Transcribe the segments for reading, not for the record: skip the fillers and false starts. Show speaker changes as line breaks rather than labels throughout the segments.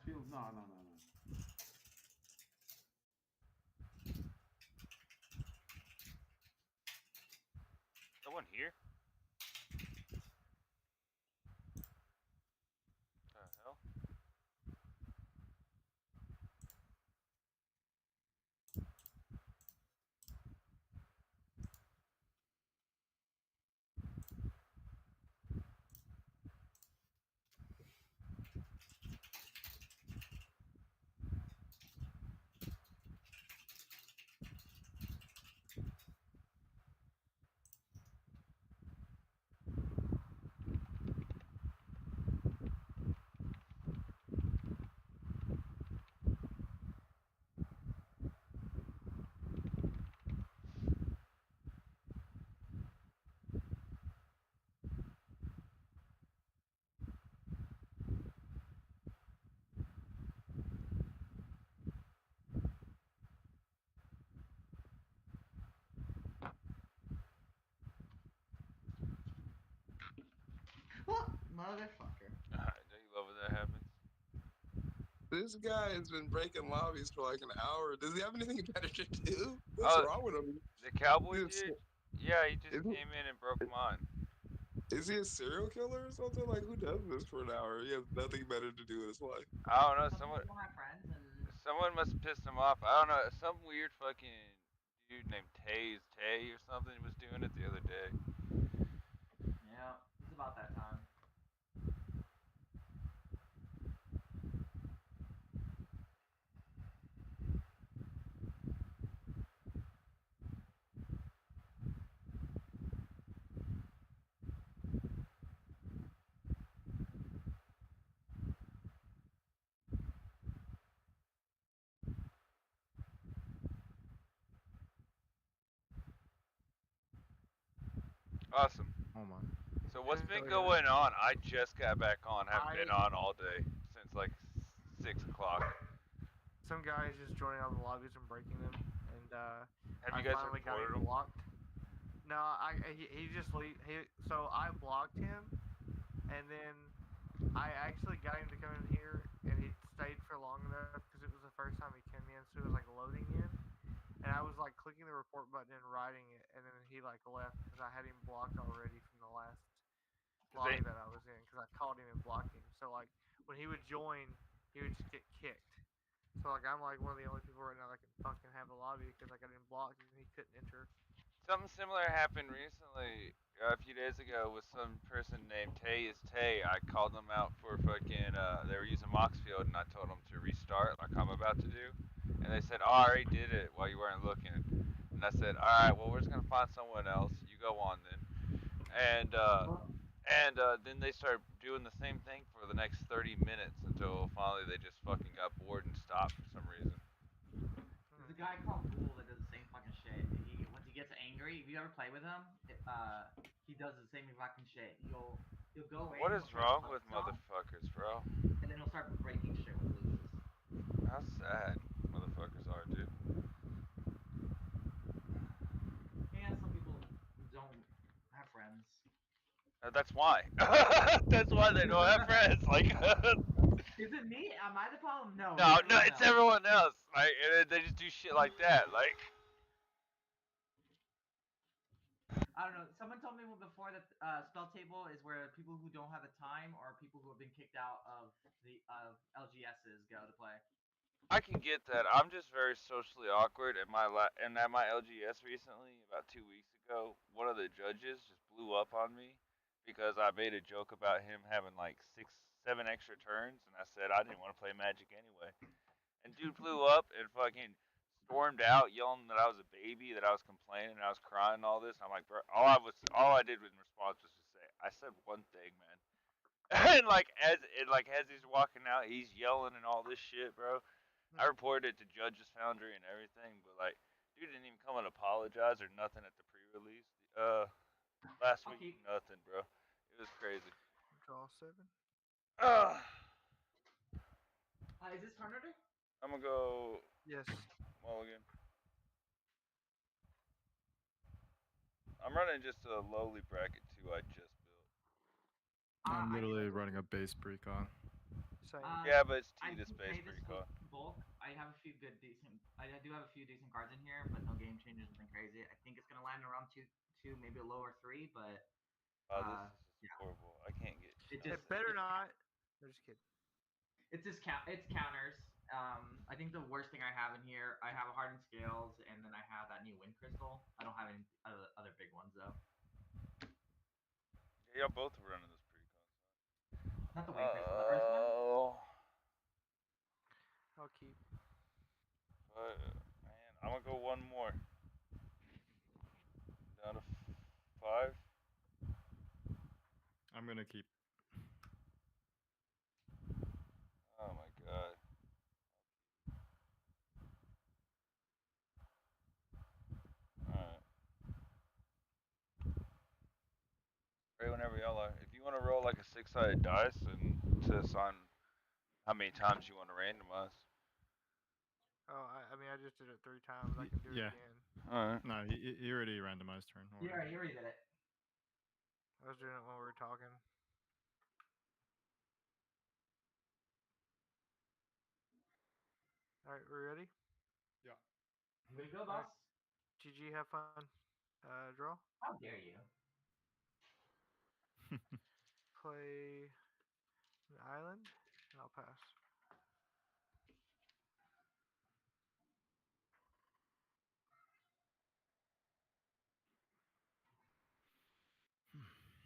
field? No, no, no, no.
Someone here? What the hell?
What? Motherfucker.
Don't you love when that happens?
This guy has been breaking lobbies for like an hour. Does he have anything better to do? What's
Oh,
wrong with him?
the cowboy
Is
dude? Yeah, he just
he,
came in and broke mine.
is he a serial killer or something? Like, who does this for an hour? He has nothing better to do in his life.
I don't know.
Some
Someone,
people have friends and
someone must have pissed him off. I don't know. Some weird fucking dude named Tay or something was doing it the other day.
yeah, it's about that time.
Awesome.
Oh my.
So what's been
Oh, yeah.
going on? I just got back on. Haven't been
I-
on all day since like 6 o'clock.
Some guys just joining all the lobbies and breaking them, and
Have
I
you guys
finally got
reported
him
him?
blocked. No, he just so I blocked him, and then I actually got him to come in here, and he stayed for long enough because it was the first time he came in, so it was like loading in, and I was like clicking the report button and writing it, and then he like left because I had him blocked already from the last lobby that I was in because I called him and blocked him. So like when he would join, he would just get kicked. So like I'm like one of the only people right now that can fucking have a lobby because I got him blocked and he couldn't enter.
Something similar happened recently, a few days ago, with some person named Tay is Tay. I called them out for fucking, they were using Moxfield, and I told them to restart like I'm about to do. And they said, oh, I already did it while you weren't looking. And I said, alright, well, we're just gonna find someone else. You go on then. And, then they started doing the same thing for the next 30 minutes until finally they just fucking got bored and stopped for some reason.
There's a guy called Ghoul that does the same fucking shit. He once he gets angry, if you ever play with him, he does the same fucking shit. He'll go in.
What
He'll
is
try to
wrong
cut
with
stuff,
motherfuckers, bro?
and then he'll start breaking shit when he loses.
How sad motherfuckers are, dude.
Yeah, some people don't have friends.
That's why. That's why they don't have friends. Like,
Is it me? Am I the problem? No,
no,
it's
no,
everyone
it's
else.
everyone else. Like, and they just do shit like that. Like,
I don't know. Someone told me before that spell table is where people who don't have the time or people who have been kicked out of the LGSs go to play.
I can get that. I'm just very socially awkward. And at my LGS recently, about 2 weeks ago, one of the judges just blew up on me because I made a joke about him having like 7 extra turns, and I said I didn't want to play Magic anyway. And dude flew up and fucking stormed out, yelling that I was a baby, that I was complaining, and I was crying, and all this. And I'm like, bro, all I did in response was to say, I said one thing, man. And as he's walking out, he's yelling and all this shit, bro. I reported it to Judge's Foundry and everything, but like, dude didn't even come and apologize or nothing at the pre-release. Last week, nothing, bro. It was crazy.
Draw 7.
Uh,
Is this Tornado?
I'm gonna go
Yes.
mulligan. I'm running just a lowly bracket too. I just built.
I'm literally running a base precon. Same.
Yeah, but it's
I
T to
do
space
play this with
precon.
bulk. I have a few good, decent. I do have a few decent cards in here, but no game changers, nothing crazy. I think it's gonna land around two, maybe a lower three, but
Oh, this is just
yeah,
horrible. I can't get
it
It
just
nothing.
better
it,
not. I'm just kidding.
it's just it's counters. I think the worst thing I have in here, I have a hardened scales, and then I have that new wind crystal. I don't have any other big ones though.
Yeah, y'all both were running this
Not the
precon.
wind crystal, the earth one.
I'll keep.
Man, I'm gonna go one more. Down to 5.
I'm gonna keep.
Oh my god. Alright. Ready whenever y'all are. If you want to roll like a 6-sided dice and to assign how many times you want to randomize.
Oh, I mean, I just did it 3 times. I can do it
Yeah.
again.
Alright.
No, he already randomized turn order.
You already did it.
I was doing it when we were talking. All right, we ready?
Yeah.
Here we go,
Alright.
boss.
GG, have fun. Draw.
How dare you?
Play an island, and I'll pass.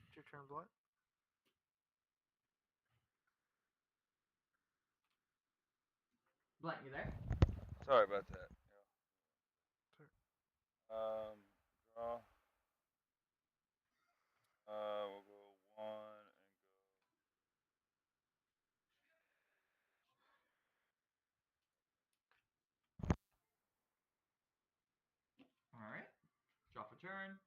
It's your turn, what?
Blunt, you there?
Sorry about that.
Sorry.
Draw. We'll go 1 and
All right. Draw for turn.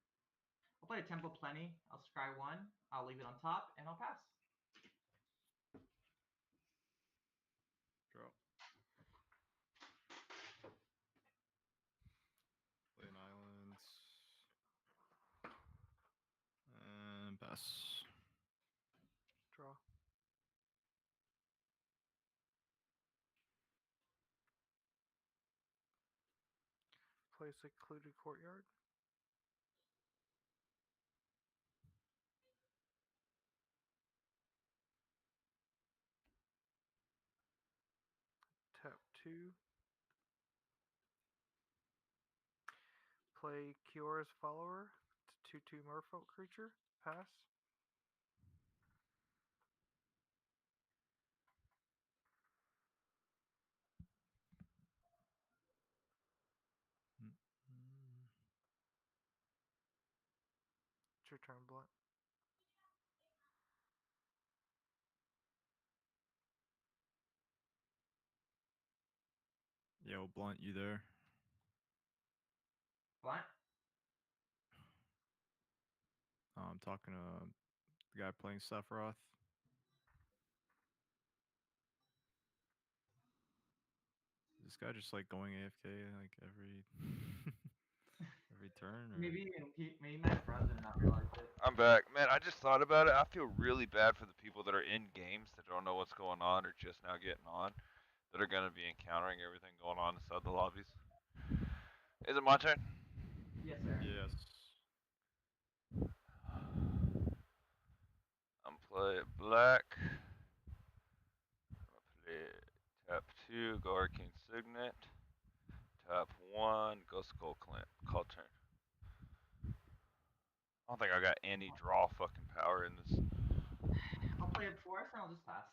I'll play a Temple Plenty. I'll scry one. I'll leave it on top, and I'll pass.
Draw. Play an island. And pass.
Draw. Play secluded courtyard. Tap 2. Play Kiora's Follower. It's a 2/2 merfolk creature. Pass.
Mm.
It's your turn, Blunt.
Yo, Blunt, you there?
Blunt.
I'm talking to the guy playing Sephiroth. Is this guy just like going AFK like every every turn? Or?
Maybe he might have frozen and not realized it.
I'm back. Man, I just thought about it. I feel really bad for the people that are in games that don't know what's going on or just now getting on, that are going to be encountering everything going on inside the lobbies. Is it my turn?
Yes, sir.
Yes.
I'm play black. I'm play tap 2, go Arcane Signet. Tap 1, go Skull Clint. Call turn. I don't think I got any draw fucking power in this.
I'll play it for us, and I'll just pass.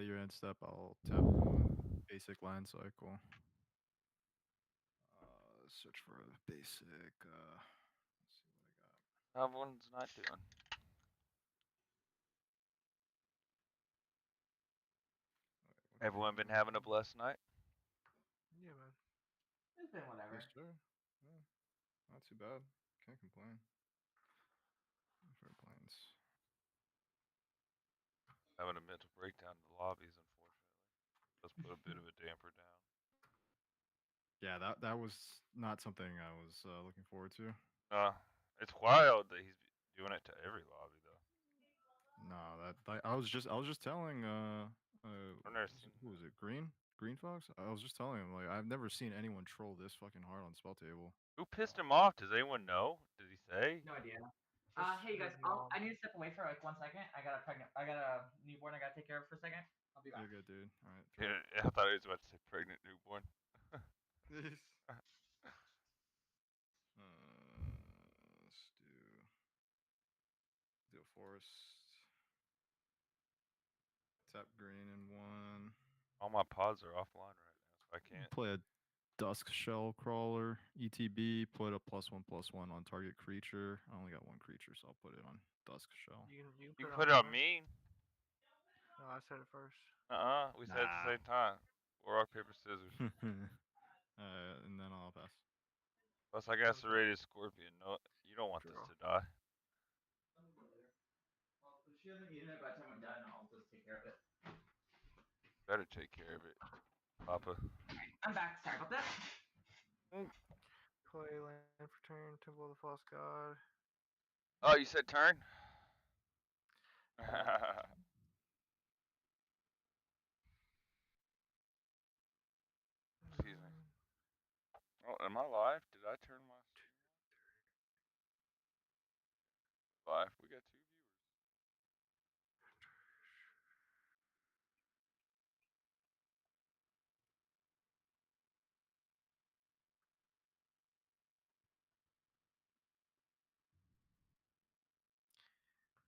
Your end step, I'll tap 1 basic land cycle. Search for a basic. Let's see what I got.
How one's not doing? Everyone been having a blessed night?
Yeah, man.
It's been whatever.
Yes, sir. Yeah. Not too bad. Can't complain. Fair planes.
Having a mental breakdown in the lobbies, unfortunately. Let's put a bit of a damper down.
Yeah, that was not something I was looking forward to.
It's wild that he's doing it to every lobby, though.
No, I was just telling
I've never seen
who was it? Green Fox? I was just telling him like I've never seen anyone troll this fucking hard on spell table.
Who pissed him off? Does anyone know? Did he say?
No idea.
Just
Hey guys,
his mom.
I need to step away for like 1 second. I got a newborn I gotta take care of for a second. I'll be back.
You're good, dude. All right.
Yeah, I thought he was about to say pregnant newborn.
Let's do a forest. Tap green in one.
All my pods are offline right now, so I can't.
Play a Dusk Shell Crawler. ETB. Put a +1/+1 on target creature. I only got one creature, so I'll put it on Dusk Shell.
You can put it on me.
No, I said it first.
We said it at the same time. Or rock, paper, scissors.
And then I'll pass.
Plus, I got serrated scorpion. No, you don't want this to die.
Well, if she doesn't eat it by the time I'm done, I'll just take care of it.
Better take care of it, Papa.
I'm back. Sorry about that.
Play land for turn, Temple of the False God.
Oh, you said turn? Excuse me. Oh, am I live? Did I turn my stream on? Live. We got 2 viewers.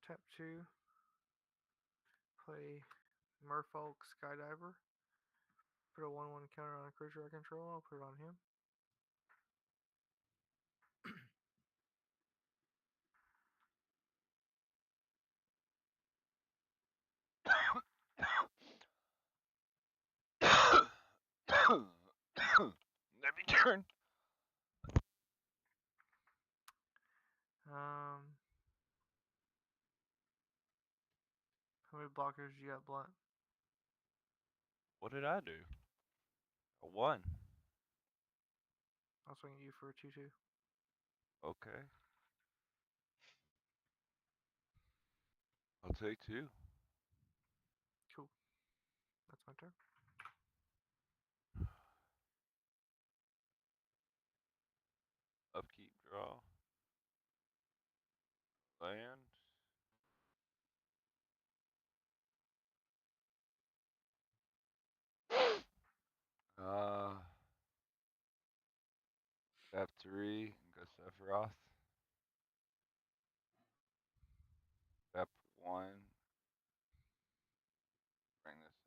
Tap 2. Play Merfolk Skydiver. Put a 1/1 counter on a creature I control. I'll put it on him.
Let me turn.
How many blockers you got, Blunt?
What did I do? A 1.
I'll swing at you for a 2/2.
Okay. I'll take 2.
Cool. That's my turn.
Upkeep, draw. Land. Tap 3 and go Sephiroth. Tap 1. Bring this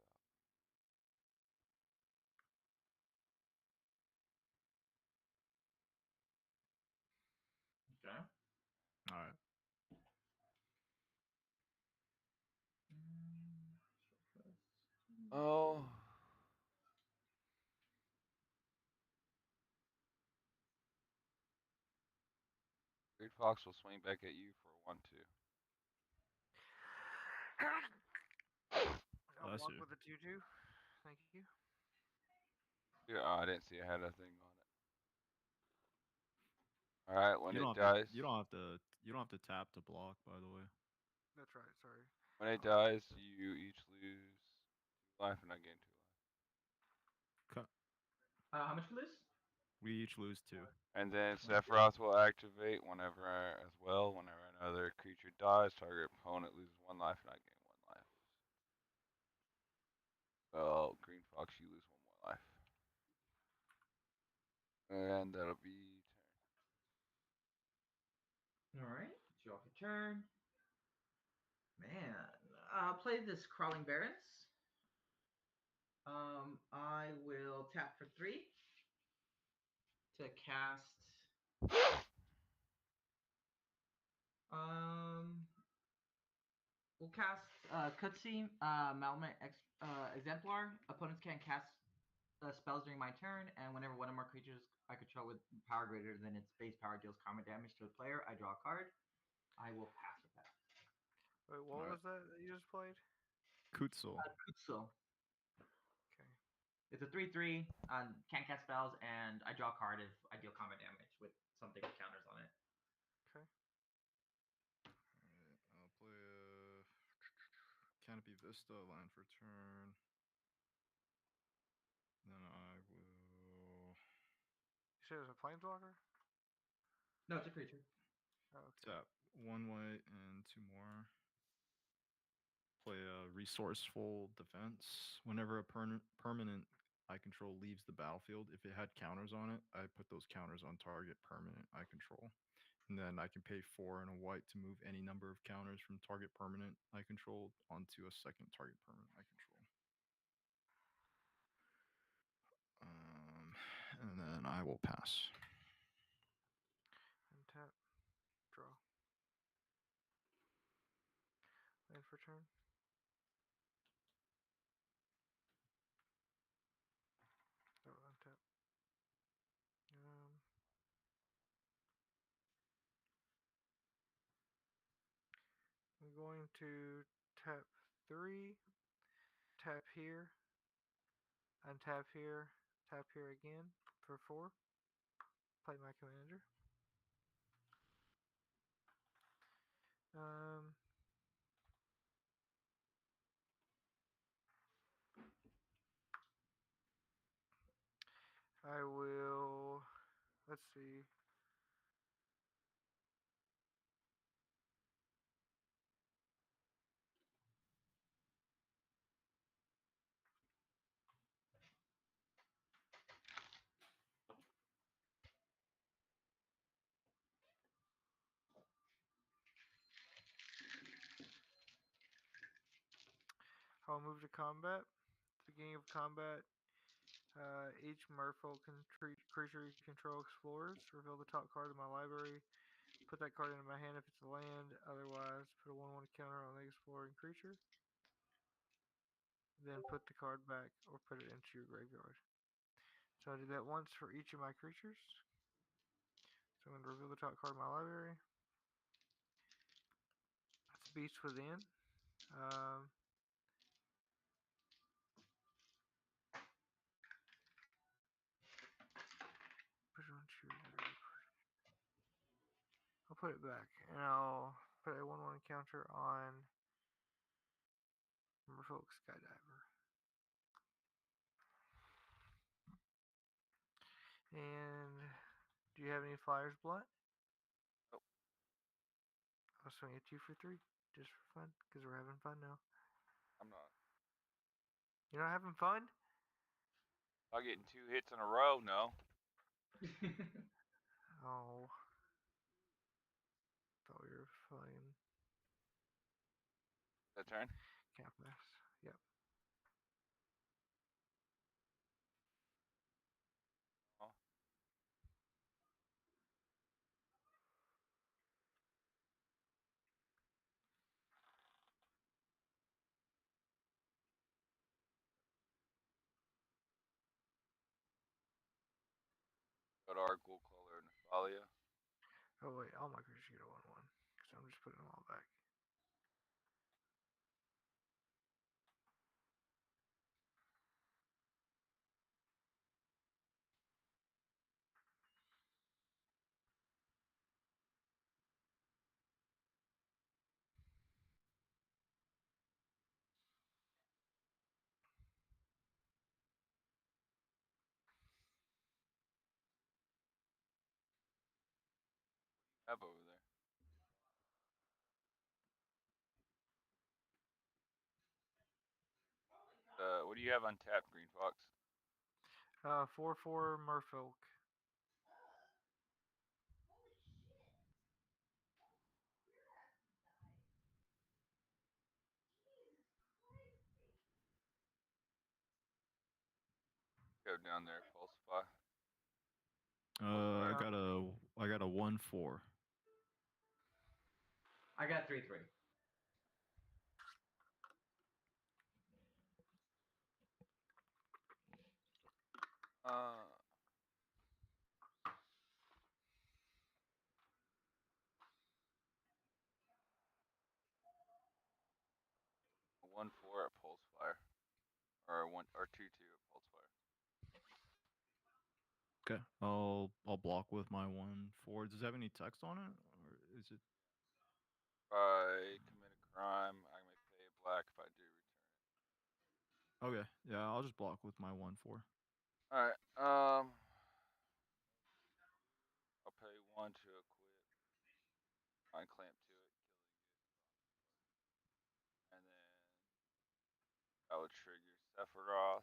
up.
Okay.
All right.
Oh. Great Fox will swing back at you for a 1/2.
I'll
Bless
block
you.
with a 2/2. Thank you.
Yeah, I didn't see I had a thing on it. All right, when
You
it
don't
dies.
You don't have to. You don't have to tap to block. By the way.
That's right. Sorry.
When it dies, you each lose 2 life, and I gain 2 life.
How much for this?
We each lose 2.
And then Sephiroth will activate whenever, as well. Whenever another creature dies, target opponent loses 1 life, and I gain 1 life. Well, Green Fox, you lose 1 more life. And that'll be turn.
Alright, draw for turn. Man, I'll play this Crawling Barrens. I will tap for 3 to cast. We'll cast Cutscene, Malmet Exemplar. Opponents can't cast spells during my turn, and whenever one or more creatures I control with power greater than its base power deals combat damage to the player, I draw a card. I will pass with that.
Wait, what was that you just played?
Kutzel.
Kutzel.
Okay.
It's a 3/3. Can't cast spells, and I draw a card if I deal combat damage with something with counters on it.
Okay.
Alright, I'll play a Canopy Vista, land for turn. Then I will
You said it was a planeswalker?
No, it's a creature.
Oh, okay.
tap one white and two more. Play a resourceful defense. Whenever a permanent I control leaves the battlefield, if it had counters on it, I put those counters on target permanent I control. And then I can pay 4 and a white to move any number of counters from target permanent I control onto a second target permanent I control. And then I will pass.
Untap. Draw. Land for turn. Oh, untap. I'm going to tap 3, tap here, untap here, tap here again for 4. Play my commander. I will. Let's see. I'll move to combat. At the beginning of combat, each merfolk creature you control explores. Reveal the top card of my library. Put that card into my hand if it's a land. Otherwise, put a 1/1 counter on the exploring creature. Then put the card back or put it into your graveyard. So I did that once for each of my creatures. So I'm going to reveal the top card of my library. That's Beast Within. I'll put it back, and I'll put a 1/1 counter on Merfolk Skydiver. And do you have any Flyers Blunt?
Nope.
I'll swing at you for 3, just for fun, because we're having fun now.
I'm not.
You're not having fun?
I'm getting 2 hits in a row. No.
Oh. Thought we were playing.
That turn.
Camp Mass. Yep.
Oh. Got Argul Color and Nephalia.
Oh wait, all my creatures get a 1/1, because I'm just putting them all back.
Have over there. What do you have on tap, Green Fox?
4/4 Merfolk.
Go down there, falsify.
I
Yeah.
got a 1/4.
I got 3/3.
Uh. A 1/4 at Pulse Fire, or a 2/2 at Pulse Fire.
Okay, I'll block with my 1/4. Does it have any text on it, or is it?
If I commit a crime, I may pay a black if I do return
Okay, yeah, I'll just block with my 1/4.
it. All right. I'll pay 1 to equip. Mind clamp to it, and then I would trigger Sephiroth.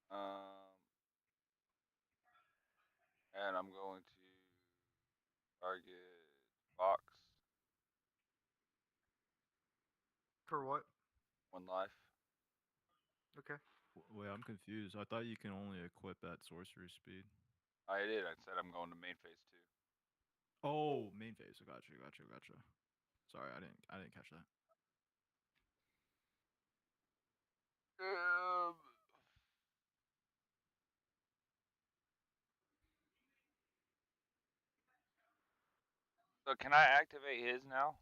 Um, and I'm going to target Fox.
For what?
1 life.
Okay.
Wait, I'm confused. I thought you can only equip at sorcery speed.
I did. I said I'm going to main phase 2.
Oh, main phase. Gotcha. Sorry, I didn't catch that.
Um, so can I activate his now?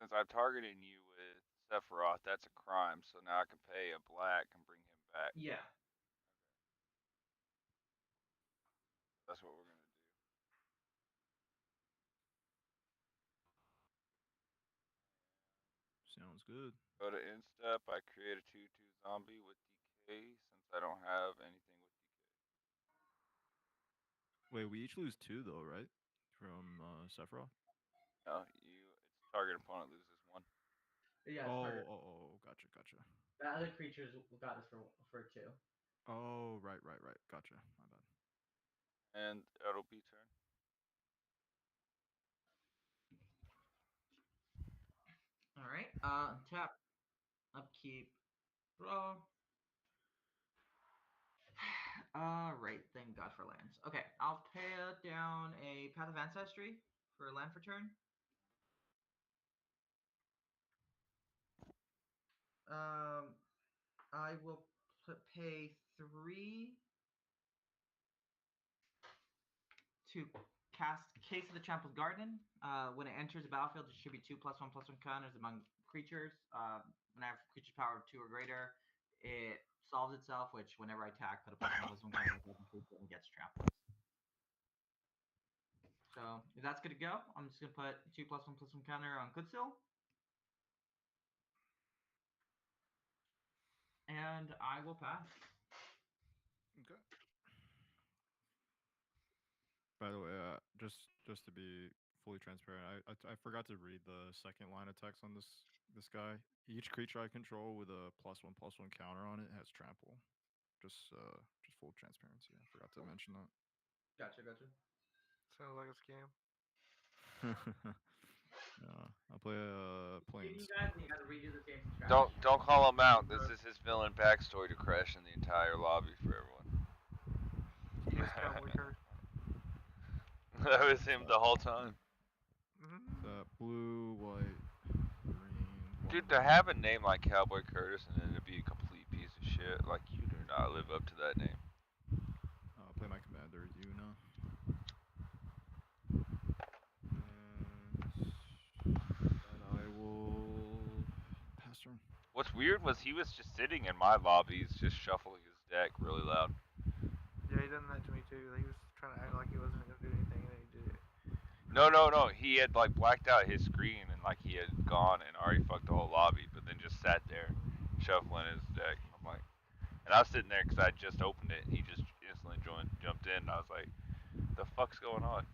Since I'm targeting you with Sephiroth, that's a crime. So now I can pay a black and bring him back.
Yeah.
That's what we're gonna do.
Sounds good.
Go to instep. I create a 2/2 zombie with DK since I don't have anything with DK.
Wait, we each lose 2 though, right? From Sephiroth.
No, it's target opponent loses 1.
Yeah.
Oh, gotcha.
The other creatures got us for 2.
Oh, right. Gotcha. My bad.
And it'll be turn.
All right. Tap, upkeep, draw. Right. Thank God for lands. Okay, I'll pay down a Path of Ancestry for land for turn. I will pay 3 to cast Case of the Trampled Garden. When it enters the battlefield, distribute 2+1/+1 counters among creatures. When I have creature power of 2 or greater, it solves itself, which whenever I attack, put a +1/+1 counter on the creature and gets trampled. So if that's good to go, I'm just gonna put 2+1/+1 counter on Goodsill. And I will pass.
Okay. By the way, just to be fully transparent, I forgot to read the second line of text on this guy. Each creature I control with a +1/+1 counter on it has trample. Just full transparency. I forgot to mention that.
Gotcha.
Sounds like a scam.
I'll play
You
planes.
guys, you gotta redo the same strategy.
Don't call him out. This is his villain backstory to crashing the entire lobby for everyone.
He is Cowboy Curse.
That was him the whole time.
Blue, white, green.
Dude, to have a name like Cowboy Curtis and then to be a complete piece of shit, like you do not live up to that name.
I'll play my commander, Yuna. And I will pass turn.
What's weird was he was just sitting in my lobbies, just shuffling his deck really loud.
Yeah, he done that to me too. He was trying to act like he wasn't gonna do anything, and then he did it.
No. He had like blacked out his screen and like he had gone and already fucked the whole lobby, but then just sat there shuffling his deck. I'm like, and I was sitting there because I just opened it. And he just instantly jumped in. And I was like, the fuck's going on?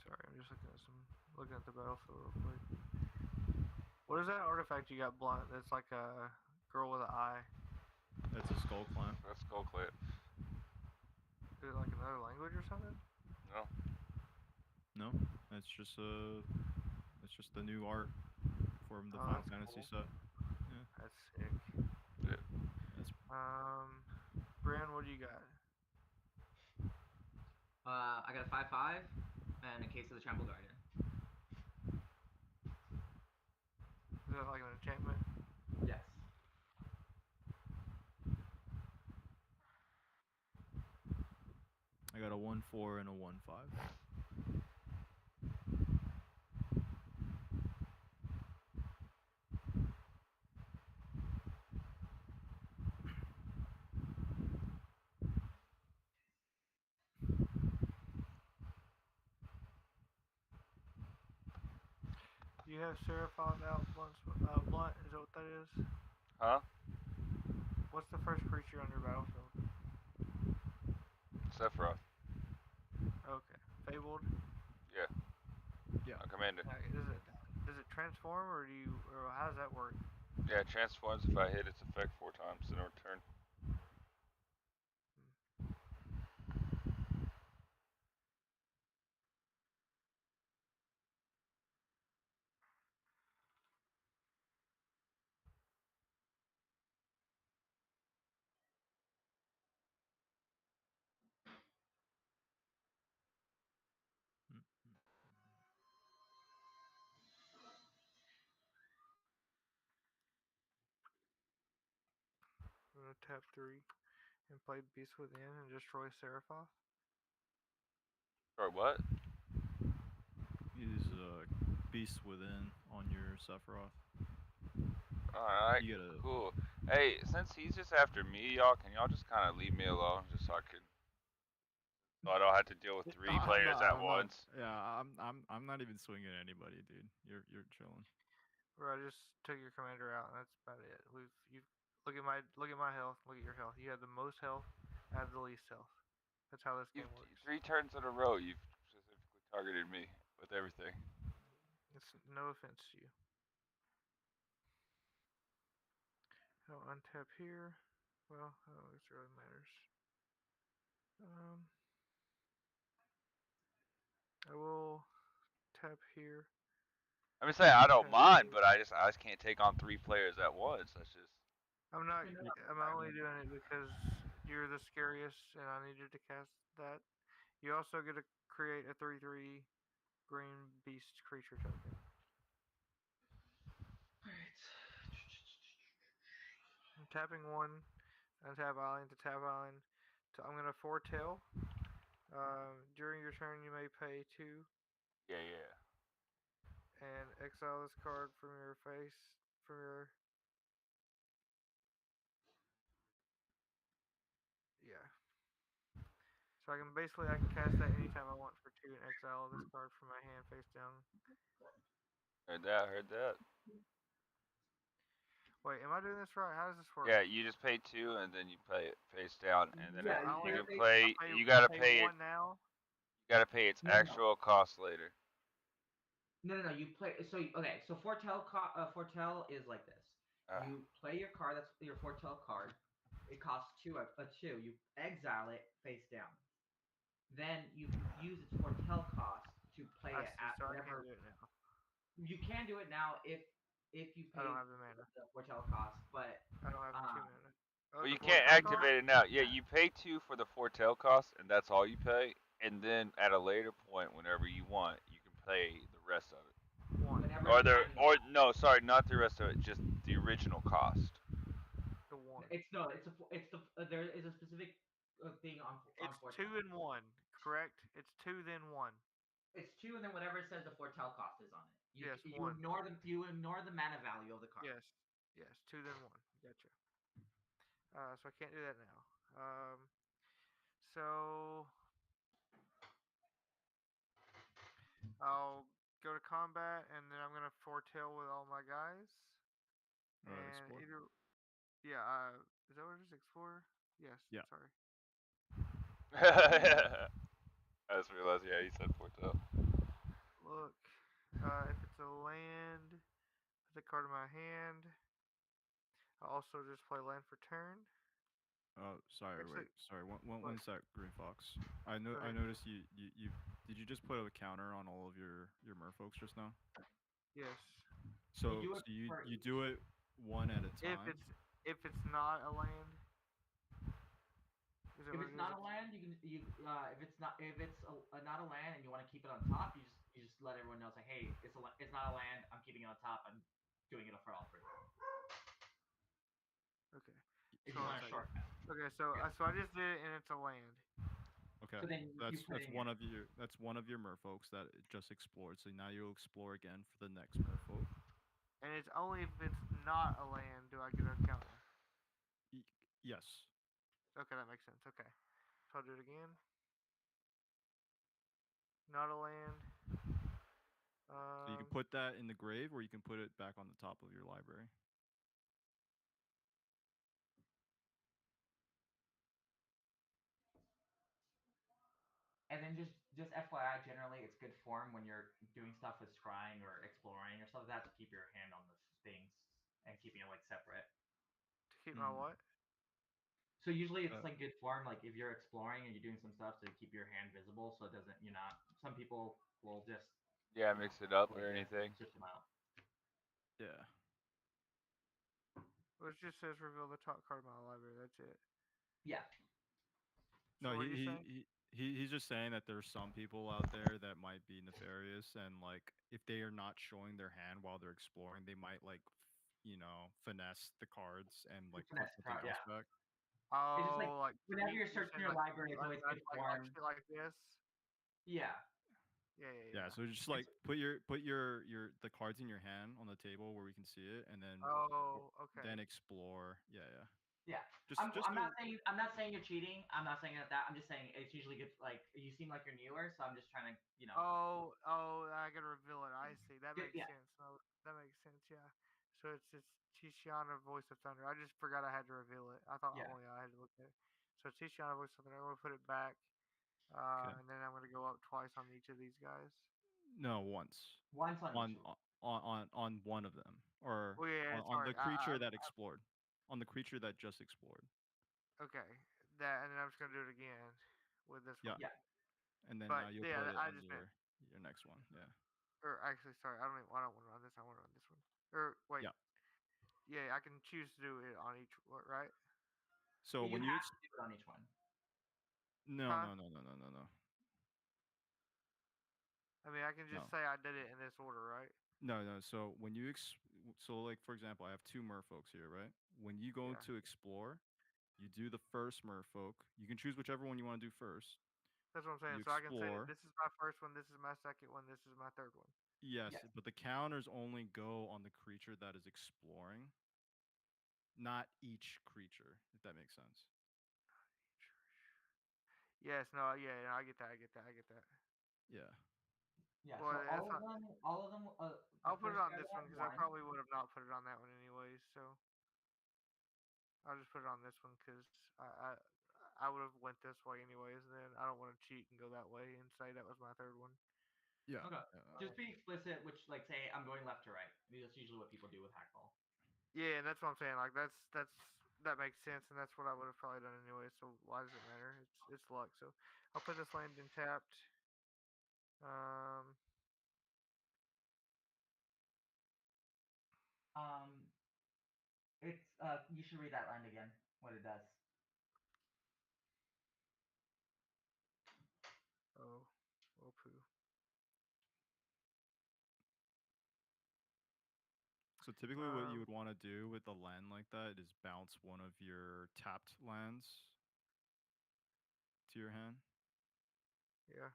Sorry, I'm just looking at the battlefield real quick. What is that artifact you got blind? That's like a girl with an eye.
That's a skull clamp.
That's Skull Clip.
Is it like another language or something?
No, it's just the new art from the
Oh,
Final
that's
Fantasy
cool.
set.
That's sick.
Yeah.
That's
Brian, what do you got?
I got a 5/5 and a Case of the Trampled Garden.
Is that like an enchantment?
Yes.
I got a 1/4 and a 1/5.
you have Seraphic out blunt? Is that what that is?
Huh?
What's the first creature on your battlefield?
Sephiroth.
Okay, Fabled.
Yeah.
Yeah.
On commander.
Does it transform or how does that work?
Yeah, it transforms if I hit its effect 4 times in a return.
Mm,
I'm gonna tap 3 and play Beast Within and destroy Seraphic.
Or what?
Use Beast Within on your Sephiroth.
Alright,
You gotta.
cool. Hey, since he's just after me, y'all, can y'all just kind of leave me alone just so I don't have to deal with 3 players at
I'm not.
once?
Yeah, I'm not even swinging at anybody, dude. You're chilling.
Where I just took your commander out, and that's about it. You look at my health, look at your health. You have the most health, I have the least health. That's how this
You've
game works.
3 turns in a row. You've specifically targeted me with everything.
It's no offense to you. I'll untap here. Well, I don't think it really matters. Um, I will tap here.
I'm just saying I don't
Tap
mind,
here.
but I just can't take on 3 players at once. That's just.
I'm not.
You're not
I'm only doing it because you're the scariest, and I needed to cast that. You also get to create a 3/3 green beast creature token.
Alright.
I'm tapping 1, untap island to tap island. So I'm gonna foretell. During your turn, you may pay 2
Yeah, yeah.
and exile this card from your face. From your yeah. So I can cast that anytime I want for 2 and exile this card from my hand face down.
Heard that, heard that.
Wait, am I doing this right? How does this work?
Yeah, you just pay 2 and then you play it face down, and then
Yeah,
I only
you
have
can
to
play.
pay,
You gotta
pay
pay it.
1 now.
You gotta pay its
No, no, no.
actual cost later.
No. You play. So okay. So foretell is like this.
Uh,
You play your card. That's your foretell card. It costs a two. You exile it face down. Then you can use its foretell cost to play
I
it
see.
at
So I can't
whatever.
do it now.
You can do it now if you
I don't
pay
have the mana.
the foretell cost, but
I don't have 2
um
mana. Oh,
well,
the
you can't
foretell cost.
activate it now. Yeah, you pay 2 for the foretell cost, and that's all you pay. And then at a later point, whenever you want, you can pay the rest of it.
1.
whenever
Or
the
the
timing
or
allows.
no, sorry, not the rest of it, just the original cost.
The 1.
It's no. It's the there is a specific thing on
It's 2
foretell.
and 1. Correct. It's 2 then 1.
It's two, and then whatever it says the foretell cost is on it.
Yes,
You
1.
ignore the mana value of the card.
Yes. Yes. 2 then 1. Gotcha. So I can't do that now. So I'll go to combat, and then I'm gonna foretell with all my guys. And
Explore.
either, yeah, is that what it is? Explorer? Yes.
Yeah.
Sorry.
I just realized, yeah, he said foretell.
Look, if it's a land, put the card in my hand. I'll also just play land for turn.
Oh, sorry.
Actually,
Sorry. One
what?
sec, Green Fox. I know. I
Okay.
noticed you. Did you just put a counter on all of your merfolks just now?
Yes.
So
do it
you
for
you
each.
do it one at a
If
time.
it's not a land, is it
If
what
it's
it is?
not a land, if it's not a land and you want to keep it on top, you just let everyone know it's like, hey, it's not a land. I'm keeping it on top. I'm doing it for all three.
Okay.
If
So
you
one
want to
second.
shorten it.
Okay, so
Yeah.
I just did it, and it's a land.
Okay.
So then you put
That's
in
one
your
of your merfolks that it just explored. So now you'll explore again for the next merfolk.
And it's only if it's not a land do I get a counter.
Y- yes.
Okay, that makes sense. Okay. So I'll do it again. Not a land.
So you can put that in the grave, or you can put it back on the top of your library.
And then just FYI, generally it's good form when you're doing stuff with scrying or exploring or stuff like that to keep your hand on the things and keeping it like separate.
To keep my what?
So usually it's
Uh,
like good form, like if you're exploring and you're doing some stuff to keep your hand visible, so it doesn't you're not. Some people will just
Yeah,
you know
mix it up
like
or
this and
anything.
switch them out.
yeah.
Well, it just says reveal the top card of my library. That's it.
Yeah,
So
No,
what are you saying?
he's just saying that there's some people out there that might be nefarious, and like if they are not showing their hand while they're exploring, they might like finesse the cards and like put
finesse
something
card.
else
Yeah,
back.
it's just like
Oh, like
whenever
cheat.
you're
You're
searching
saying
your
like
library,
cheat
it's
like
always
that,
good
like
form.
shit like this.
Yeah,
Yeah, yeah,
Yeah,
yeah.
so just like put your the cards in your hand on the table where we can see it, and then
Oh, okay.
then explore. Yeah, yeah.
yeah.
Just
I'm
do.
not saying you're cheating. I'm not saying that. I'm just saying it's usually good. Like you seem like you're newer, so I'm just trying to
Oh, I gotta reveal it. I see. That makes
yeah,
sense. No, that makes sense. Yeah. So it's Tiziana Voice of Thunder. I just forgot I had to reveal it. I thought
yeah,
only I had to look at it. So Tiziana Voice of Thunder. I'm gonna put it back,
Okay.
and then I'm gonna go up twice on each of these guys.
No, once
once on each.
on one of them, or
Oh yeah,
on
sorry.
the creature that explored, on the creature that just explored.
Okay. That, and then I'm just gonna do it again with this
Yeah,
one.
Yeah,
and then
But
now you'll
yeah,
put it
I
on
just meant,
your next one. Yeah,
or actually, sorry, I don't even. I don't want to run this. I want to run this one. Or wait,
yeah.
yeah, I can choose to do it on each one, right?
So
you
when you
have to do it on each one.
no
Huh?
no no no no no no
I mean, I can just
no
say I did it in this order, right?
no. So when you so like for example, I have two merfolks here, right? When you go
Yeah,
to explore, you do the first merfolk. You can choose whichever one you want to do first.
that's what I'm saying.
You
So I can say
explore.
this is my first one, this is my second one, this is my third one.
Yes,
Yes.
but the counters only go on the creature that is exploring, not each creature, if that makes sense.
Yes, no, yeah, yeah, I get that, I get that, I get that.
Yeah.
Yeah.
Well,
So
that's not.
all of them. The
I'll put it
first
on
guy
this
will
one
have
because I
one.
probably would have not put it on that one anyways. So I'll just put it on this one because I would have went this way anyways. And then I don't want to cheat and go that way and say that was my third one.
Yeah.
Okay.
Uh,
Just be explicit. Which, like, say I'm going left to right. That's usually what people do with hackball.
Yeah, and that's what I'm saying. Like that makes sense, and that's what I would have probably done anyway. So why does it matter? It's luck. So I'll put this land in tapped. Um.
Um, it's you should read that line again. What it does.
Oh. Oh poo.
so typically, what you
Um.
would want to do with a land like that is bounce one of your tapped lands to your hand.
Yeah.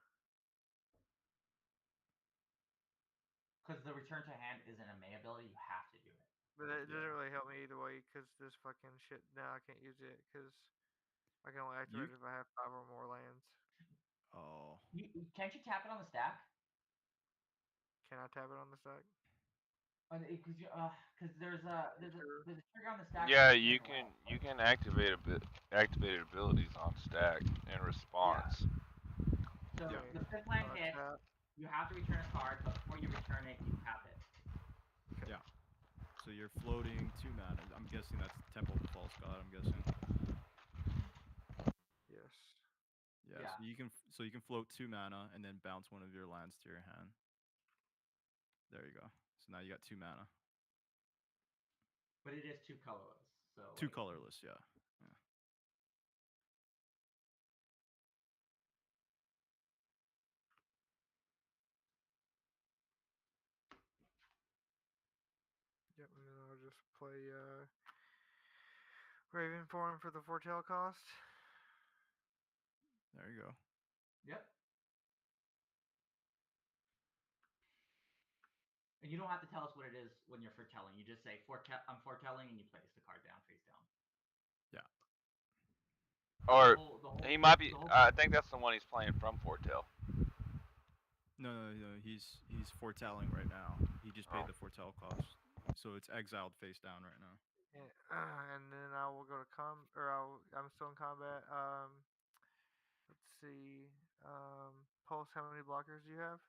Because the return to hand isn't a May ability, you have to do it.
But it doesn't
Yeah.
really help me either way because this fucking shit now I can't use it because I can only
You.
activate it if I have 5 or more lands.
Oh.
Can't you tap it on the stack?
Can I tap it on the stack?
Because
Sure.
there's a trigger on the stack.
Yeah,
Turn it away.
you can activate activated abilities on stack in
Yeah.
response.
So
Yeah.
Okay.
the fifth land hits.
Tap.
You have to return a card, but before you return it, you tap it.
Okay.
Yeah. So you're floating 2 mana. I'm guessing that's Temple of the False God. I'm guessing.
Yes.
Yeah.
Yeah.
So you can float 2 mana and then bounce one of your lands to your hand. There you go. So now you got 2 mana.
But it is two colorless. So
Two
like,
colorless. Yeah. Yeah.
Yep. And then I'll just play Raven Form for the foretell cost.
There you go.
yep. And you don't have to tell us what it is when you're foretelling. You just say I'm foretelling, and you place the card down face down.
Yeah.
Or
The whole
he might be.
the whole
I think that's the one he's playing from Fortel.
No. He's foretelling right now. He just paid
Oh.
the foretell cost, so it's exiled face down right now.
And then I will go to I'm still in combat. Let's see. Pulse, how many blockers do you have?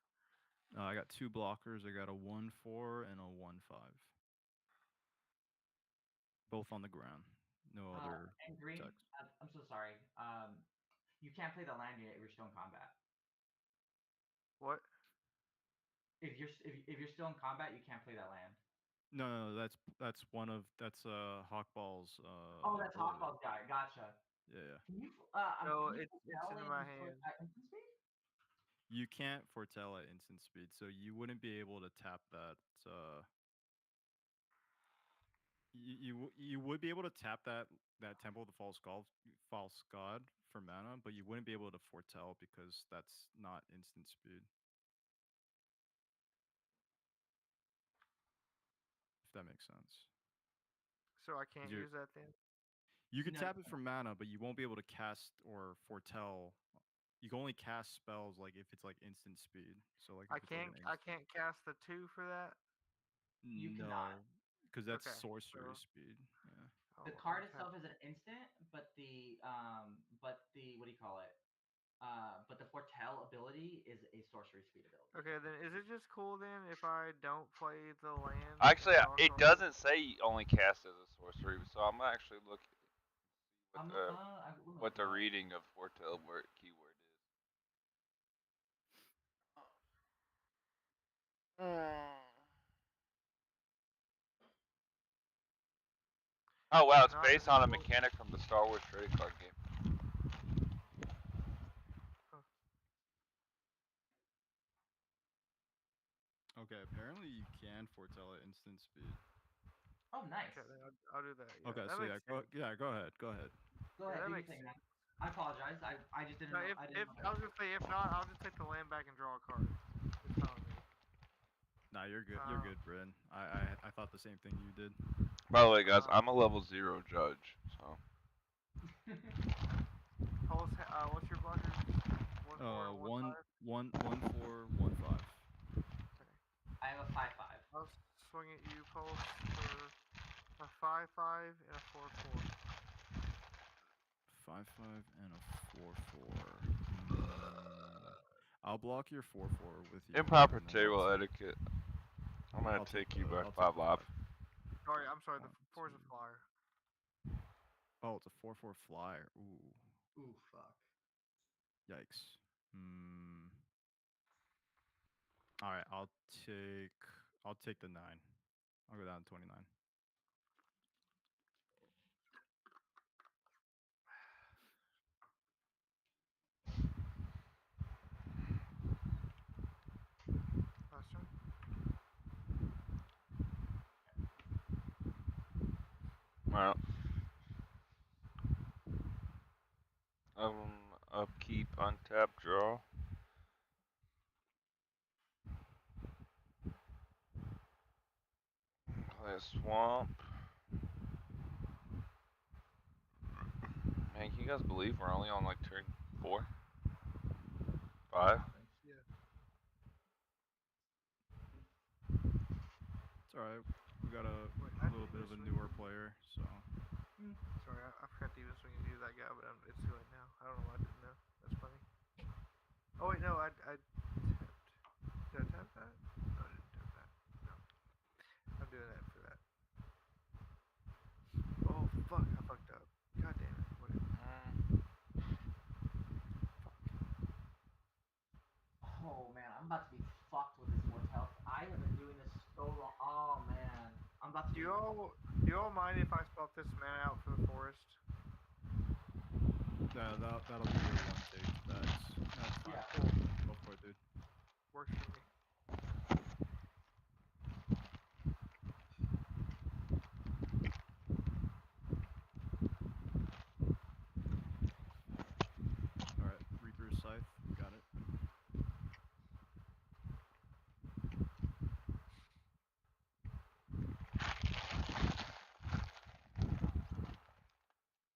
I got two blockers. I got a 1/4 and a 1/5. Both on the ground. No other
And green.
text.
I'm so sorry. You can't play the land yet if you're still in combat.
What?
If you're still in combat, you can't play that land.
No, that's one of that's Hawkball's
Oh, that's
ability.
Hawkball's guy. Gotcha.
Yeah.
No,
Can you
it's
tell
in
in
my hand.
instant speed?
You can't foretell at instant speed, so you wouldn't be able to tap that. You would be able to tap that Temple of the False God for mana, but you wouldn't be able to foretell because that's not instant speed. If that makes sense.
So I can't
'Cause
use that then.
You could
No,
tap it for mana, but you won't be able to cast or foretell. You can only cast spells like if it's like instant speed. So like if it's like
I can't cast the 2 for that.
You cannot.
no, because that's
Okay,
sorcery
so-
speed. Yeah.
The
I'll
card
tap-
itself is an instant, but the what do you call it? But the foretell ability is a sorcery speed ability.
Okay, then is it just cool then if I don't play the land?
Actually,
and draw a
it
card?
doesn't say you only cast as a sorcery, so I'm gonna actually look
I'm,
what the
I will
what the
look it up.
reading of foretell word keyword is. Oh wow, it's
Not
based on a
visible.
mechanic from the Star Wars trading card game.
Okay. Apparently you can foretell at instant speed.
Oh, nice.
Okay, then I'll do that. Yeah,
Okay.
that
So
makes sense.
go ahead. Go ahead.
Go
Yeah,
ahead,
that
do your
makes
thing,
sense.
man. I apologize. I just didn't
No,
know.
if
I didn't know.
I was gonna say if not, I'll just take the land back and draw a card. It's fine with me.
Nah, you're good. You're good, Bryn. I thought the same thing you did.
By the way, guys, I'm a level 0 judge, so.
Pulse, what's your blocker? 1/4 and 1/5?
1/4, 1/5.
Okay.
I have a 5/5.
I'll swing at you, Pulse, for a 5/5 and a 4/4.
5/5 and a 4/4. I'll block your 4/4 with you.
Improper
and then I'll
table
take-
etiquette. I'm gonna
I'll
take you
the-
by
I'll take
5
the
live.
Sorry, I'm sorry. The
1,
4 is a
2.
flyer.
Oh, it's a 4/4 flyer. Ooh,
Ooh, fuck.
yikes. All right, I'll take the 9. I'll go down to 29.
Last turn.
Well. Upkeep, untap, draw. Play a swamp. Man, can you guys believe we're only on like turn 4? 5?
Yeah.
It's all right. We got a
Wait, I
little
think
bit of
this
a
one-
newer player, so
Sorry, I forgot to even swing and do that guy, but it's too late now. I don't know why I didn't know. That's funny. Oh wait, no, I tapped. Did I tap that? No, I didn't tap that. No. I'm doing that for that. Oh fuck, I fucked up. God damn it. Whatever.
Oh man, I'm about to be fucked with this foretell. I have been doing this so long. Oh man, I'm about to.
Do you all mind if I swap this mana out for the forest?
that'll be your one take. That's fine.
Yeah.
Cool.
Go for it, dude.
Works for me.
All right, Reaper's Scythe. Got it.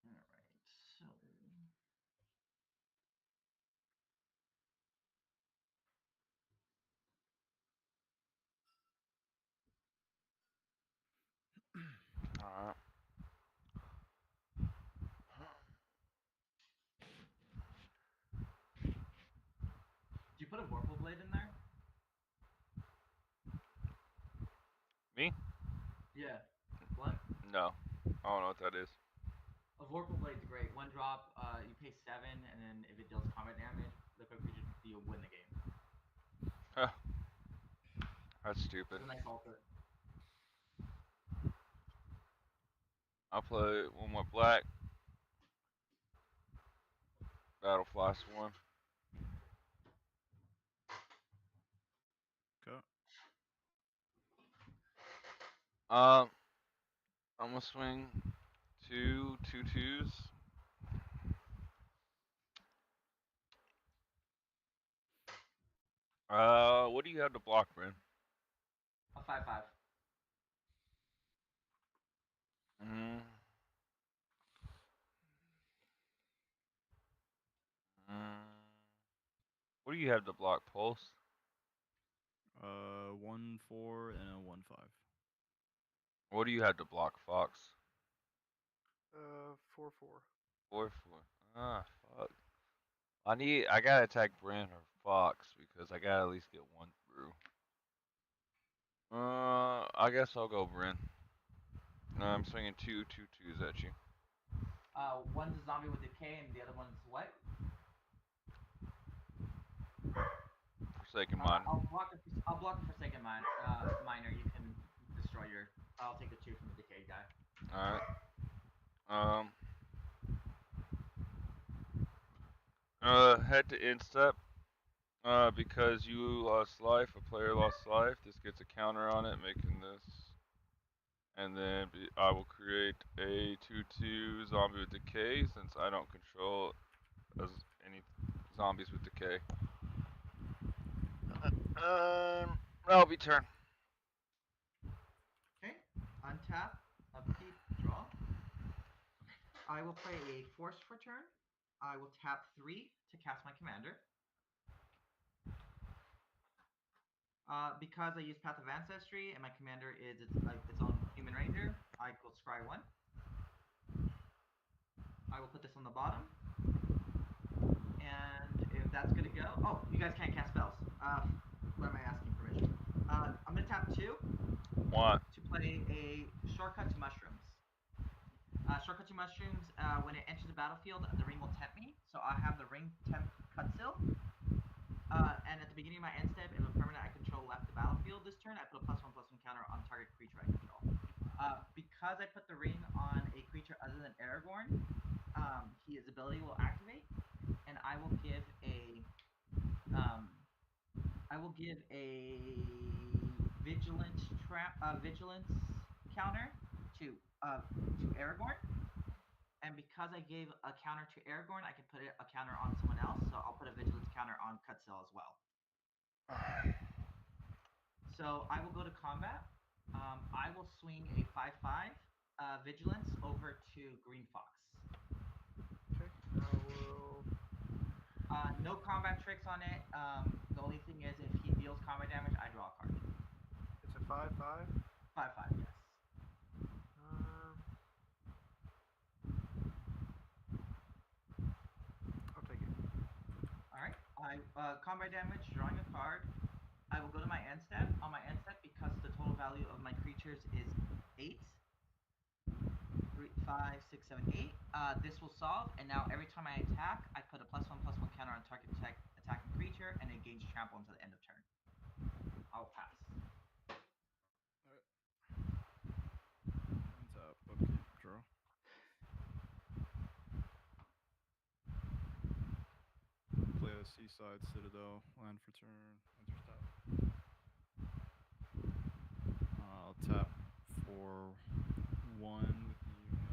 All right, so. blade in there?
Me?
Yeah. What?
No. I don't know what that is.
A Vorpal Blade's great. One drop, you pay 7, and then if it deals combat damage, liquid creature, you win the game.
Huh. That's stupid.
It's a nice alter.
I'll play one more black. Battle Flash one.
Okay.
Um, I'm gonna swing 2/2/2s. What do you have to block, Bryn?
A 5/5.
Mm. Mm. What do you have to block, Pulse?
1/4 and a 1/5.
What do you have to block, Fox?
4/4.
4/4. Ah, fuck. I gotta attack Bryn or Fox because I gotta at least get one through. I guess I'll go Bryn. I'm swinging 2/2/2s at you.
One's a zombie with decay, and the other one's what?
Forsaken Mind.
I'll block it. I'll block it for second miner. You can destroy your. I'll take the 2 from the decayed guy.
Alright. Head to instep. Because you lost life, a player lost life. This gets a counter on it, making this. And then I will create a 2/2 zombie with decay since I don't control as any zombies with decay. That'll be turn.
Okay. Untap. Upkeep. Draw. I will play a force for turn. I will tap 3 to cast my commander. Because I use Path of Ancestry and my commander is its own human ranger, I will scry 1. I will put this on the bottom. And if that's gonna go, oh, you guys can't cast spells. What am I asking permission? I'm gonna tap 2
One.
to play a Shortcut to Mushrooms. Shortcut to Mushrooms, when it enters the battlefield, the ring will tempt me. So I have the ring temp Cutsil. And at the beginning of my end step, if a permanent I control left the battlefield this turn, I put a +1/+1 counter on target creature I control. Because I put the ring on a creature other than Aragorn, his ability will activate, and I will give a vigilance counter to Aragorn. And because I gave a counter to Aragorn, I can put a counter on someone else. So I'll put a vigilance counter on Cutsil as well. So I will go to combat. I will swing a 5/5 vigilance over to Green Fox.
Okay. I will.
No combat tricks on it. The only thing is if he deals combat damage, I draw a card.
It's a 5/5.
5/5, yes.
I'll take it.
Alright. Combat damage, drawing a card. I will go to my end step. On my end step, because the total value of my creatures is 8. 3, 5, 6, 7, 8. This will solve, and now every time I attack, I put a +1/+1 counter on target attacking creature, and it gains trample until the end of turn. I'll pass.
Untap. Upkeep. Draw. Play a Seaside Citadel. Land for turn. Enter tap. I'll tap for 1 with the unit.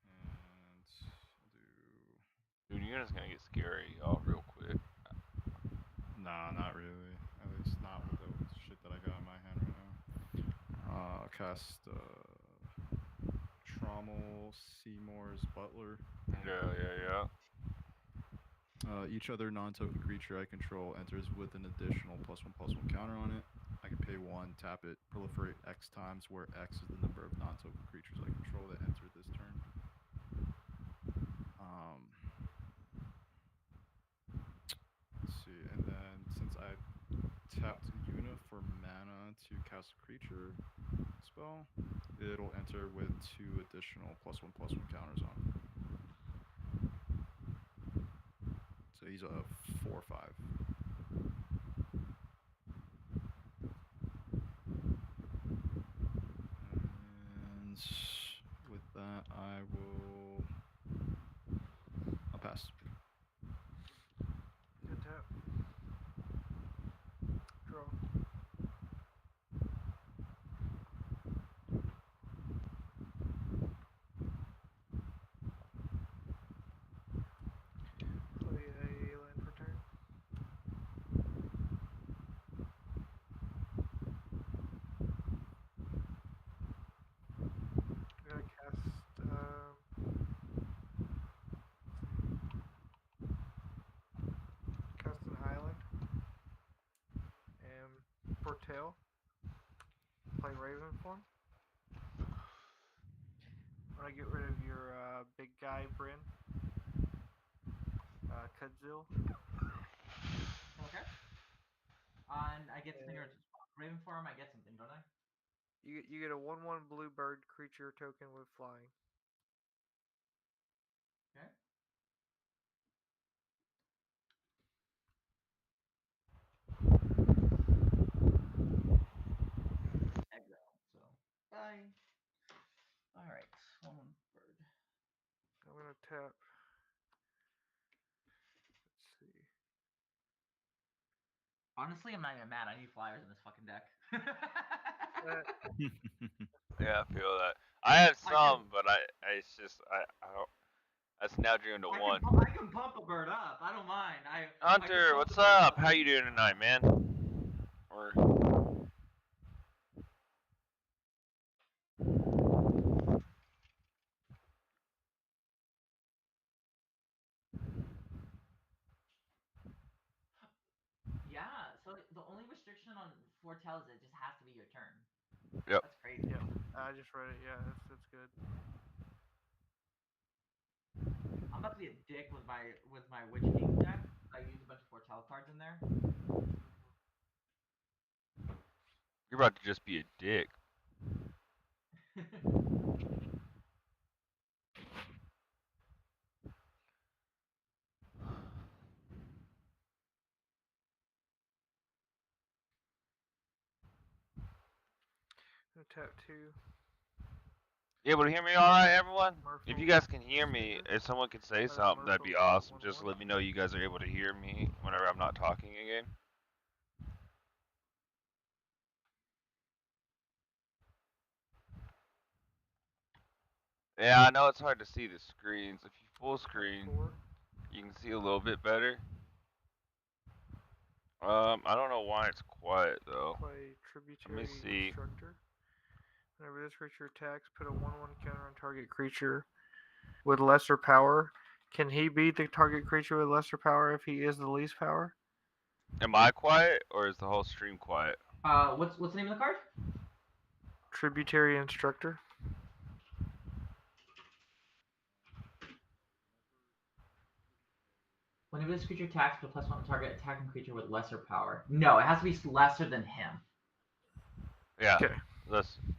And I'll do.
Dude, you're just gonna get scary, y'all, real quick.
Nah, not really. At least not with the shit that I got in my hand right now. I'll cast Trommel Seymour's Butler.
Yeah.
Each other non-token creature I control enters with an additional +1/+1 counter on it. I can pay 1, tap it, proliferate X times, where X is the number of non-token creatures I control that enter this turn. to cast a creature spell, it'll enter with 2 additional +1/+1 counters on it. So he's a 4/5. And with that, I'll pass.
Good tap. Draw. Play a land for turn. I'm gonna cast an island and foretell. Play Raven form. I'm gonna get rid of your big guy Bryn. Kudzil.
Okay. And I get something. Raven form. I get something, don't I?
You get a 1/1 blue bird creature token with flying.
Okay. Exile. So bye. All right. 1/1 bird.
I'm gonna tap. Let's see.
Honestly, I'm not even mad. I need flyers in this fucking deck.
Yeah, I feel that. I had
I
some, but it's just I don't. That's now dream to
I
one.
can pump a bird up. I don't mind. I can
Hunter,
pump
what's
the bird
up? How you doing tonight, man? Or
Yeah. So the only restriction on foretell is it just has to be your turn.
Yep.
That's crazy.
Yep. I just read it. Yeah, that's good.
I'm about to be a dick with my Witch King deck. I use a bunch of foretell cards in there.
you're about to just be a dick.
I'm gonna tap 2.
You able to hear me all right, everyone? If you
Merfolk
guys can hear me,
Stinger.
if someone can say
That
something, that'd be
Merfolk
awesome.
1/1.
Just let me know you guys are able to hear me whenever I'm not talking again. Yeah, I know it's hard to see the screens. If you full screen,
4.
you can see a little bit better. I don't know why it's quiet though.
Play Tributary
see.
Instructor. Whenever this creature attacks, put a 1/1 counter on target creature with lesser power. Can he beat the target creature with lesser power if he is the least power?
Am I quiet or is the whole stream quiet?
What's the name of the card?
Tributary Instructor.
Whenever this creature attacks, put +1 on target attacking creature with lesser power. No, it has to be lesser than him.
Yeah.
Okay.
Listen.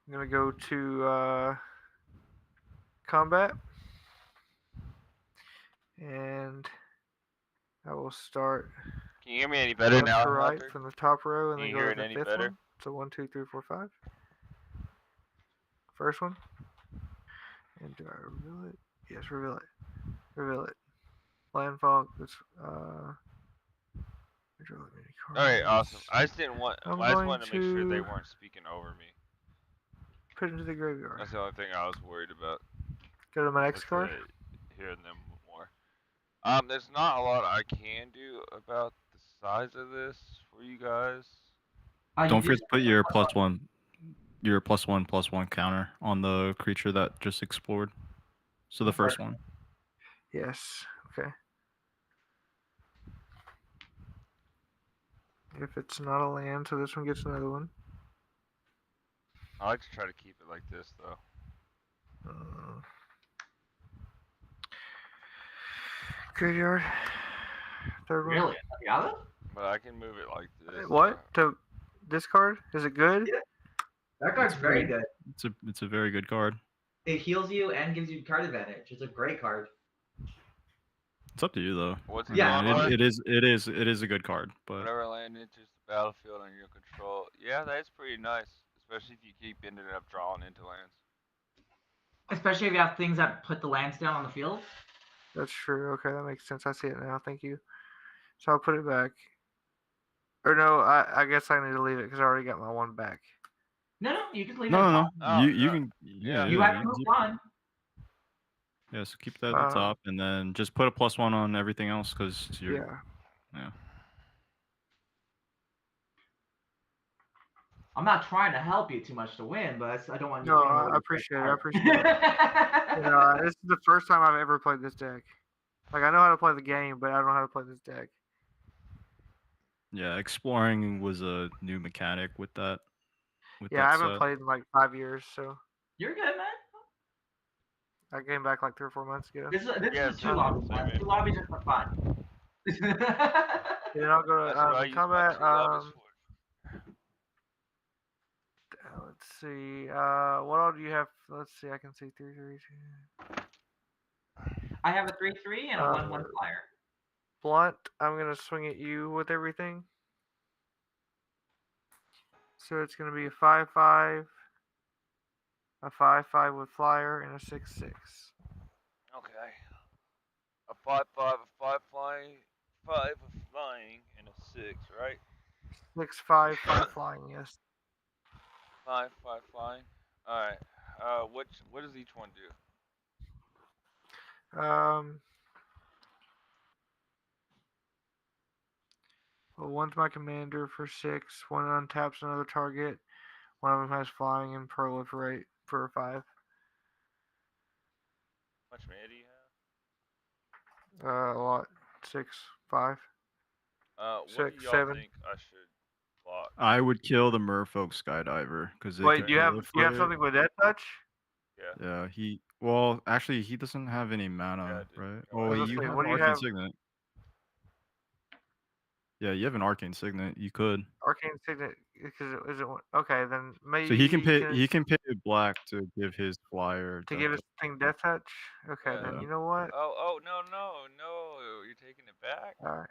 I'm gonna go to combat, and I will start.
Can you hear me any better now,
to right
Hunter?
from the top row, and
Can
then
you
go
hear
to
it
the
any
5th
better?
one. So 1, 2, 3, 4, 5. First one. And do I reveal it? Yes, reveal it. Reveal it. Landfall. It's
Alright, awesome. I just didn't want.
I'm
I just
going
wanted to make sure they
to
weren't speaking over me.
put it into the graveyard.
That's the only thing I was worried about.
Go to my next
Just,
card.
hearing them more. There's not a lot I can do about the size of this for you guys.
Don't forget to put your +1/+1 counter on the creature that just explored. So the first one.
Yes. Okay. If it's not a land, so this one gets another one.
I like to try to keep it like this, though.
Graveyard. Third one.
Really? Yeah.
But I can move it like this.
What? To discard? Is it good?
Yeah. That card's
It's
very
pretty-
good.
It's a very good card.
It heals you and gives you card advantage. It's a great card.
It's up to you though.
What's
I
it
Yeah.
mean,
going on?
it is a good card, but
Whenever land enters the battlefield under your control. Yeah, that's pretty nice. Especially if you keep ending up drawing into lands.
Especially if you have things that put the lands down on the field.
That's true. Okay, that makes sense. I see it now. Thank you. So I'll put it back. Or no, I guess I need to leave it because I already got my one back.
No, you can leave it.
no, no, no.
Oh,
You
no.
can
You have to move on.
Yeah, so keep that at the top, and then just put a +1 on everything else because you're
Yeah.
I'm not trying to help you too much to win, but I don't want you
No,
to.
I appreciate it. I appreciate it. You know, this is the first time I've ever played this deck. Like I know how to play the game, but I don't know how to play this deck.
Yeah, exploring was a new mechanic with that.
Yeah, I haven't played in like 5 years, so
You're good, man.
I came back like 3 or 4 months ago.
This
Yeah,
is a two
same
lobby.
here.
Two lobbies are for fun.
Then I'll go
That's what I
to
use
combat.
my 2 lobbies for.
Let's see. What all do you have? Let's see. I can see 3, 3, 2.
I have a 3/3 and a 1/1 flyer.
Blunt. I'm gonna swing at you with everything. So it's gonna be a 5/5, a 5/5 with flyer, and a 6/6.
Okay. A 5/5, a 5 flying, 5 of flying, and a 6, right?
6/5, 5 flying. Yes.
5 flying. Alright. What does each one do?
Well, one's my commander for 6. One untaps another target. One of them has flying and proliferate for 5.
How much mana do you have?
A lot. 6, 5.
What
6,
do y'all
7.
think I should block?
I would kill the Merfolk Skydiver because
Wait, do you have something with that touch?
Yeah.
Well, actually, he doesn't have any mana,
Yeah,
right?
no,
Oh,
I was
you
gonna
have
say, what do you
Arcane
have?
Signet. Yeah, you have an Arcane Signet. You could.
Arcane Signet, because is it okay? Then maybe
So he can pay black to give his flyer
to
death
give his
touch.
thing death touch. Okay,
Yeah.
then you know what?
Oh, no, you're taking it back?
All right.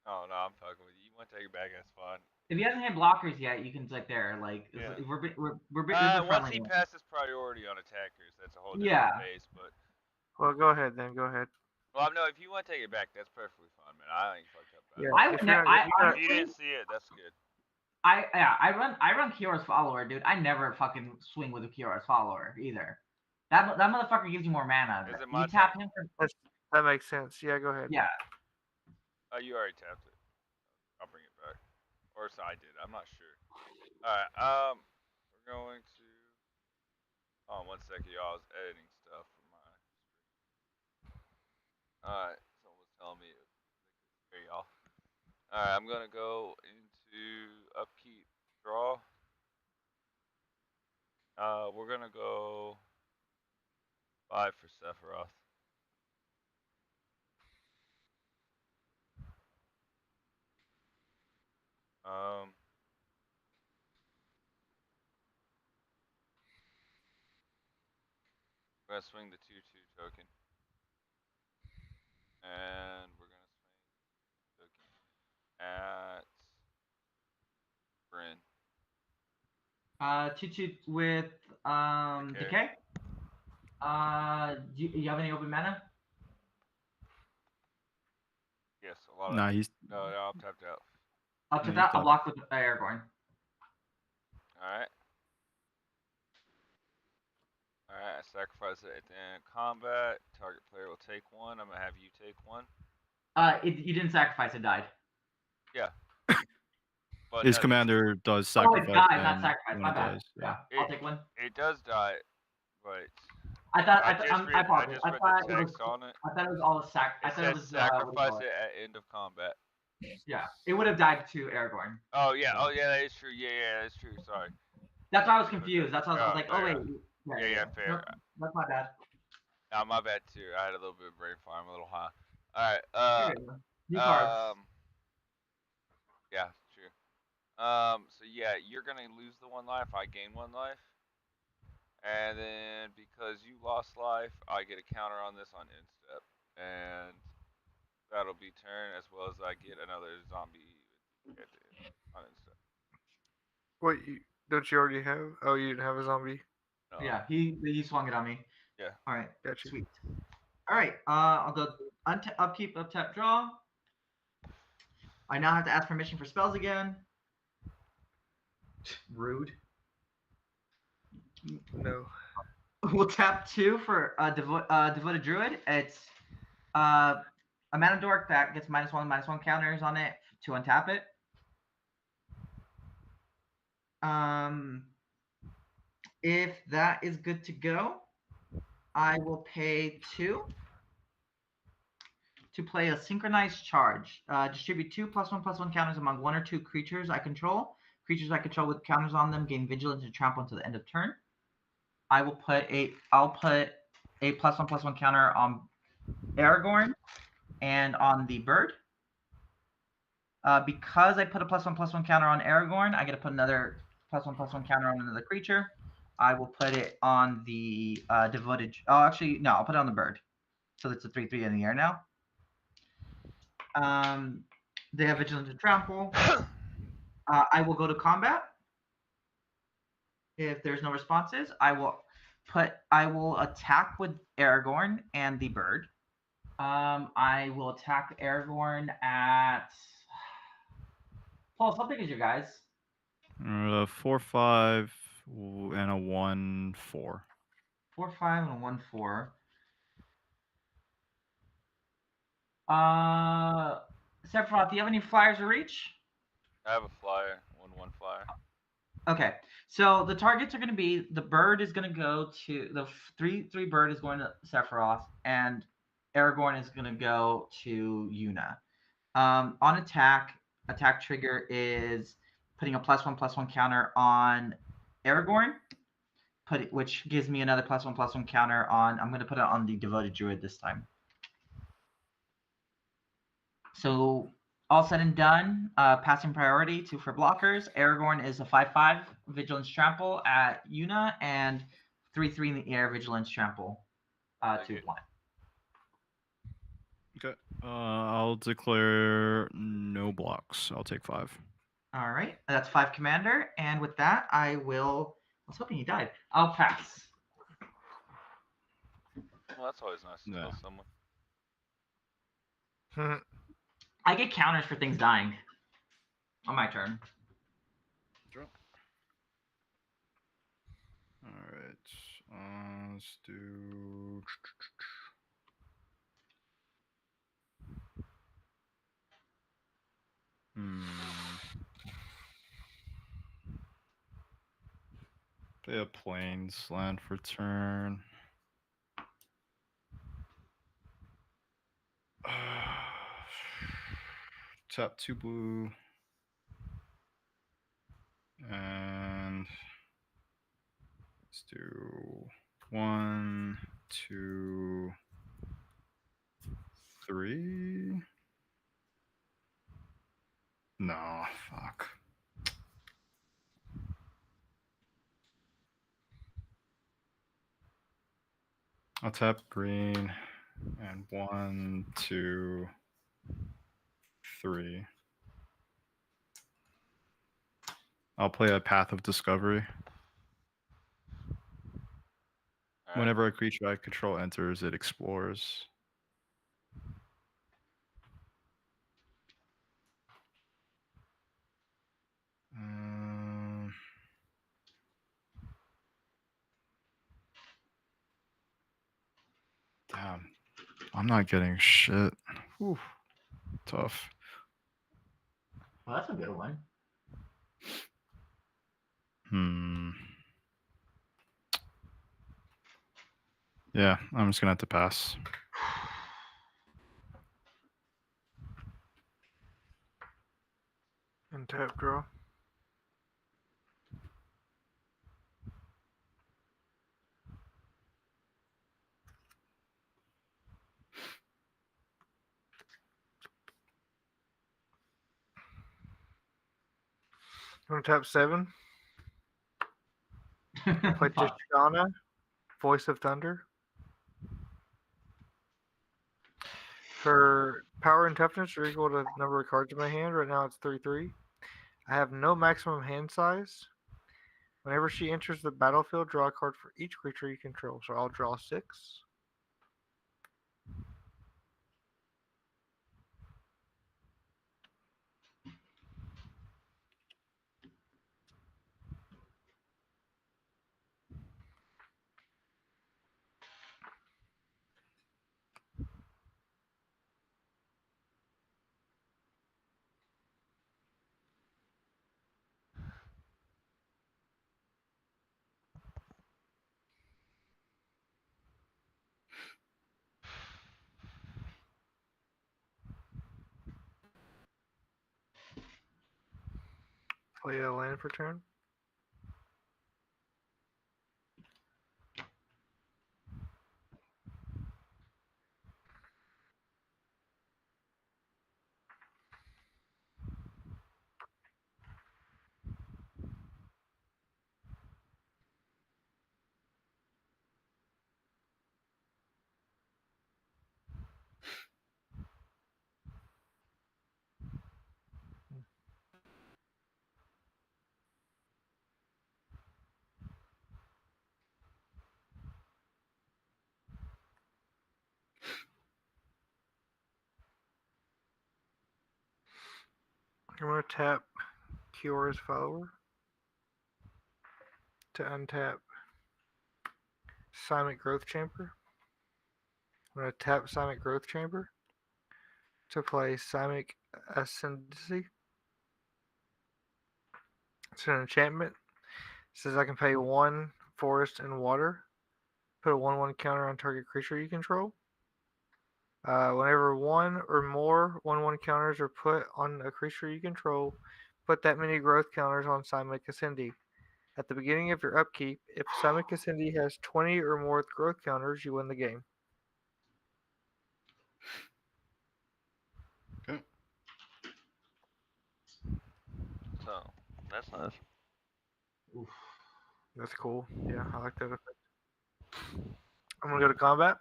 Oh, no, I'm fucking with you. You want to take it back, that's fine.
If he hasn't hit blockers yet, you can like there, like
Yeah.
we're this is
Once he
friendly.
passes priority on attackers, that's a whole different
Yeah.
phase, but...
Well, go ahead then. Go ahead.
Well, no, if you want to take it back, that's perfectly fine, man. I ain't fucked up about
Yeah.
it.
I
if
would
you're
never.
not-
I
if you're not-
If you didn't see it, that's good.
I run Kyora's follower, dude. I never fucking swing with a Kyora's follower either. That motherfucker gives you more mana.
Is it my
You tap him for
that makes sense. Yeah, go ahead.
yeah.
Oh, you already tapped it. I'll bring it back. Or so I did. I'm not sure. Alright, we're going to... Hold on 1 second, y'all. I was editing stuff for my... Alright, someone was telling me it was... Here, y'all. Alright, I'm gonna go into upkeep draw. We're gonna go 5 for Sephiroth. We're gonna swing the 2/2 token. And we're gonna swing token at Bryn.
2/2 with decay. Do you have any open mana?
Yes, a lot of...
Nah, he's
No, I'm tapped out.
Up to
Yeah,
that,
he's
I'll
done.
block with Aragorn.
Alright. Alright, I sacrifice it at the end of combat. Target player will take 1. I'm gonna have you take 1.
You didn't sacrifice; it died.
Yeah. But
his
no,
commander does
Oh,
sacrifice.
it died, not
them
sacrifice.
when
My
it
bad.
dies,
Yeah,
It-
I'll take one.
It does die, but
I thought
I just read,
I apologize.
just
I
read
thought
the
it was
text on it.
I thought it was all a sac. I
It
thought it
says
was what do you
sacrifice
call
it at end of combat.
Yeah, it would have died to Aragorn.
Oh yeah, that is true. Yeah, that's true. Sorry.
That's why I was confused. That's why I was
Oh,
like,
fair.
oh wait.
Yeah, fair.
Nope, that's my bad.
No, my bad too. I had a little bit of brain fire. I'm a little high. Alright,
You're good. New cards.
Yeah, true. So yeah, you're gonna lose the 1 life. I gain 1 life, and then because you lost life, I get a counter on this on instep, and that'll be turn as well as I get another zombie at the end on instep.
Wait, don't you already have? Oh, you didn't have a zombie.
No.
Yeah, he swung it on me.
Yeah.
All right,
Got you.
sweet. All right, I'll go upkeep, up tap, draw. I now have to ask permission for spells again. Rude.
No.
We'll tap 2 for Devoted Druid. It's a mana dork that gets -1/-1 counters on it to untap it. If that is good to go, I will pay 2 to play a Synchronized Charge. Distribute 2 +1/+1 counters among 1 or 2 creatures I control. Creatures I control with counters on them gain Vigilance and Trample until the end of turn. I'll put a +1/+1 counter on Aragorn and on the bird. Because I put a +1/+1 counter on Aragorn, I get to put another +1/+1 counter on another creature. I will put it on the Devoted. Oh, actually, no, I'll put it on the bird. So it's a 3/3 in the air now. They have Vigilance and Trample. I will go to combat. If there's no responses, I will attack with Aragorn and the bird. I will attack Aragorn at. Paul, how big is your guys?
4/5 and a 1/4.
4/5 and a 1/4. Sephiroth, do you have any flyers to reach?
I have a flyer, 1/1 flyer.
Okay, so the targets are going to be the bird is going to go to the 3/3 bird is going to Sephiroth, and Aragorn is going to go to Yuna. On attack trigger is putting a +1/+1 counter on Aragorn, which gives me another +1/+1 counter on. I'm going to put it on the Devoted Druid this time. So all said and done, passing priority for blockers. Aragorn is a 5/5 Vigilance Trample at Yuna and 3/3 in the air Vigilance Trample to blind.
Okay. I'll declare no blocks. I'll take 5.
All right, that's 5 commander, and with that, I was hoping he died. I'll pass.
Well, that's always nice to tell someone.
I get counters for things dying. On my turn.
Draw. All right. Let's do. Play a plains land for turn. Tap 2 blue. And let's do 1, 2, 3. No, fuck. I'll tap green and 1, 2, 3. I'll play a Path of Discovery. Right. Whenever a creature I control enters, it explores. Damn. I'm not getting shit. Whew. Tough.
Well, that's a good one.
Yeah, I'm just gonna have to pass.
And tap draw. I'm gonna tap 7. Play
Fuck.
Tishana, Voice of Thunder. Her power and toughness are equal to the number of cards in my hand. Right now it's 3/3. I have no maximum hand size. Whenever she enters the battlefield, draw a card for each creature you control. So I'll draw 6. Play a land for turn. I'm going to tap Kiora's Follower to untap Simic Growth Chamber. I'm going to tap Simic Growth Chamber to play Simic Ascendancy. It's an enchantment. It says I can pay 1 forest and water. Put a 1/1 counter on target creature you control. Whenever 1 or more 1/1 counters are put on a creature you control, put that many growth counters on Simic Ascendi. At the beginning of your upkeep, if Simic Ascendi has 20 or more growth counters, you win the game.
Okay.
So that's nice.
Oof.
That's cool. Yeah, I like that effect. I'm gonna go to combat.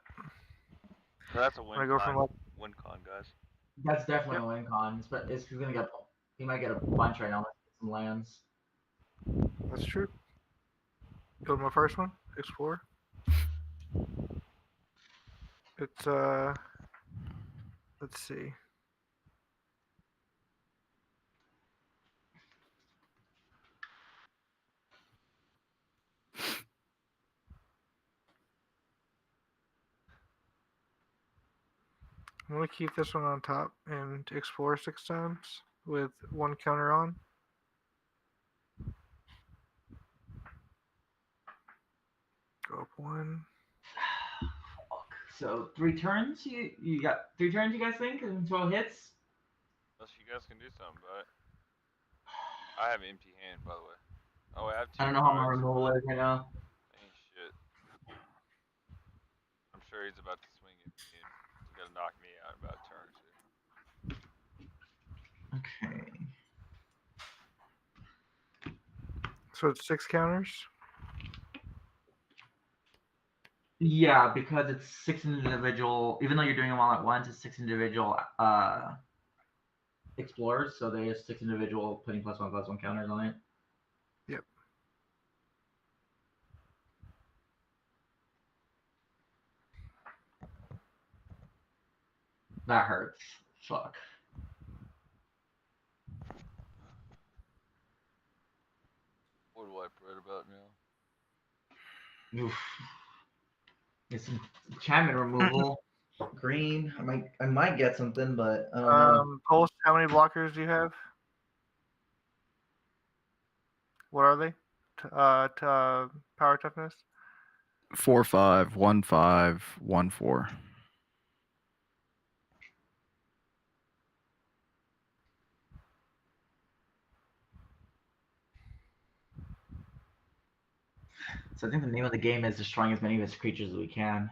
So that's a
I'm
win
gonna go from like
win con, guys.
That's definitely
Yep.
a win con. It's gonna get. He might get a bunch right now. Let's get some lands.
that's true. Go to my first one, explore. It's let's see. I'm gonna keep this one on top and explore 6 times with 1 counter on. Go up 1.
Fuck. So 3 turns. You got 3 turns. You guys think and 12 hits?
Unless you guys can do something, but I have empty hand, by the way. Oh, I have 2
I don't know how my
cards,
removal
but
is right now.
ain't shit. I'm sure he's about to swing at me and he's gonna knock me out in about a turn or 2.
Okay.
So it's 6 counters.
Yeah, because it's 6 individual. Even though you're doing them all at once, it's 6 individual explorers. So they have 6 individual putting +1/+1 counters on it.
Yep.
That hurts. Fuck.
What do I read about now?
Oof. It's enchantment removal. Green. I might get something, but I don't know.
Pulse, how many blockers do you have? What are they? Power toughness?
4/5, 1/5, 1/4.
So I think the name of the game is destroying as many of its creatures as we can.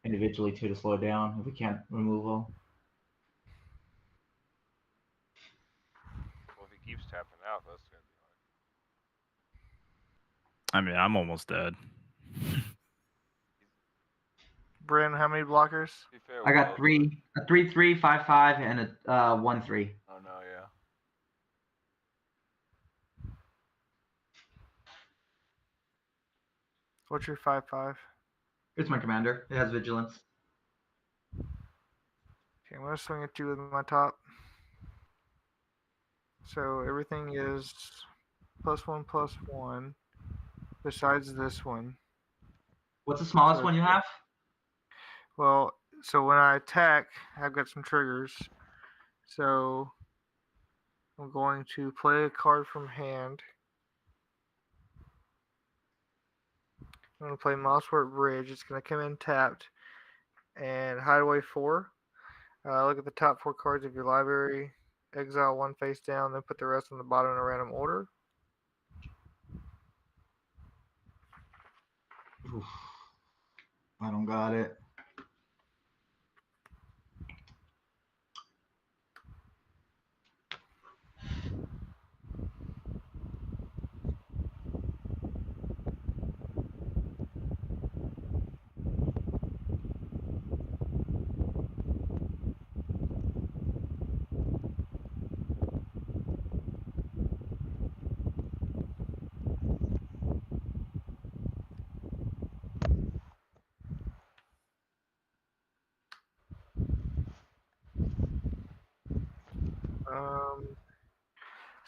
Individually too to slow it down if we can't removal.
Well, if he keeps tapping out, that's gonna be
I mean, I'm almost dead.
Bryn, how many blockers?
To be fair,
I
we
got
both
three, a 3/3, 5/5, and a 1/3.
would. Oh no, yeah.
What's your 5/5?
It's my commander. It has vigilance.
Okay, I'm gonna swing at you with my top. So everything is +1/+1, besides this one.
What's the smallest
So
one you have?
Well, so when I attack, I've got some triggers. So I'm going to play a card from hand. I'm going to play Mosswort Bridge. It's going to come in tapped. And Hideaway 4. Look at the top 4 cards of your library. Exile 1 face down, then put the rest on the bottom in a random order.
Oof. I don't got it.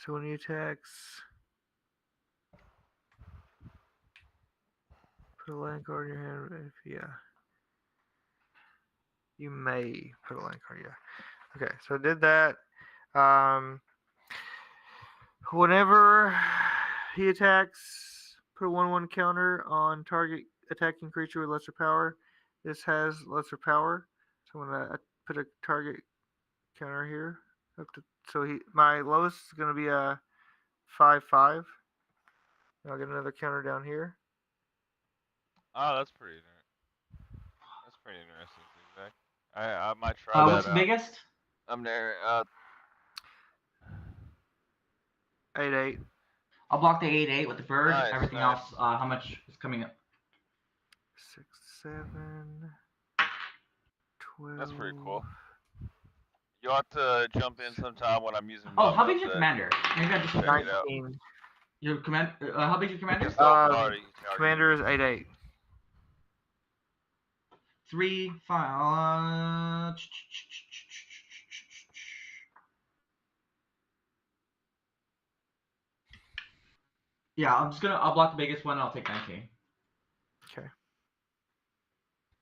So when he attacks, put a land card in your hand. Yeah. You may put a land card, yeah. Okay, so I did that. Whenever he attacks, put a 1/1 counter on target attacking creature with lesser power. This has lesser power, so I'm gonna put a target counter here. Up to so my lowest is gonna be a 5/5. I'll get another counter down here.
Oh, that's pretty interesting, Zach. I might try that
What's the
out.
biggest?
I'm there.
8/8.
I'll block the 8/8 with the bird.
Nice,
Everything
nice.
else, how much is coming up?
6, 7, 12.
That's pretty cool. You'll have to jump in sometime when I'm using.
Oh, how big's your commander? Maybe I just
Check it out.
19.
Your command. How big's your commander?
Commander is 8/8.
3, 5. Yeah, I'll block the biggest one. And I'll take 19.
Okay.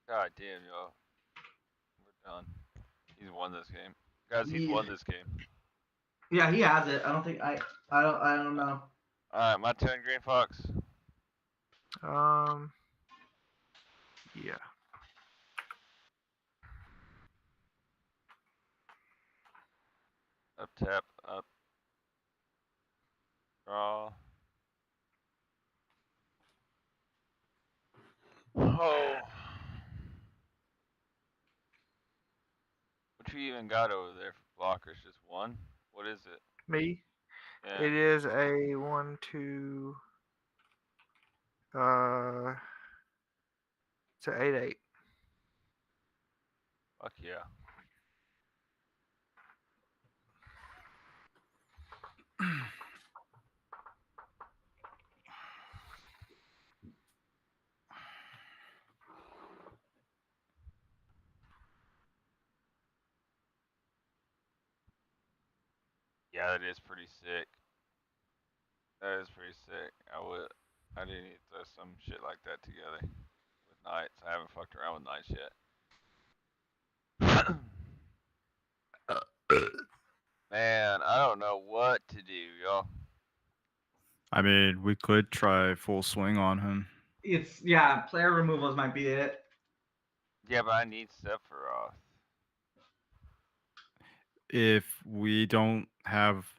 God damn, yo. We're done. He's won this game, guys. He's won this game.
Yeah, he has it. I don't think I don't know.
All right, my turn, Green Fox.
Yeah.
Up, tap, up. Draw. Oh. What you even got over there for blockers? Just one? What is it?
Me?
Yeah.
It is a 1, 2. It's an 8/8.
Fuck yeah. Yeah, that is pretty sick. That is pretty sick. I didn't need to throw some shit like that together with knights. I haven't fucked around with knights yet. Man, I don't know what to do, y'all.
I mean, we could try full swing on him.
Player removals might be it.
Yeah, but I need Sephiroth.
If we don't have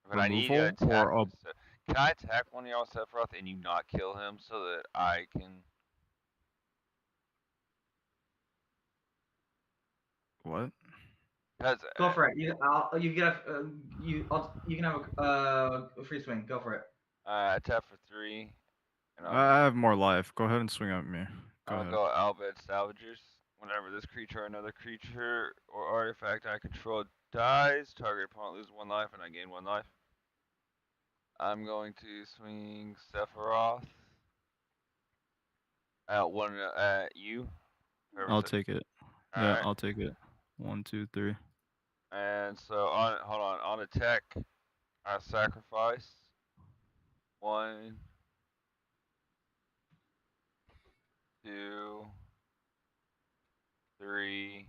But I need to
removal
attack.
or
Can I attack one of y'all Sephiroth and you not kill him so that I can?
what?
Go for it. You can have a free swing. Go for it.
I tap for 3, And I'm
I have more life. Go ahead and swing at me. Go
gonna
ahead.
go Albed Salvagers. Whenever this creature or another creature or artifact I control dies, target opponent loses 1 life and I gain 1 life. I'm going to swing Sephiroth at one at you.
I'll take it. Yeah,
Alright.
I'll take it. 1, 2, 3.
And so on attack, I sacrifice 1, 2, 3.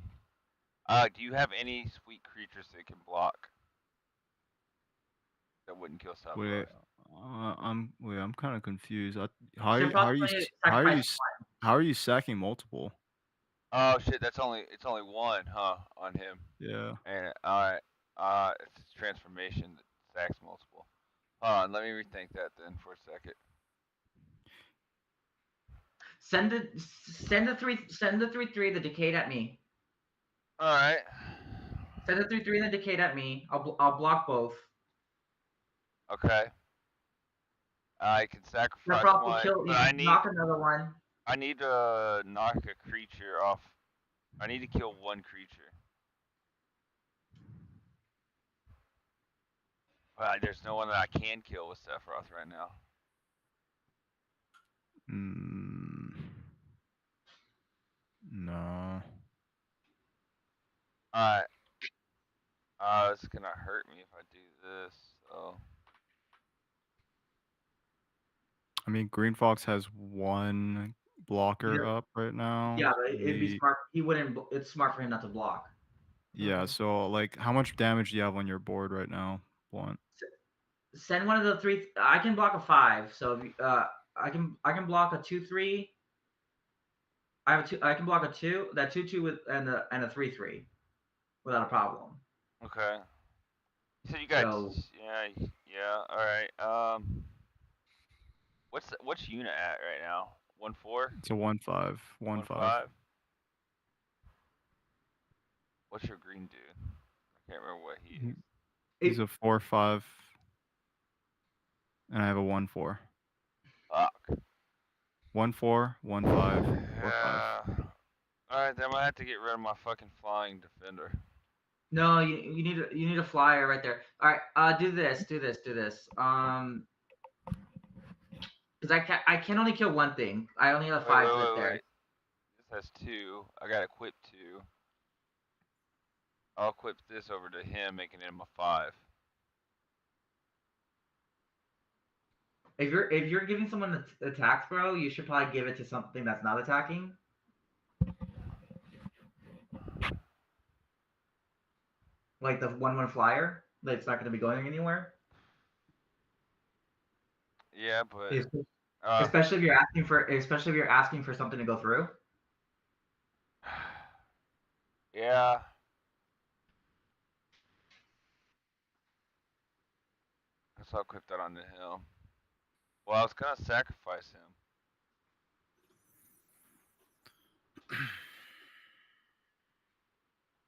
Do you have any sweet creatures that can block that wouldn't kill
Wait,
Sephiroth?
I'm kind of confused.
Sephiroth's going to sacrifice
how are you sacking multiple?
Oh shit, it's only one, huh, on him.
Yeah.
And it's transformation that stacks multiple. Hold on, let me rethink that then for a second.
Send the 3/3 the decayed at me.
All right.
Send the 3/3 the decayed at me. I'll block both.
Okay. I can sacrifice
Sephiroth will
one,
kill.
but
You can knock another one.
I need to knock a creature off. I need to kill one creature. There's no one that I can kill with Sephiroth right now.
No.
Alright. It's gonna hurt me if I do this, so.
I mean, Green Fox has one blocker up right now.
Yeah, but it'd be smart. He wouldn't. It's smart for him not to block.
Yeah, so like, how much damage do you have on your board right now, Blunt?
Send one of the 3. I can block a 5. So if I can block a 2/3. I have a 2. I can block a 2. That 2/2 with and a 3/3 without a problem.
Okay. So you got
So,
yeah. All right. What's unit at right now? 1-4.
It's a 1/5. 1/5.
What's your green dude? I can't remember what he is.
He's a 4/5, and I have a 1/4.
Fuck.
1/4, 1/5, 4/5.
Yeah. All right, then I might have to get rid of my fucking flying defender.
no, you need a flyer right there. All right, do this. Because I can only kill one thing. I only have 5 lit there.
Wait. This has 2. I got equip 2. I'll equip this over to him, making him a 5.
If you're giving someone attacks, bro, you should probably give it to something that's not attacking. Like the 1/1 flyer that's not going to be going anywhere.
Yeah, but
especially if you're asking for something to go through.
Yeah. Guess I'll equip that onto him. Well, I was gonna sacrifice him.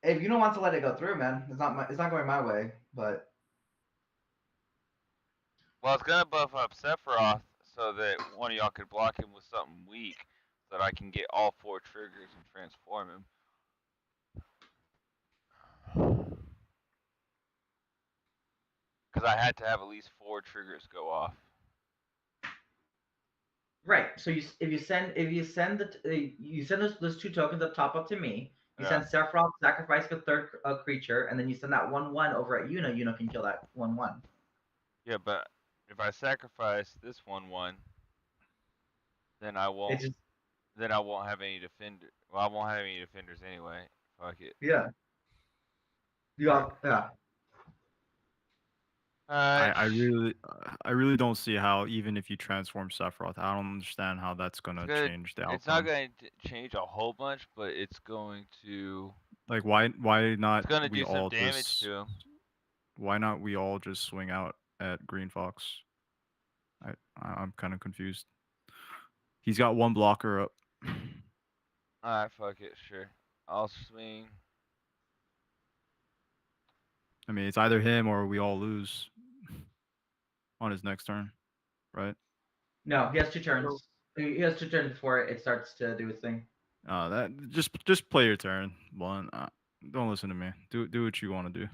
If you don't want to let it go through, man, it's not going my way. But
well, I was gonna buff up Sephiroth so that one of y'all could block him with something weak, so that I can get all 4 triggers and transform him. Because I had to have at least 4 triggers go off.
Right. So if you send those 2 tokens up top up to me. You send Sephiroth, sacrifice a third creature, and then you send that 1/1 over at Yuna. Yuna can kill that 1/1.
Yeah, but if I sacrifice this 1/1, then I won't. Then I won't have any defender. Well, I won't have any defenders anyway. Fuck it.
Yeah. Yeah.
I really don't see how, even if you transform Sephiroth, I don't understand how that's gonna change the outcome.
It's not going to change a whole bunch, but it's going to.
Like, why not?
It's going to do some damage to him.
Why not we all just swing out at Green Fox? I'm kind of confused. He's got one blocker up.
Alright, fuck it, sure. I'll swing.
I mean, it's either him or we all lose on his next turn, right?
No, he has 2 turns.
So-
He has 2 turns before it starts to do its thing.
That just play your turn. One. Don't listen to me. Do what you want to do.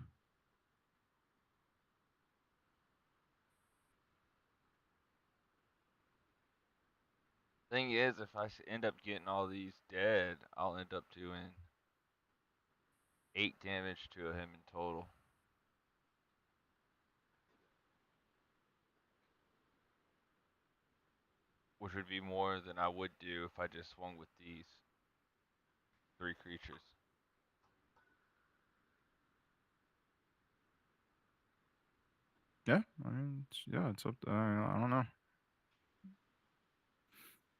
Thing is, if I end up getting all these dead, I'll end up doing 8 damage to him in total. Which would be more than I would do if I just swung with these 3 creatures.
Yeah. I mean, yeah. It's up. I don't know.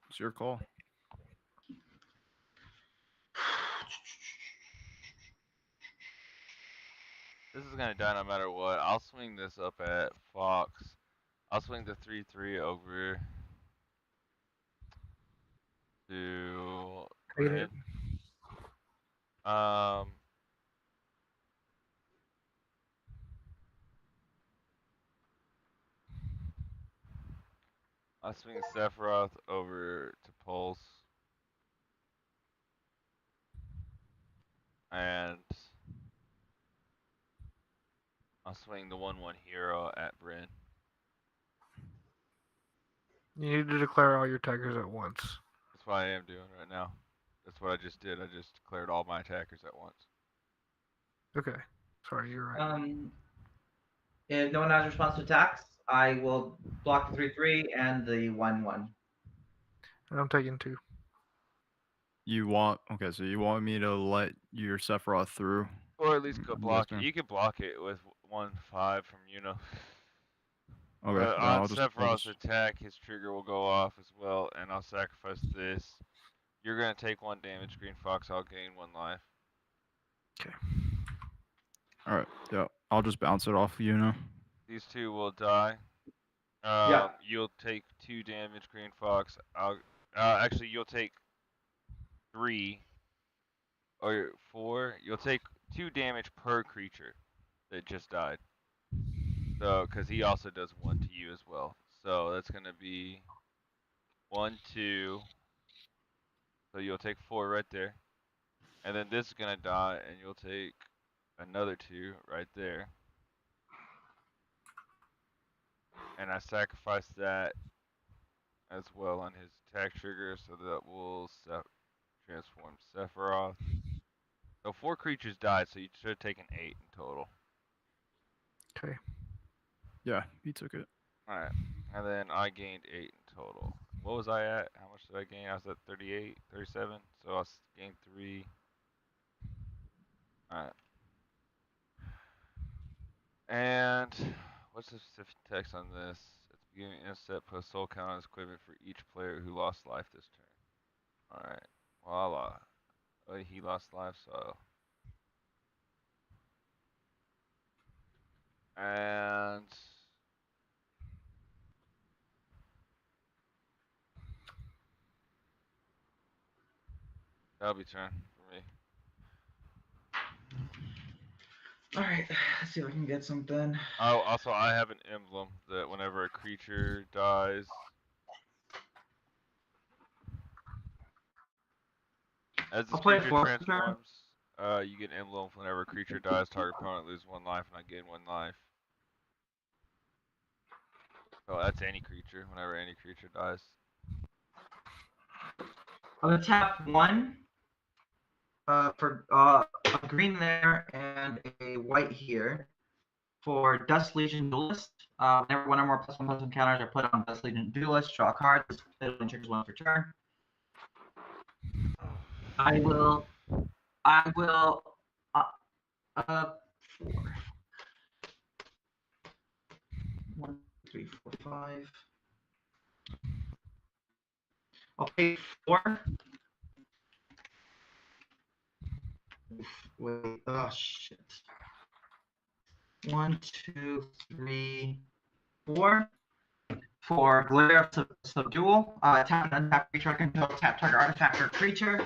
It's your call.
This is gonna die no matter what. I'll swing this up at Fox. I'll swing the 3/3 over to
Hate it.
Bryn. Um, I'll swing Sephiroth over to Pulse. And I'll swing the 1/1 hero at Bryn.
You need to declare all your attackers at once.
That's what I am doing right now. That's what I just did. I just declared all my attackers at once.
Okay. Sorry, you're right.
If no one has response to attacks, I will block the 3/3 and the 1/1.
And I'm taking 2.
You want okay? So you want me to let your Sephiroth through?
Or at least go
on
block
this
it.
turn?
You can block it with 1/5 from Yuno.
Okay.
But
Yeah.
on
I'll
Sephiroth's
just.
attack, his trigger will go off as well, and I'll sacrifice this. You're gonna take 1 damage, Green Fox. I'll gain 1 life.
Okay.
All right. Yeah. I'll just bounce it off you now.
These 2 will die.
Yeah.
You'll take 2 damage, Green Fox. Actually, you'll take 3 or 4. You'll take 2 damage per creature that just died. So, because he also does 1 to you as well. So that's gonna be 1, 2. So you'll take 4 right there, and then this is gonna die, and you'll take another 2 right there. And I sacrifice that as well on his attack trigger, so that will transform Sephiroth. So 4 creatures died, so you should have taken 8 in total.
Okay.
Yeah. He took it.
Alright, and then I gained 8 in total. What was I at? How much did I gain? I was at 38, 37, so I gained 3. Alright. And what's the specific text on this? At the beginning of the set, put a soul count on his equipment for each player who lost life this turn. Alright. Voila. Oh, he lost life, so. And that'll be turn for me.
Alright, let's see if I can get something.
Oh, also I have an emblem that whenever a creature dies, as this
I'll play it
creature
for turn.
transforms, you get an emblem whenever a creature dies, target opponent loses 1 life, and I gain 1 life. So that's any creature, whenever any creature dies.
I'm gonna tap 1 for a green there and a white here for Dust Legion Duelist. Whenever 1 or more +1/+1 counters are put on Dust Legion Duelist, draw a card. This only triggers 1 per turn. I will. Uh, 4. 1, 2, 3, 4, 5. I'll pay 4. Wait. Oh shit. 1, 2, 3, 4. For Glare of Subdual, tap and untap creature control, tap target artifact or creature.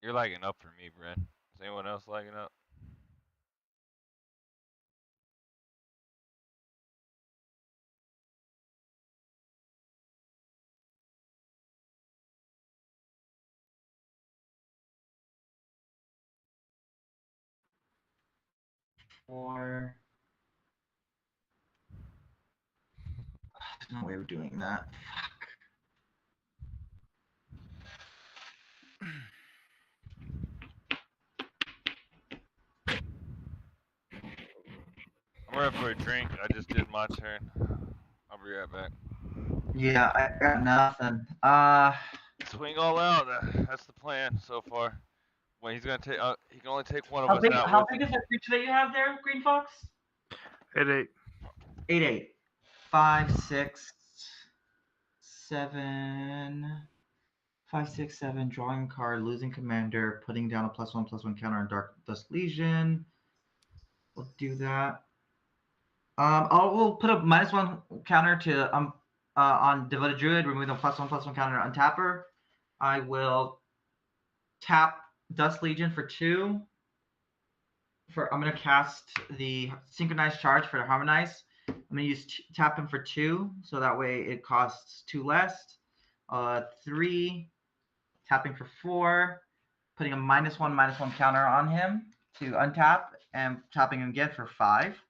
You're lagging up for me, Brent. Is anyone else lagging up?
4. There's no way of doing that. Fuck.
I'm ready for a drink. I just did my turn. I'll be right back.
Yeah, I got nothing.
Swing all out. That's the plan so far. When he's gonna take, he can only take one of
How
us
big?
out
How
with
big
him.
is that creature that you have there, Green Fox?
8-8.
8/8. 5, 6, 7. 5, 6, 7. Drawing card, losing commander, putting down a +1/+1 counter on Dark Dusk Legion. We'll do that. We'll put a -1 counter to on Devoted Druid, remove the +1/+1 counter on Tapper. I will tap Dusk Legion for 2. I'm gonna cast the Synchronized Charge for the Harmonize. I'm gonna use tap him for 2, so that way it costs 2 less. 3, tapping for 4, putting a -1/-1 counter on him to untap, and tapping him again for 5.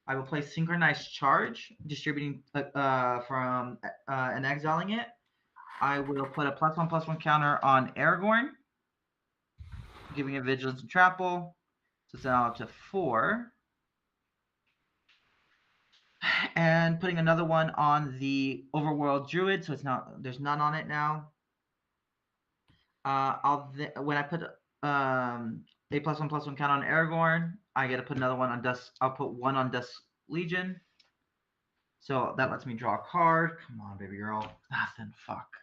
I will play Synchronized Charge, distributing from and exiling it. I will put a +1/+1 counter on Aragorn, giving it Vigilance and Trample. So it's now up to 4. And putting another one on the Overworld Druid, so there's none on it now. When I put a +1/+1 count on Aragorn, I get to put another one on Dusk. I'll put 1 on Dusk Legion. So that lets me draw a card. Come on, baby girl. Nothing. Fuck.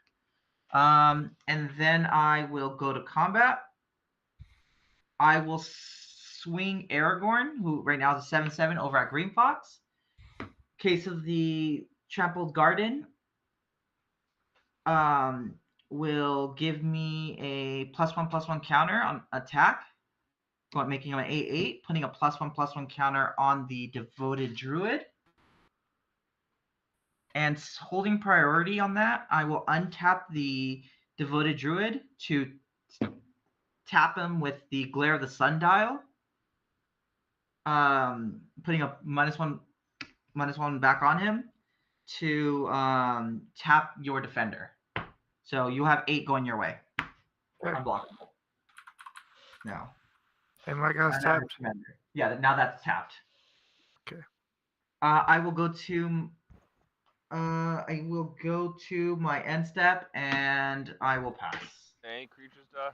And then I will go to combat. I will swing Aragorn, who right now is a 7/7 over at Green Fox. Case of the Trampled Garden will give me a +1/+1 counter on attack, making him an 8/8, putting a +1/+1 counter on the Devoted Druid. And holding priority on that, I will untap the Devoted Druid to tap him with the Glare of the Sundial, putting a -1 back on him to tap your defender. So you have 8 going your way.
Okay.
Unblockable. No.
And my guy's tapped.
Yeah, now that's tapped.
Okay.
I will go to my end step and I will pass.
Any creatures die?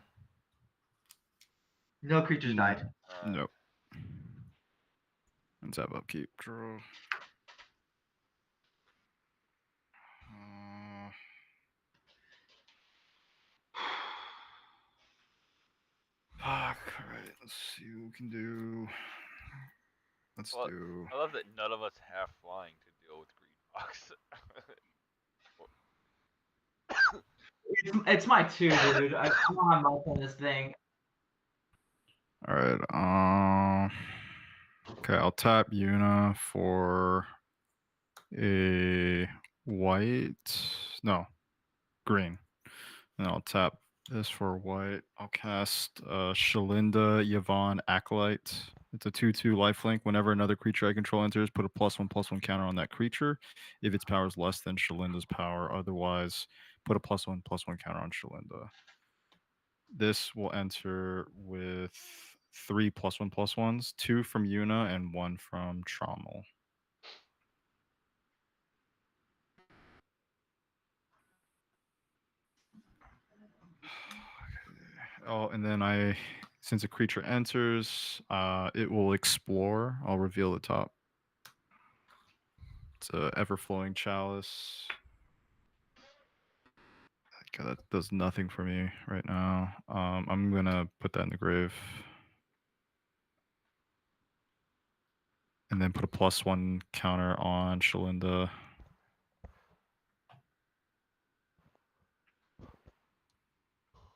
No creatures died.
Nope. Let's have upkeep. Draw. Fuck. Alright, let's see what we can do. Let's
Well,
do.
I love that none of us have flying to deal with Green Fox.
It's my 2, dude. I don't have much on this thing.
Alright, okay, I'll tap Yuna for a white. No, green. And I'll tap this for white. I'll cast Shalinda Yvonne Acolyte. It's a 2/2 lifelink. Whenever another creature I control enters, put a +1/+1 counter on that creature. If its power is less than Shalinda's power, otherwise, put a +1/+1 counter on Shalinda. This will enter with 3 +1/+1s, 2 from Yuna and 1 from Trommel. Oh, and then since a creature enters, it will explore. I'll reveal the top. It's a ever-flowing chalice. God, that does nothing for me right now. I'm gonna put that in the grave. And then put a +1 counter on Shalinda.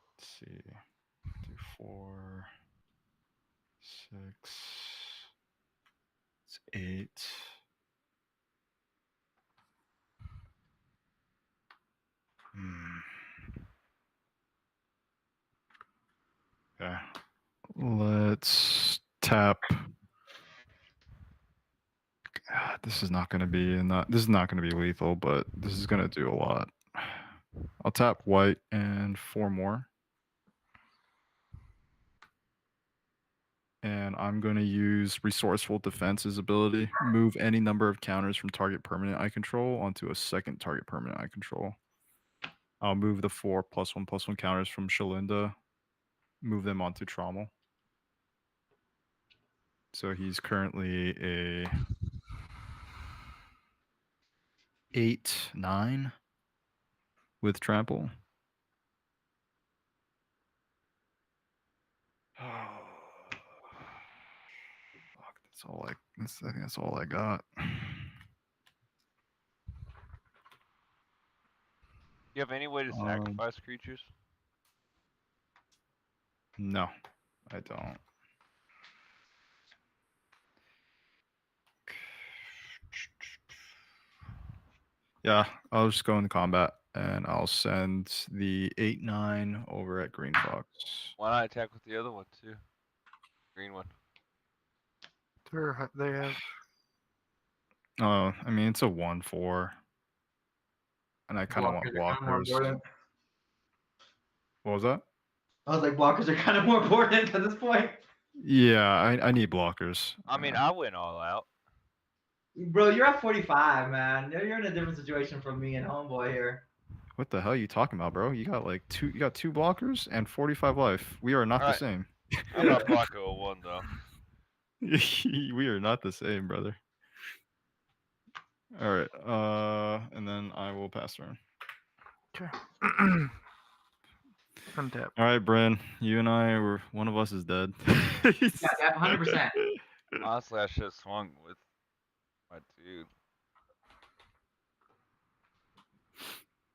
Let's see. Do 4, 6. It's 8. Okay. Let's tap this is not going to be this is not going to be lethal, but this is going to do a lot. I'll tap white and 4 more. And I'm going to use Resourceful Defense's ability. Move any number of counters from target permanent I control onto a second target permanent I control. I'll move the 4 +1/+1 counters from Shalinda. Move them onto Trommel. So he's currently a 8/9 with trample. Fuck, I think that's all I got.
You have any way to sacrifice creatures?
No, I don't. Yeah, I'll just go into combat and I'll send the 8/9 over at Green Fox.
Why not attack with the other one too? Green one.
They have.
Oh, I mean it's a 1/4, and I kind of want
Blockers are kind of more
blockers.
important.
What was that?
I was like, blockers are kind of more important at this point.
Yeah, I need blockers.
I mean, I went all out.
Bro, you're at 45, man. You're in a different situation from me and homeboy here.
What the hell are you talking about, bro? You got like two blockers and 45 life. We are not the
Alright.
same.
I'm not block 01 though.
We are not the same, brother. All right. And then I will pass turn.
Okay. Untap.
All right, Bren. You and I were one of us is dead.
Yeah, 100%.
Honestly, I should have swung with my dude.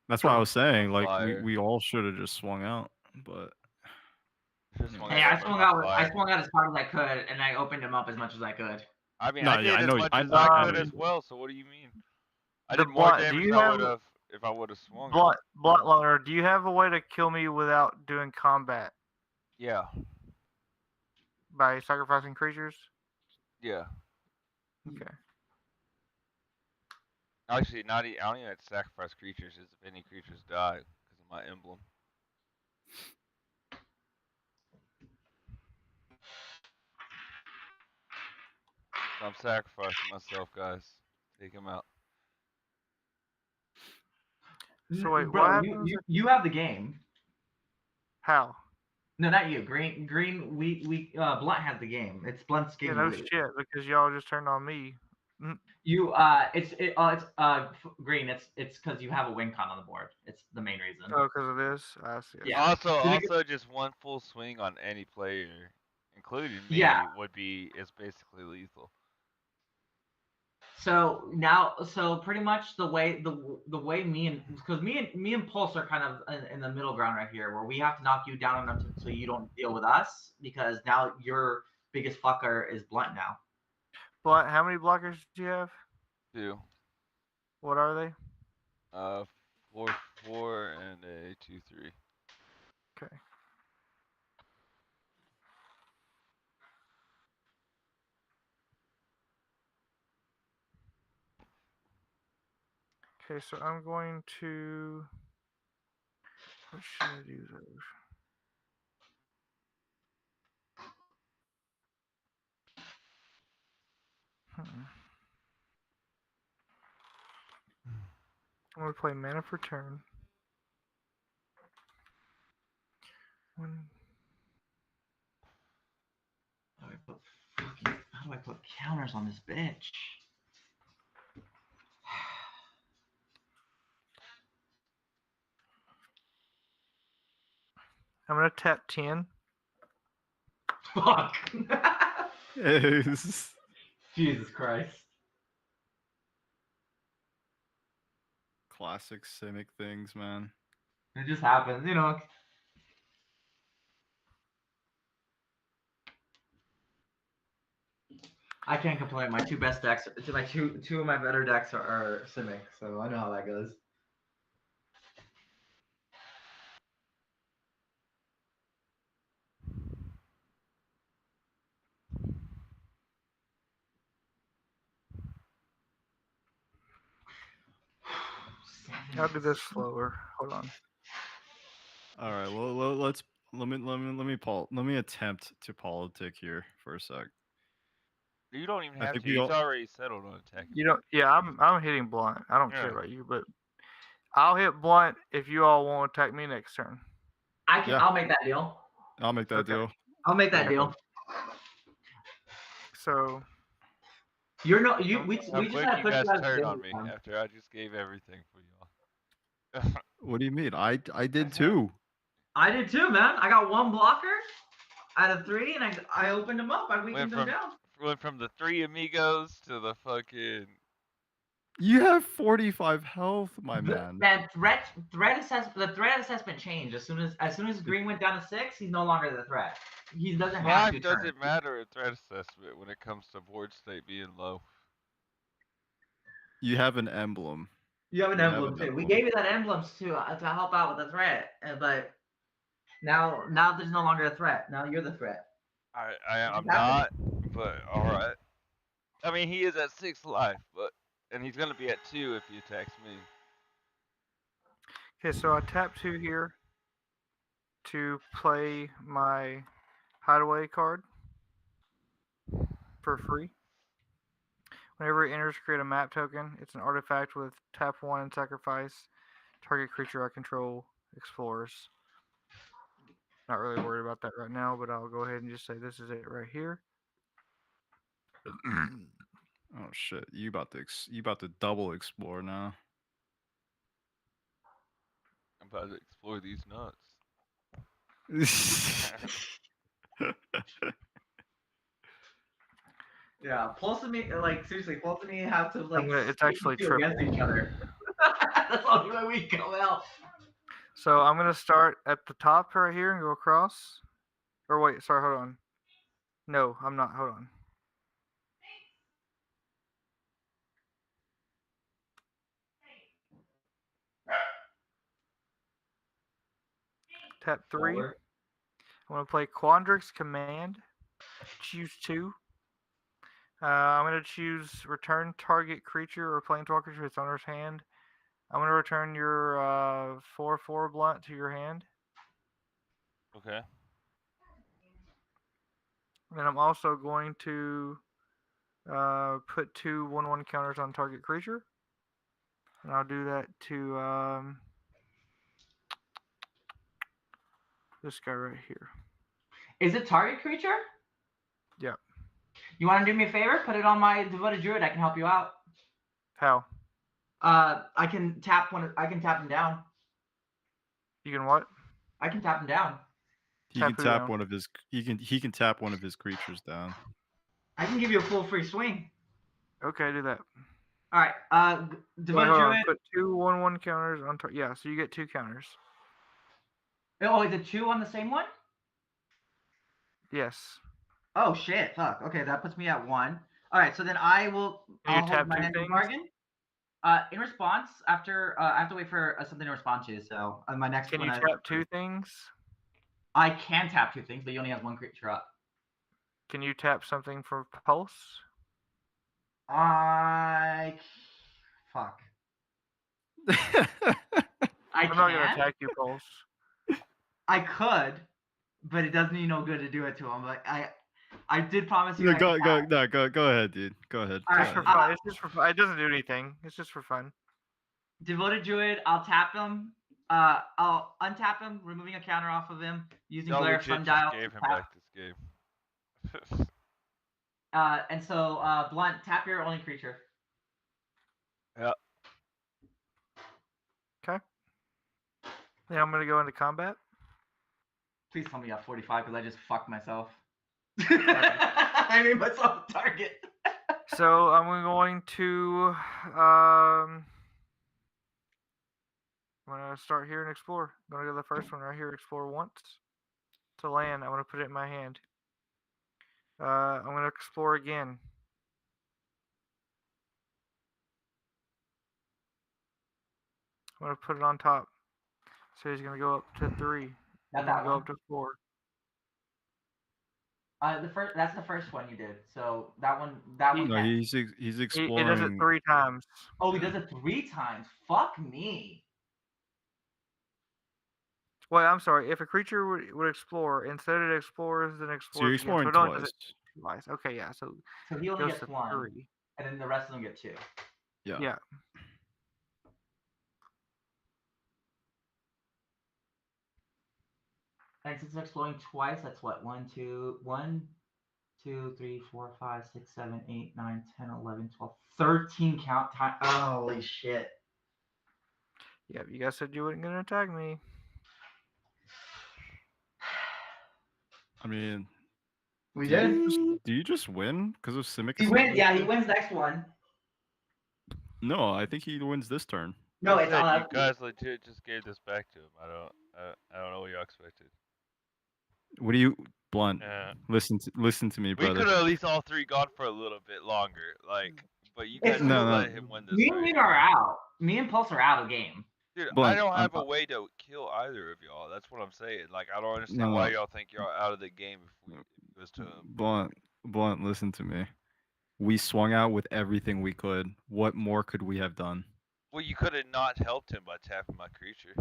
That's what I was saying. Like
Flyer.
we all should have just swung out, but
Hey, I swung out as hard as I could, and I opened him up as much as I could.
I mean,
No,
I did
yeah, I
as
know-
much
I-
as
I-
I
I
could
know
as
you
well. So what do you mean? I
The
did more
Blunt, do
damage
you
than I
have-
would have if I would have swung.
Blunt Loner, do you have a way to kill me without doing combat
Yeah,
by sacrificing creatures?
yeah.
Okay.
Actually, I don't even have to sacrifice creatures. Is if any creatures die because of my emblem. So I'm sacrificing myself, guys. Take him out.
So wait,
bro,
what happens?
you have the game.
How?
No, not you. Green. We Blunt has the game. It's Blunt's game.
Yeah, no shit, because y'all just turned on me.
You it's Green. It's because you have a win con on the board. It's the main reason.
Oh, because of this? I see.
Yeah.
Also, just one full swing on any player, including me,
Yeah.
is basically lethal.
So pretty much the way because me and Pulse are kind of in the middle ground right here, where we have to knock you down enough so you don't deal with us, because now your biggest fucker is Blunt now.
Blunt, how many blockers do you have?
2.
What are they?
4/4 and a 2/3.
Okay. Okay, so I'm going to. What should I do those? I'm going to play mana for turn.
How do I put counters on this bitch?
I'm going to tap 10.
Fuck.
Yes.
Jesus Christ.
Classic Simic things, man.
It just happens, you know. I can't complain. My two best decks, two of my better decks are Simic, so I know how that goes.
I'll do this slower. Hold on.
All right. Well, let me attempt to politic here for a sec.
You don't even
I
have
think
to.
we
He's
all.
already settled on attacking.
You don't. Yeah, I'm hitting blunt. I don't care
Yeah.
about you, but I'll hit blunt if you all want to attack me next turn.
Yeah.
I'll make that deal.
I'll make that
Okay.
deal.
I'll make that
Yeah.
deal.
So
You're no.
How
We just
quick
had to
you
push
guys
you out of the
turned
deal
on
this
me
time.
after I just gave everything for y'all.
What do you mean? I did
Uh-huh.
too.
I did too, man. I got one blocker out of 3, and I opened them up. I weakened them down.
Went from the 3 amigos to the fucking.
You have 45 health, my man.
Man, the threat assessment changed as soon as Green went down to 6. He's no longer the threat. He doesn't have to
Life
turn.
doesn't matter in threat assessment when it comes to board state being low.
You have an emblem.
You have an
You have
emblem
an
too. We
emblem.
gave you that emblem to help out with the threat, but now there's no longer a threat. Now you're the threat.
I'm not, but alright. I mean, he is at 6 life, and he's gonna be at 2 if he attacks me.
okay, so I tap 2 here to play my hideaway card for free. Whenever it enters, create a map token. It's an artifact with tap 1 and sacrifice. Target creature I control explores. Not really worried about that right now, but I'll go ahead and just say this is it right here.
Oh shit! You about to double explore now.
I'm about to explore these nuts.
Yeah, Pulse and me, like seriously, Pulse and me have to like.
It's actually
two against
triple.
each other. That's the only way we come out.
So I'm gonna start at the top right here and go across. Or wait, sorry, hold on. No, I'm not. Hold on. Tap 3.
Forward.
I'm gonna play Quandrix Command. Choose 2. I'm gonna choose return target creature or planeswalker to its owner's hand. I'm gonna return your 4/4 blunt to your hand.
Okay.
And I'm also going to put 2 1/1 counters on target creature. And I'll do that to this guy right here.
Is it target creature?
Yeah.
You want to do me a favor? Put it on my devoted druid. I can help you out.
How?
I can tap him down.
You can what?
I can tap him down.
He
Tap
can
who
tap
down?
one of his. He can tap one of his creatures down.
I can give you a full free swing.
Okay, do that.
All right.
Wait,
Devoted
hold on.
druid.
Put 2 1/1 counters on target. Yeah, so you get 2 counters.
Oh, is it 2 on the same one?
Yes.
Oh shit! Fuck. Okay, that puts me at 1. All right, so then I'll
tap
hold my
2
end
things?
bargain. In response, after I have to wait for something to respond to. So my next
Can
one.
you tap 2 things?
I can tap 2 things, but he only has 1 creature up.
Can you tap something for pulse?
Fuck.
I'm not gonna attack you, pulse.
I could, but it does me no good to do it to him. Like I did promise you.
No, go ahead, dude. Go ahead.
All
Go
right,
Just for
ahead.
fun. It's just for fun. It doesn't do anything. It's just for fun.
Devoted Druid, I'll tap him. I'll untap him, removing a counter off of him, using
Y'all
Glare
legit
Sundial.
just gave him back this game.
And so Blunt, tap your only creature.
Yeah.
Okay. Then I'm gonna go into combat.
Please tell me you have 45 because I just fucked myself. I made myself a target.
So I'm going to I'm gonna start here and explore. I'm gonna go to the first one right here, explore once. To land, I'm gonna put it in my hand. I'm gonna explore again. I'm gonna put it on top. So he's gonna go up to 3.
Not
He's
that
gonna go
one.
up to 4.
That's the first one you did. So that one.
No,
Can.
he's
He
exploring.
does it 3 times.
Oh, he does it 3 times. Fuck me.
Wait, I'm sorry. If a creature would explore, instead it explores, then
So you're
explores again. So
exploring
it only does
twice.
it twice. Okay, yeah. So
So he
it
only
goes
gets
to
one,
3.
and then the rest of them get 2.
Yeah.
Yeah.
And since it's exploring twice, that's what 1, 2, 1, 2, 3, 4, 5, 6, 7, 8, 9, 10, 11, 12, 13 count time. Holy shit.
Yeah, you guys said you weren't gonna attack me.
I mean,
We
do
did.
do you just win because of Simic
He wins.
Ascendancy?
Yeah, he wins next one.
No, I think he wins this turn.
No,
I
it's
said
all
you
up.
guys legit just gave this back to him. I don't know what y'all expected.
What do you, Blunt?
Uh,
Listen to me,
we
brother.
could have at least all three gone for a little bit longer, like. But you
It's
guys just
No,
let
no,
him win this
Me and
right
Lena
here.
are out. Me and Pulse are out of game.
Dude, I
Blunt.
don't have a way to kill either of y'all. That's what I'm saying. Like, I don't understand why
No,
y'all think y'all out of the game if it goes to him.
Blunt. Listen to me. We swung out with everything we could. What more could we have done?
Well, you could have not helped him by tapping my creature.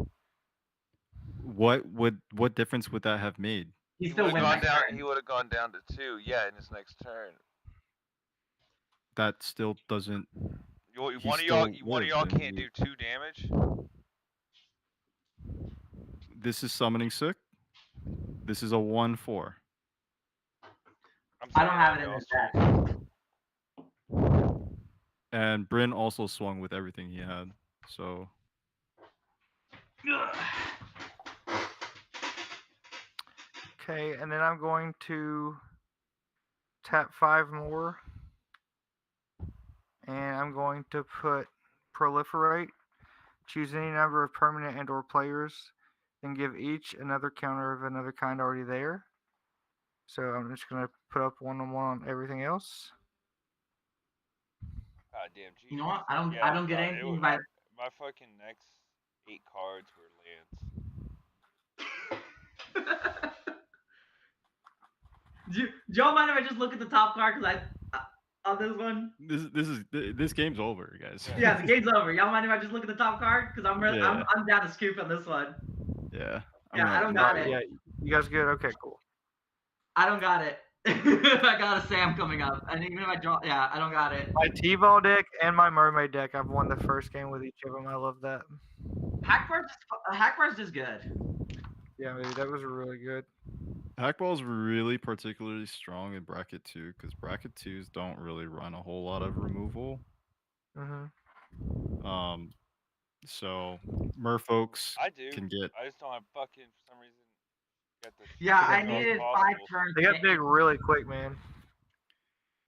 What difference would that have made?
He
He
still
would have
wins
gone
next
down.
turn.
He would have gone down to 2. Yeah, in his next turn.
That still doesn't. He
One
still
of
lived,
y'all
and
can't do 2 damage.
This is summoning sick. This is a 1/4.
I don't have it in this deck.
And Bryn also swung with everything he had. So
Okay, and then I'm going to tap 5 more. And I'm going to put proliferate. Choose any number of permanent and or players, and give each another counter of another kind already there. So I'm just gonna put up 1/1 on everything else.
God damn.
You know what? I
Yeah,
don't get anything by.
my fucking next 8 cards were lands.
Do y'all mind if I just look at the top card? Because on this one.
this game's over, guys.
Yeah, the game's over. Y'all mind if I just look at the top card? Because
Yeah.
I'm down to scoop on this one.
Yeah.
I don't got it.
Yeah, you guys good? Okay, cool.
I don't got it. I got a Sam coming up. And even if I draw, yeah, I don't got it.
My T-Ball deck and my Mermaid deck, I've won the first game with each of them. I love that.
Hackbar's is good.
Yeah, maybe that was really good.
Hackball's really particularly strong in bracket 2 because bracket 2s don't really run a whole lot of removal. So merfolks
I do.
can get.
I just don't have fucking for some reason. Get the
Yeah, I
shit
needed
possible.
5 turns.
They get big really quick, man.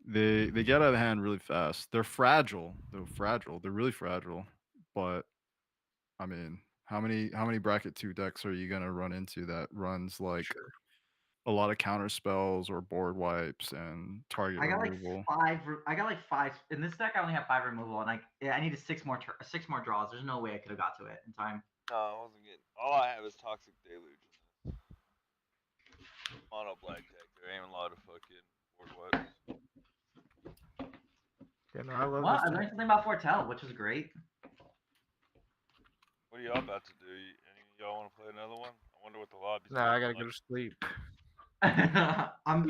They get out of hand really fast. They're fragile. They're really fragile. But I mean, how many bracket 2 decks are you gonna run into that runs like a lot of counter spells or board wipes and target
I got
removal?
like 5 in this deck. I only have 5 removal, and I needed 6 more draws. There's no way I could have got to it in time.
No, I wasn't getting. All I have is Toxic Deluge in this. Mono black deck. There ain't a lot of fucking board wipes.
Yeah, no, I love
Well, I
this
learned
deck.
something about Fortell, which was great.
What are y'all about to do? Any of y'all want to play another one? I wonder what the lobby's
No, I gotta go to sleep.
You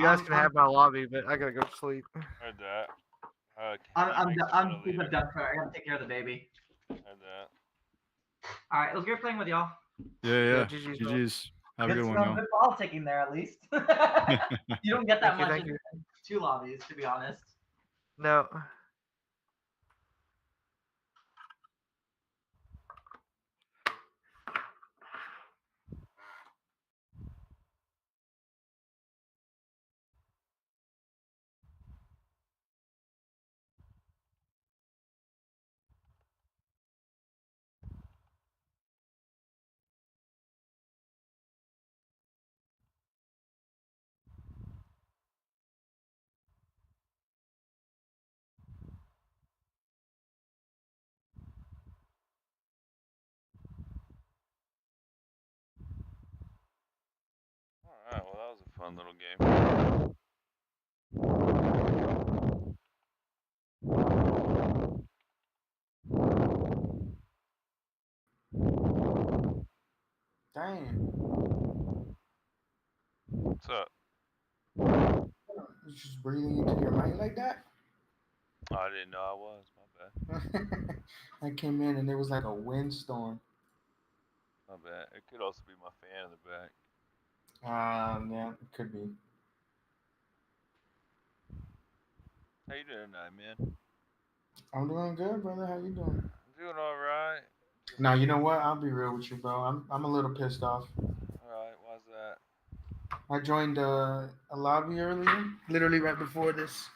guys can have my lobby, but I gotta go to sleep.
Heard that.
I'm super done for. I gotta take care of the baby.
Heard that.
All right, it was great playing with y'all.
Yeah.
GG's,
GG's. Have a good one, y'all.
Good politicking there, at least. You don't get that much
thank
in
you.
2 lobbies, to be honest.
No.
Alright, well that was a fun little game.
Dang.
What's up?
You just breathing into your mic like that.
Oh, I didn't know I was. My bad.
I came in and there was like a windstorm.
My bad. It could also be my fan in the back.
Yeah, it could be.
How you doing tonight, man?
I'm doing good, brother. How you doing?
I'm doing all right. Just
Now you know what? I'll be real with you, bro. I'm a little pissed off.
all right. Why's that?
I joined a lobby earlier, literally right before this,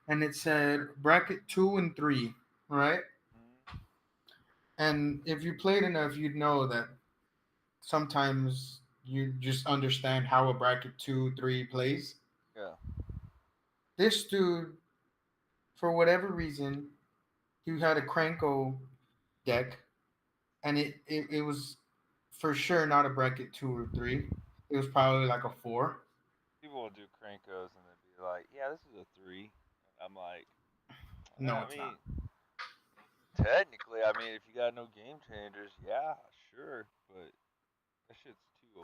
and it said bracket 2 and 3, right?
Mm-hmm.
And if you played enough, you'd know that sometimes you just understand how a bracket 2, 3 plays.
Yeah.
This dude, for whatever reason, he had a Cranko deck, and it was for sure not a bracket 2 or 3. It was probably like a 4.
People will do Krankos and they'd be like, "Yeah, this is a 3." I'm like,
No,
I
it's not.
mean, technically, I mean, if you got no game changers, yeah, sure, but that shit's too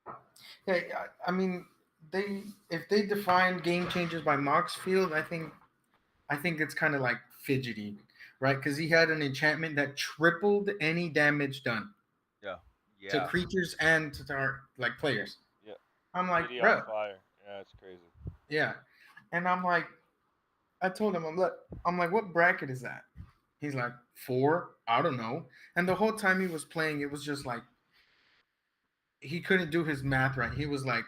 OP.
Yeah, I mean, they if they define game changers by Mox Field, I think it's kind of like fidgety, right? Because he had an enchantment that tripled any damage done
Yeah.
to
Yeah.
creatures and to our like players.
Yeah.
I'm like,
City on
bro,
fire. Yeah, it's crazy.
yeah, and I'm like, I told him, I'm like, what bracket is that? He's like 4. I don't know. And the whole time he was playing, it was just like he couldn't do his math right. He was like,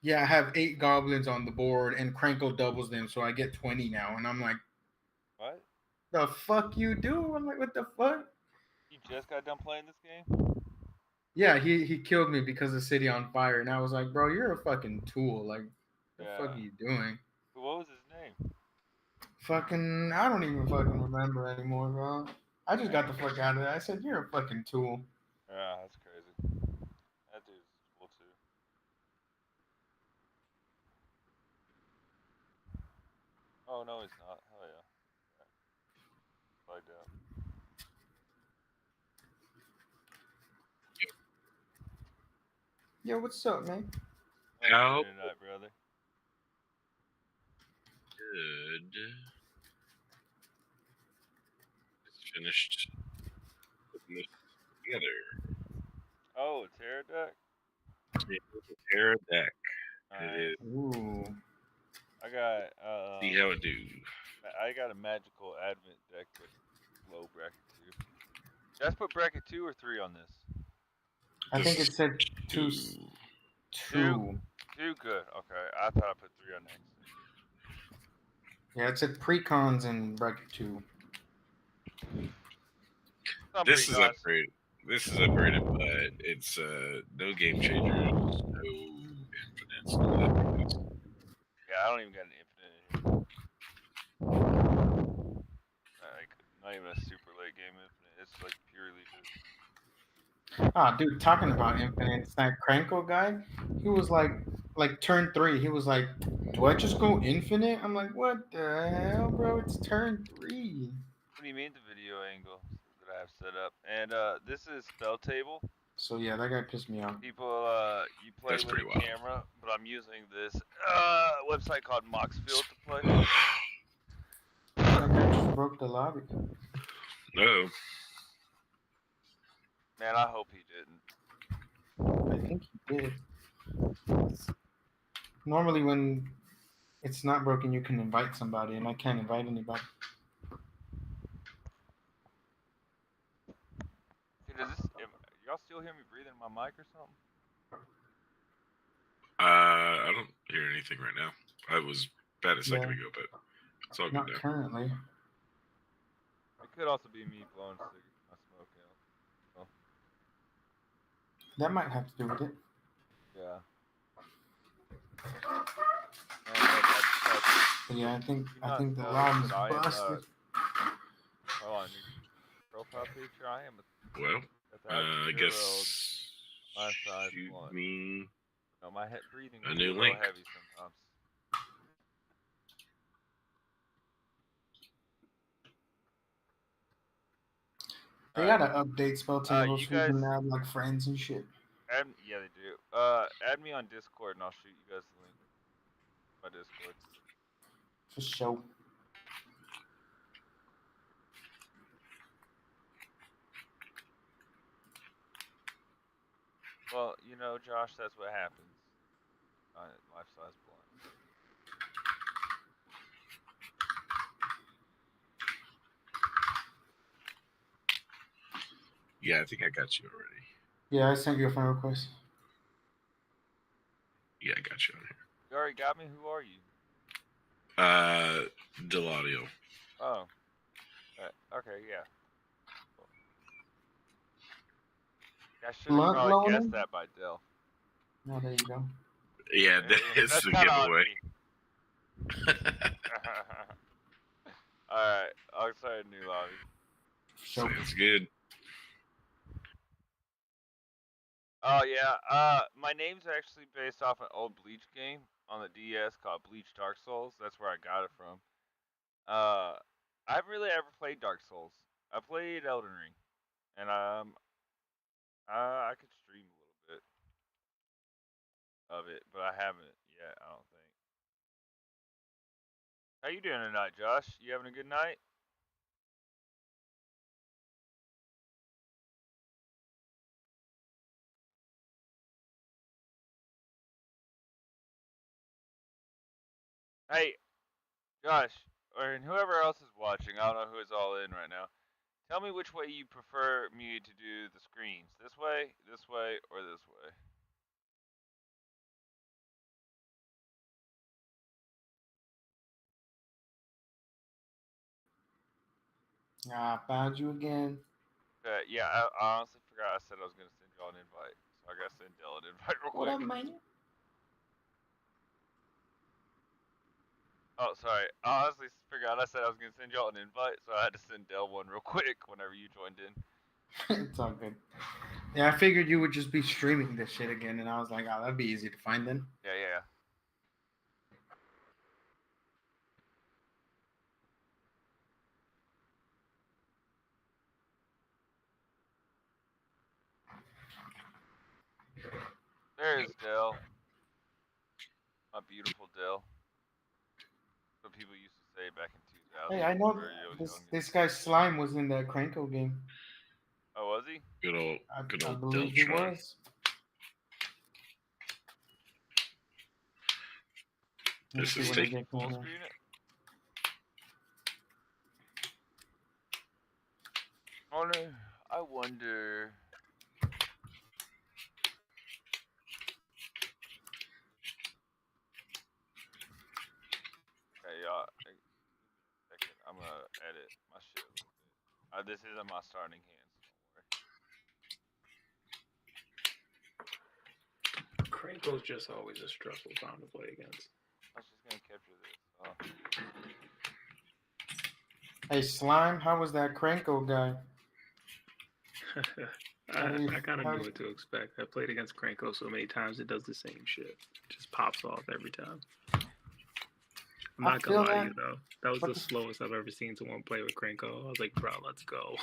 "Yeah, I have 8 goblins on the board, and Crankle doubles them, so I get 20 now." And I'm like,
What?
"The fuck you do?" I'm like, "What the fuck?"
You just got done playing this game?
Yeah, he killed me because of City on Fire, and I was like, "Bro, you're a fucking tool. Like, the fuck
Yeah.
are you doing?"
What was his name?
Fucking, I don't even fucking remember anymore, bro. I just got
Dang.
the fuck out of there. I said, "You're a fucking tool."
Yeah, that's crazy. That dude's cool too. Oh no, he's not. Hell yeah. Bugged out.
Yo, what's up, man?
How you
How
doing tonight, brother?
good. Just finished putting this together.
Oh, a Terra deck?
It's a Terra deck. It
Nice.
is.
Ooh,
I got
See how it do.
I got a magical advent deck with low bracket 2. You guys put bracket 2 or 3 on this?
I think
This
it said two,
is
2.
2 good. Okay. I thought I put 3 on next.
Yeah, it said precons in bracket 2.
Some
this is
precons.
upgraded. This is upgraded, but it's no game changers, no infinites, none of that.
Yeah, I don't even got an infinite in here. Like, not even a super late game infinite. It's like purely just.
Ah, dude, talking about infinites, that Cranko guy, he was like turn 3. He was like, "Do I just go infinite?" I'm like, "What the hell, bro? It's turn 3."
What do you mean the video angle that I have set up? And this is spell table.
So yeah, that guy pissed me off.
People, you play
That's
with
pretty
a
wild.
camera, but I'm using this website called Moxfield to play.
That guy just broke the lobby.
No.
Man, I hope he didn't.
I think he did. Normally, when it's not broken, you can invite somebody, and I can't invite anybody.
Okay, does this? Y'all still hear me breathing in my mic or something?
I don't hear anything right now. I was bad a second
Yeah.
ago, but it's all good
Not
now.
currently.
It could also be me blowing my smoke out.
That might have to do with it.
Yeah. And
But yeah, I think
do not
the
know
lobby's
that I am,
busted.
hold on, new profile picture. I am
Well, I
1,000-year-old.
guess
My size
shoot
blunt.
me.
No, my head breathing
A
is
new
a little
link.
heavy sometimes.
They
Alright.
gotta update spell tables
You
so you can
guys,
add like friends and shit.
Yeah, they do. Add me on Discord and I'll shoot you guys the link. My Discord.
For sure.
Well, Josh, that's what happens. Life size blunt.
Yeah, I think I got you already.
Yeah, I sent you a friend request.
Yeah, I got you on
You already got me. Who are you?
here. Deladio.
Oh. Okay. Yeah. Cool. I should have
Blunt
probably
loaner?
guessed that by Dell.
Oh, there you go.
Yeah, that's
That's
the
kind of on
giveaway.
me. All right. I'll start a new lobby.
Sure.
Sounds good.
Oh yeah. My name's actually based off an old Bleach game on the DS called Bleach Dark Souls. That's where I got it from. I haven't really ever played Dark Souls. I played Elden Ring, and I could stream a little bit of it, but I haven't yet. I don't think. How you doing tonight, Josh? You having a good night? Hey, Josh, or whoever else is watching. I don't know who is all in right now. Tell me which way you prefer me to do the screens. This way, or this way?
Ah, found you again.
Yeah, I honestly forgot I said I was gonna send y'all an invite, so I gotta send Dell an invite real
What
quick.
up, man?
Oh, sorry. I honestly forgot I said I was gonna send y'all an invite, so I had to send Dell one real quick whenever you joined in.
It's all good. Yeah, I figured you would just be streaming this shit again, and I was like, oh, that'd be easy to find then.
Yeah. There's Dell. My beautiful Dell. What people used to say back in 2000.
Hey, I know
where you was young.
this guy Slime was in that Cranko game.
Oh, was he?
Good
I
old
believe he
Deltron.
was.
This
Let's
is
see what I
taking
get from
Full
here.
screen it. I wonder. Okay, y'all. Second, I'm gonna edit my shit a little bit. This isn't my starting hand, so don't worry.
Kranko's just always a stressful time to play against.
I was just gonna capture this.
Hey, Slime, how was that Cranko guy?
I kind of knew what to expect. I played against Kranko so many times it does the same shit. It just pops off every time. I'm not gonna lie to you though. That was the slowest I've ever seen someone play with Kranko. I was like, bro, let's go.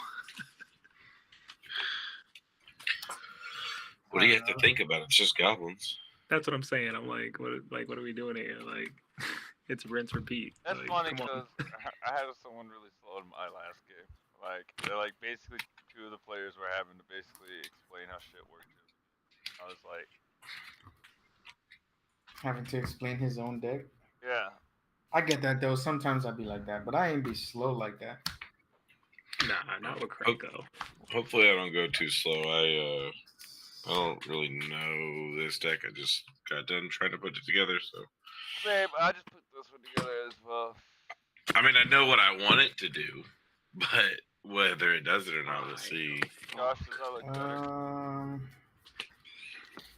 What do you have to think about? It's just goblins.
That's what I'm saying. I'm like, what are we doing here? Like, it's rinse repeat.
That's
like,
funny because I had someone really slow in my last game. Like they're like basically two of the players were having to basically explain how shit worked. I was like,
having to explain his own deck.
yeah.
I get that though. Sometimes I'd be like that, but I ain't be slow like that.
Nah, not with Kranko.
Hopefully, I don't go too slow. I don't really know this deck. I just got done trying to put it together. So,
Same. I just put this one together as well.
I mean, I know what I want it to do, but whether it does it or not, we'll see.
Josh, does that look better?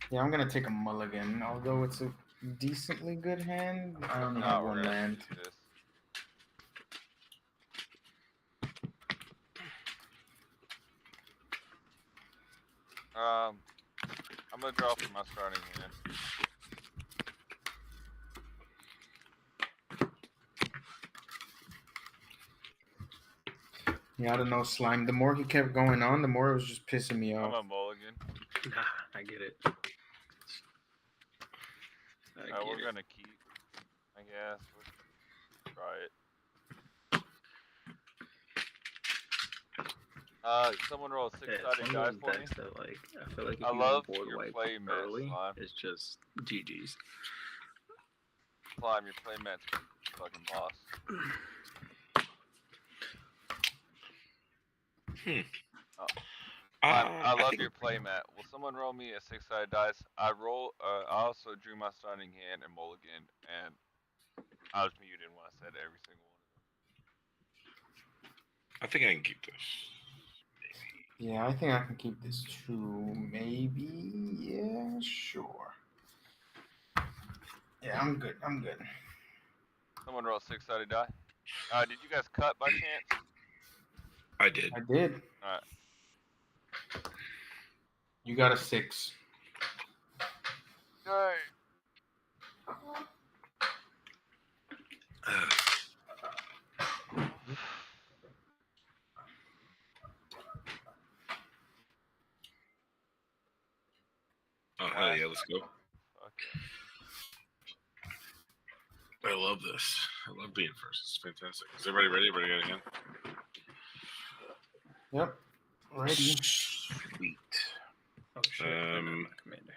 Yeah, I'm gonna take a mulligan. Although it's a decently good hand, I only have one land.
I'm gonna draw for my starting hand.
Yeah, I don't know, Slime. The more he kept going on, the more it was just pissing me off.
I'm a mulligan.
Nah, I get it.
We're gonna keep. I guess we'll try it. Someone roll a
Yeah,
six-sided
it's one
dice
of those
for me.
decks that, like, I feel like if
I
you
love
get board
your
wiped
play mat,
early,
Slime.
it's just GG's.
Slime, your play mat's fucking boss. Oh. I love your playmat. Will someone roll me a six-sided dice? I also drew my starting hand and mulligan, and I was muted when I said every single one of them.
I think I can keep this.
Yeah, I think I can keep this too. Maybe. Yeah, sure. Yeah, I'm good. I'm good.
Someone roll a six-sided die. Did you guys cut by chance?
I did.
I did.
All right.
You got a 6.
All right.
Oh hell yeah, let's go.
Fuck yeah.
I love this. I love being first. It's fantastic. Is everybody ready? Everybody got a hand?
Yep. Ready.
Sweet.
Oh shit! I'm not my commander.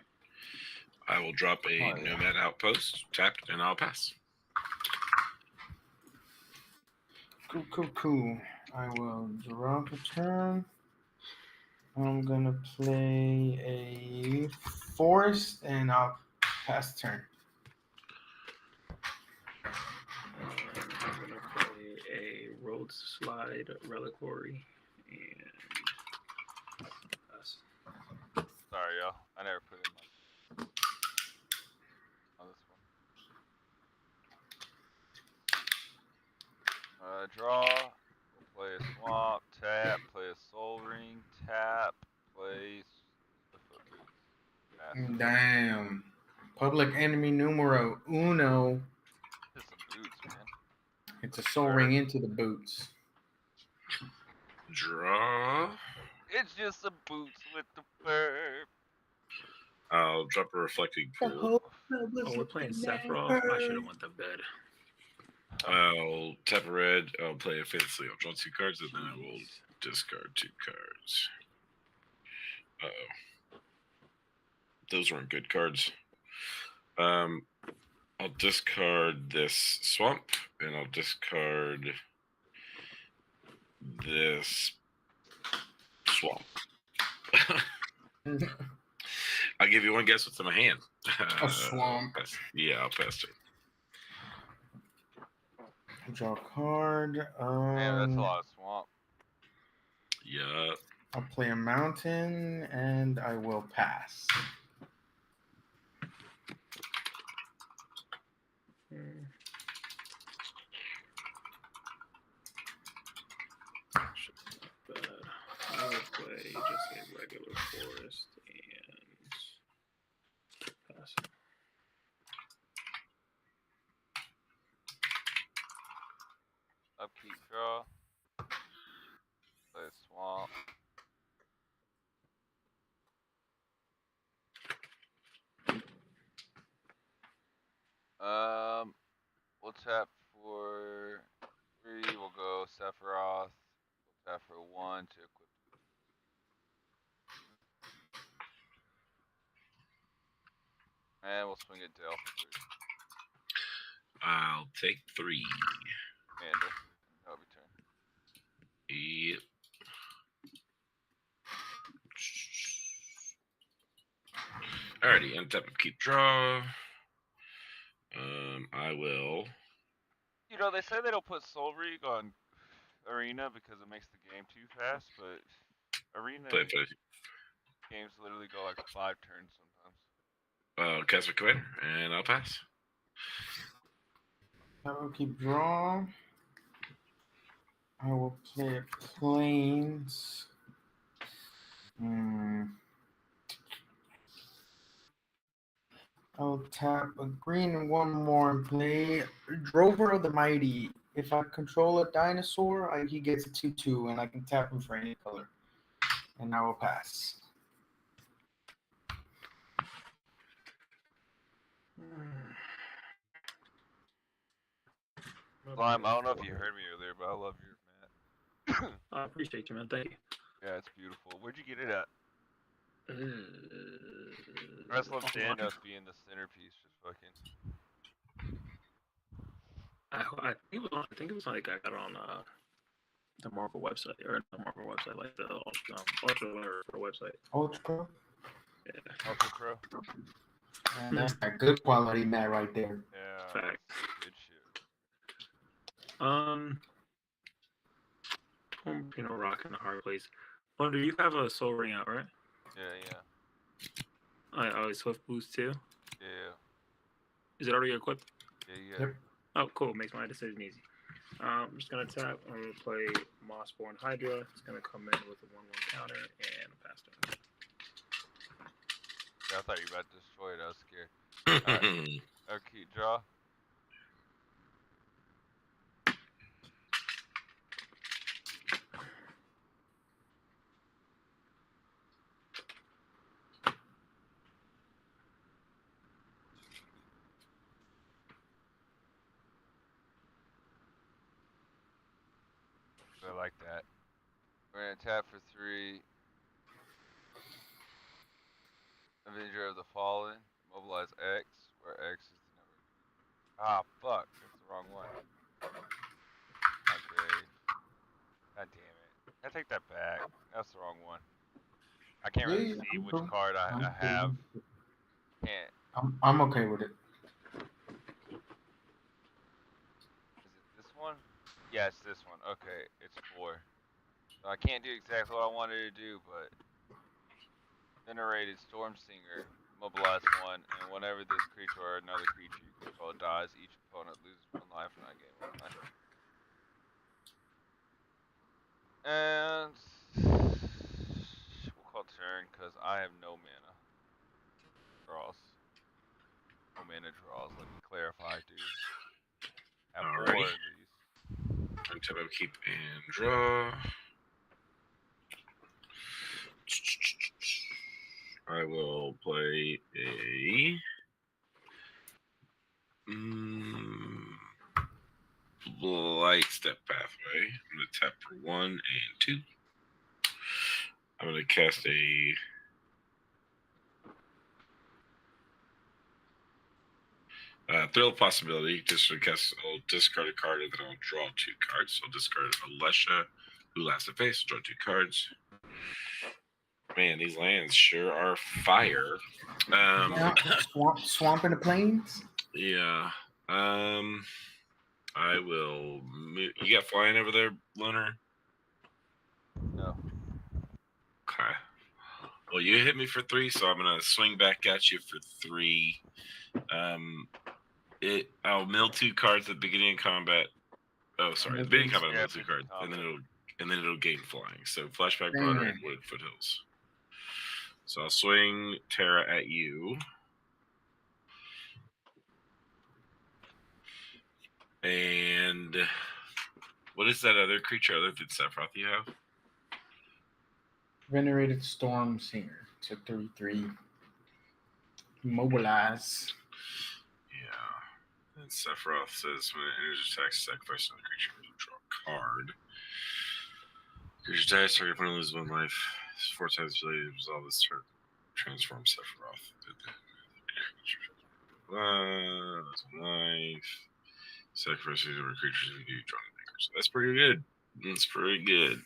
I will drop a
Oh, yeah.
nomad outpost, tapped, and I'll pass.
Cool. I will drop a turn. I'm gonna play a forest and I'll pass turn.
I'm gonna play a road slide reliquary and pass.
Sorry, y'all. I never put in my. Oh, this one. Draw. Play a swamp. Tap. Play a soul ring. Tap. Play the foot boots.
Damn. Public enemy numero uno.
Just some boots, man.
It's a soul ring into the boots.
Draw.
It's just some boots with the fur.
I'll drop a reflecting pool.
Oh, we're playing Sephiroth. I should have went to bed.
I'll tap a red. I'll play a fantasy. I'll draw 2 cards, and then I will discard 2 cards. Uh-oh. Those weren't good cards. I'll discard this swamp, and I'll discard this swamp. I'll give you one guess what's in my hand.
A swamp.
Yeah, I'll pass it.
Draw a card.
Man, that's a lot of swamp.
Yeah.
I'll play a mountain and I will pass.
But I will play just a regular forest and pass.
Upkeep draw. Play a swamp. We'll tap for 3. We'll go Sephiroth. We'll tap for 1 to equip. And we'll swing it Dale for 3.
I'll take 3.
And that'll be turn.
Yep. Alrighty, untap and keep draw. I will.
You know, they say they don't put Soul Ring on Arena because it makes the game too fast, but Arena games literally go like 5 turns sometimes.
I'll cast my commander, and I'll pass.
I will keep draw. I will play planes. I'll tap a green and 1 more and play Drover of the Mighty. If I control a dinosaur, he gets a 2/2 and I can tap him for any color. And I will pass.
Slime, I don't know if you heard me earlier, but I love your mat.
I appreciate you, man. Thank you.
Yeah, it's beautiful. Where'd you get it at?
Uh,
I just love
online.
Thanos being the centerpiece, just fucking.
I think it was like I got it on the Marvel website, or not Marvel website, like the Ultra website.
Ultra.
Yeah.
Ultra Pro.
Man, that's a good quality mat right there.
Yeah.
Fact.
Good shit.
Rock in a hard place. Wonder, you have a Soul Ring out, right?
Yeah.
Swift Boost too.
Yeah.
Is it already equipped?
Yeah.
Yep.
Oh, cool. Makes my decision easy. I'm just gonna tap. I'm gonna play Mossborn Hydra. It's gonna come in with a 1/1 counter and a pass turn.
Yeah, I thought you were about to destroy it. I was scared. Okay, draw. I like that. We're gonna tap for 3. Avenger of the Fallen. Mobilize X, where X is the number. Ah, fuck. That's the wrong one. My grave. God damn it. I take that back. That's the wrong one. I can't really
Yeah,
see
I'm
which
cool.
card I have. Can't.
I'm okay with it.
Is it this one? Yeah, it's this one. Okay, it's 4. So I can't do exactly what I wanted to do, but Venerated Stormsinger, mobilize 1, and whenever this creature or another creature you control dies, each opponent loses 1 life and I gain 1 life. And we'll call turn because I have no mana draws. No mana draws. Let me clarify, dude. I have 4
Alrighty.
of these.
Untap, upkeep, and draw. I will play a Light Step Pathway. I'm going to tap for 1 and 2. I'm going to cast a Thrill of Possibility. I'll discard a card and then I'll draw 2 cards. So I'll discard Alesha, who laughs at face, draw 2 cards. Man, these lands sure are fire.
Swamp in the plains.
Yeah. I will move. You got flying over there, Lunar?
No.
Okay. Well, you hit me for 3, so I'm gonna swing back at you for 3. I'll mill 2 cards at the beginning of combat. Oh, sorry, the beginning of combat, I'll mill 2 cards, and then it'll gain flying. So Flashback Runner and Wooded Foothills. So I'll swing Terra at you. And what is that other creature other than Sephiroth you have?
Venerated Storm Singer. It's a 3/3. Mobilize.
Yeah. And Sephiroth says when it enters attack, sacrifice another creature to draw a card. Creature dies, target opponent loses 1 life. 4 times ability to resolve this turn. Transform Sephiroth. That's 1 life. Sacrifice another creature if you draw an anchor. So that's pretty good. That's pretty good.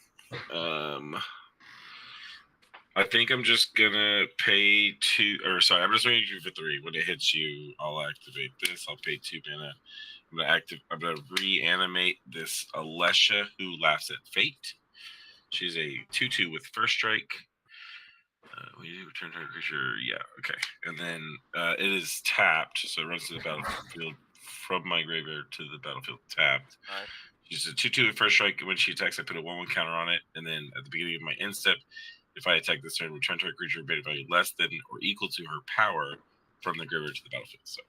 I think I'm just gonna pay 2, or sorry, I'm just waiting for 3. When it hits you, I'll activate this. I'll pay 2 mana. I'm gonna reanimate this Alesha, who laughs at fate. She's a 2/2 with first strike. When you return to a creature, yeah, okay. And then it is tapped, so it runs to the battlefield from my graveyard to the battlefield tapped.
Nice.
She's a 2/2 with first strike. When she attacks, I put a 1/1 counter on it, and then at the beginning of my end step, if I attack this turn, return to a creature beta value less than or equal to her power from the graveyard to the battlefield. So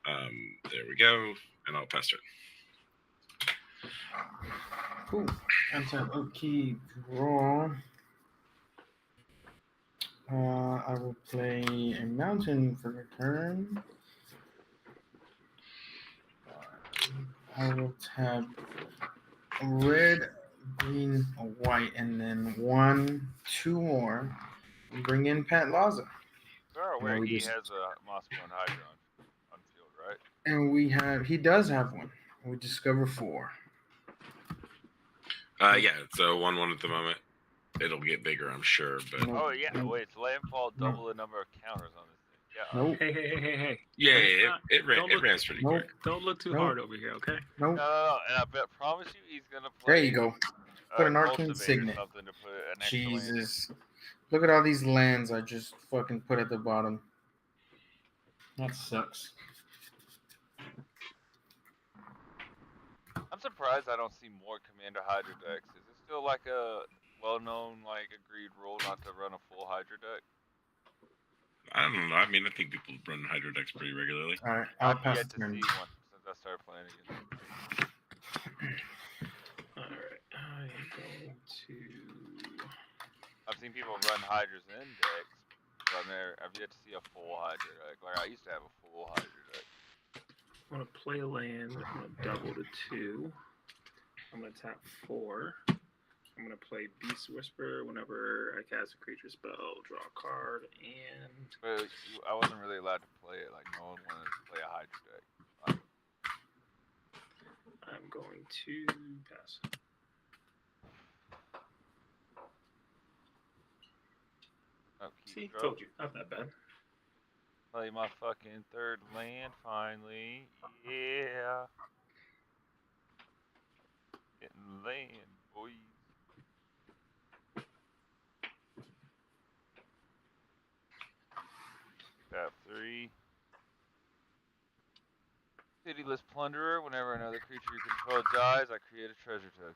there we go, and I'll pass turn.
Cool. Untap, upkeep, draw. I will play a mountain for the turn. I will tap red, green, white, and then 1, 2 more. Bring in Pat Laza.
We're
And then
aware
we
he
just
has a Moss One Hydra on field, right?
and he does have one. We discover 4.
Yeah, it's a 1/1 at the moment. It'll get bigger, I'm sure, but
Nope.
Oh yeah,
Nope.
wait, it's landfall
No.
double the number of counters on this thing. Yeah.
Nope.
Hey.
yeah,
Let's not-
it
don't look-
ramps pretty
Nope.
quick.
Don't look too
Nope.
hard over here, okay?
Nope.
No, and I promise you, he's gonna play.
There you go. Put an arcane
Cultivate
signet.
or something to put an extra land in.
Jesus. Look at all these lands I just fucking put at the bottom. That sucks.
I'm surprised I don't see more Commander Hydra decks. Is it still like a well-known, like agreed rule not to run a full Hydra deck?
I don't know. I mean, I think people run Hydro decks pretty regularly.
All right, I'll
I've
pass
yet
the
to
turn.
see one since I started playing again.
Alright, I am going to.
I've seen people run Hydras in decks, but I've yet to see a full Hydra deck. Like I used to have a full Hydra deck.
I'm gonna play a land. I'm gonna double to 2. I'm gonna tap 4. I'm gonna play Beast Whisper whenever I cast a creature spell, draw a card, and
But I wasn't really allowed to play it. Like no one wanted to play a Hydra deck.
I'm going to pass.
Oh,
See,
keep
told you, not that bad.
Play my fucking third land finally. Yeah. Getting land, boys. Tap 3. Pitiless Plunderer. Whenever another creature you control dies, I create a treasure token.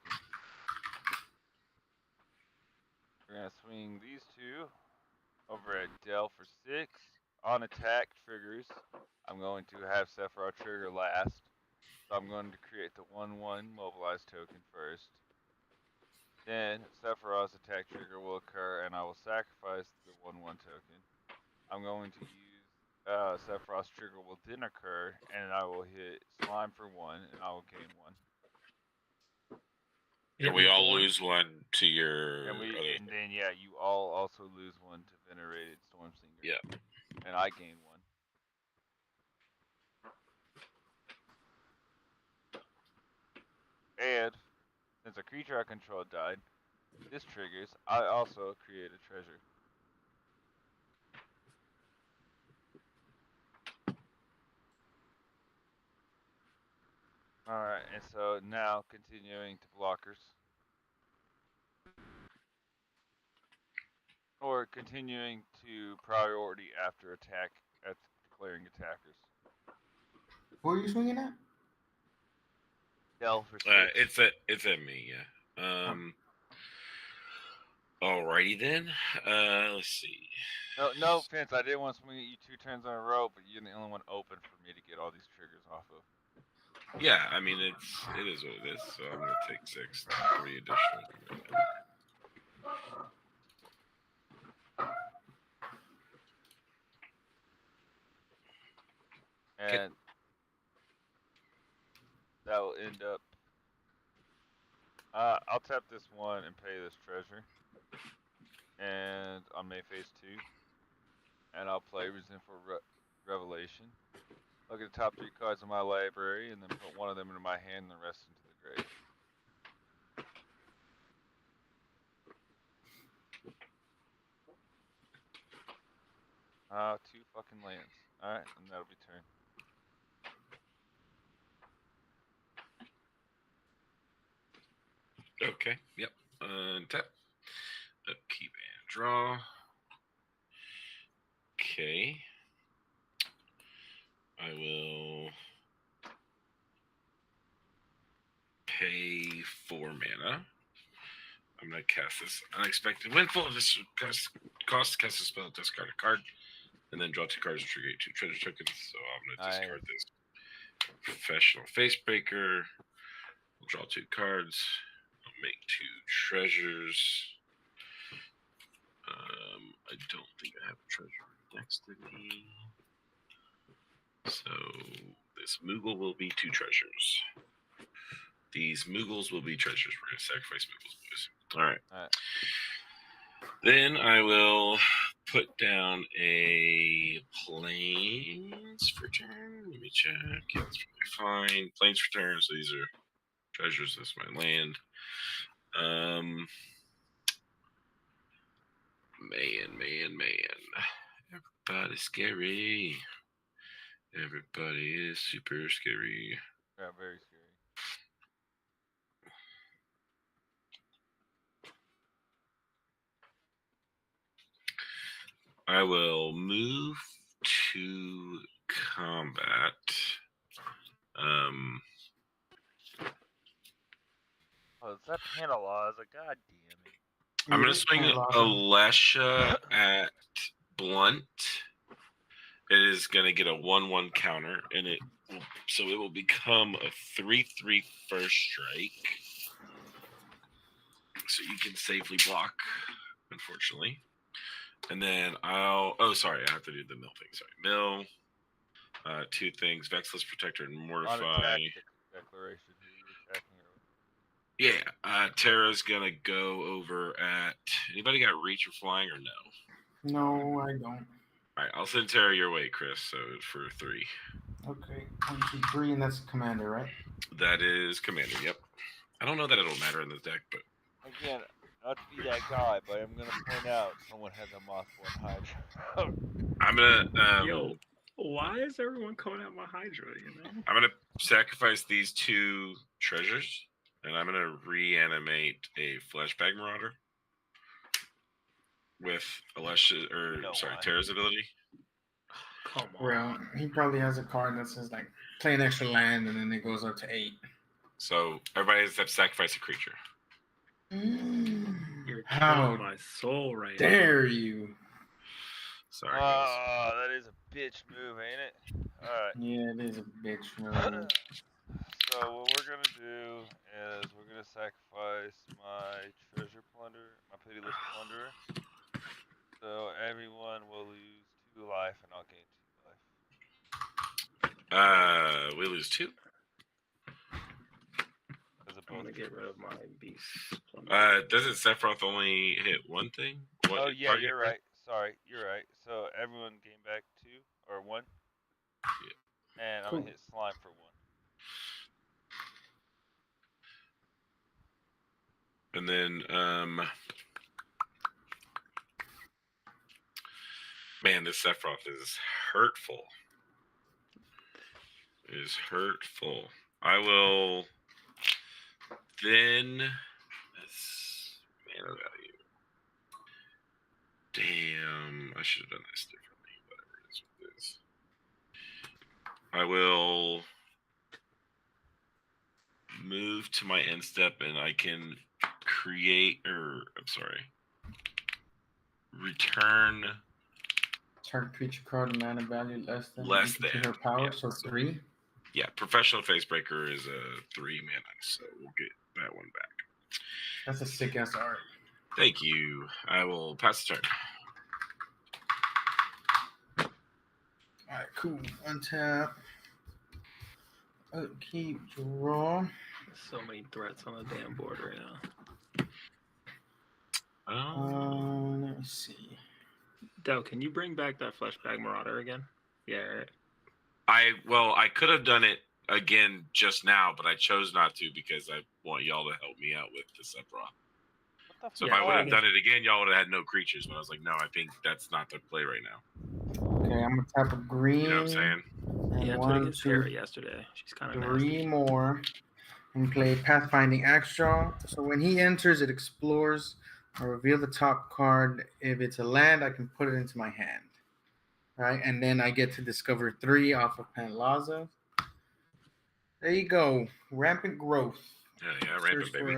We're gonna swing these 2 over at Dell for 6. On attack triggers, I'm going to have Sephiroth trigger last. So I'm going to create the 1/1 mobilize token first. Then Sephiroth's attack trigger will occur, and I will sacrifice the 1/1 token. I'm going to use Sephiroth's trigger will then occur, and I will hit Slime for 1, and I will gain 1.
And we all lose 1 to your.
And then you all also lose 1 to Venerated Stormsinger.
Yeah.
And I gain 1. And since a creature I control died, this triggers. I also create a treasure. Alright, and so now continuing to blockers. Or continuing to priority after attack at declaring attackers.
Who are you swinging at?
Dell for 6.
It's at me, yeah. Alrighty then. Let's see.
No offense, I didn't want to swing at you 2 turns in a row, but you're the only one open for me to get all these triggers off of.
Yeah, I mean it is what it is. So I'm gonna take 6, 3 additional.
And that will end up. I'll tap this 1 and pay this treasure. And on May phase 2. And I'll play Resentful Revelation. Look at the top 3 cards of my library, and then put 1 of them into my hand and the rest into the grave. Two fucking lands. Alright, and that'll be turn.
Okay. Yep. Tap. Upkeep and draw. Okay. I will pay 4 mana. I'm gonna cast this unexpected windfall. This cost to cast a spell, discard a card, and then draw 2 cards and trigger 2 treasure tokens. So I'm gonna discard this professional facebreaker. I'll draw 2 cards. I'll make 2 treasures. I don't think I have a treasure next to me. So this Moogle will be 2 treasures. These Moogles will be treasures. We're going to sacrifice Moogles, boys. All right.
All right.
Then I will put down a planes for turn. Let me check. Yeah, that's probably fine. Planes for turn. So these are treasures. That's my land. Man. Everybody's scary. Everybody is super scary.
Yeah, very scary.
I will move to combat.
Oh, it's that Panalaza. God damn it.
I'm going to swing Alesha at Blunt. It is going to get a 1/1 counter, and it will become a 3/3 first strike. So you can safely block, unfortunately. And then I have to do the mill thing. Sorry, mill. 2 things: Vexless Protector and Mortify.
Declaration. Who are you attacking?
Yeah, Tara's gonna go over at. Anybody got reach or flying or no?
No, I don't.
All right, I'll send Tara your way, Chris. So for 3.
Okay, 1, 2, 3, and that's commander, right?
That is commander. Yep. I don't know that it'll matter in this deck, but
again, not to be that guy, but I'm gonna point out someone has a Mothborn Hydra.
I'm gonna.
Yo, why is everyone calling out my Hydra? You know,
I'm gonna sacrifice these 2 treasures, and I'm gonna reanimate a Fleshbag Marauder with Alesha, Tara's ability.
Come on.
Well, he probably has a card that says like play an extra land, and then it goes up to 8.
So everybody has to sacrifice a creature.
You're
How
killing my soul right
dare
now.
you?
Sorry.
Oh, that is a bitch move, ain't it? All right.
Yeah, it is a bitch move.
So what we're gonna do is we're gonna sacrifice my treasure plunder, my pitiless plunderer. So everyone will lose 2 life, and I'll gain 2 life.
We lose 2.
I'm gonna get rid of my beast.
Doesn't Sephiroth only hit one thing?
Oh yeah, you're right. Sorry, you're right. So everyone gain back 2 or 1. Yeah. And I'm gonna hit slime for 1.
And then, man, this Sephiroth is hurtful. It is hurtful. I will then. That's mana value. Damn, I should have done this differently. Whatever it is with this. I will move to my end step, and I can return
Target creature card mana value less than her power,
yeah,
so 3.
Yeah, Professional Facebreaker is a 3 mana, so we'll get that one back.
That's a sick ass art.
Thank you. I will pass the turn.
Alright, cool. Untap. Keep, draw.
So many threats on the damn board right
now. Let me see.
Del, can you bring back that Fleshbag Marauder again? Yeah, right.
I could have done it again just now, but I chose not to because I want y'all to help me out with the Sephiroth. So if I would have done it again, y'all would have had no creatures. But I was like, no, I think that's not the play right now.
Okay, I'm gonna tap a green.
You know what I'm saying?
Yeah, I played against Tara yesterday. She's kind of
3
nasty.
more. And play Pathfinding Extra. So when he enters, it explores. I reveal the top card. If it's a land, I can put it into my hand. Right? And then I get to discover 3 off of Panlaza. There you go. Rampant growth.
Yeah, rampant, baby.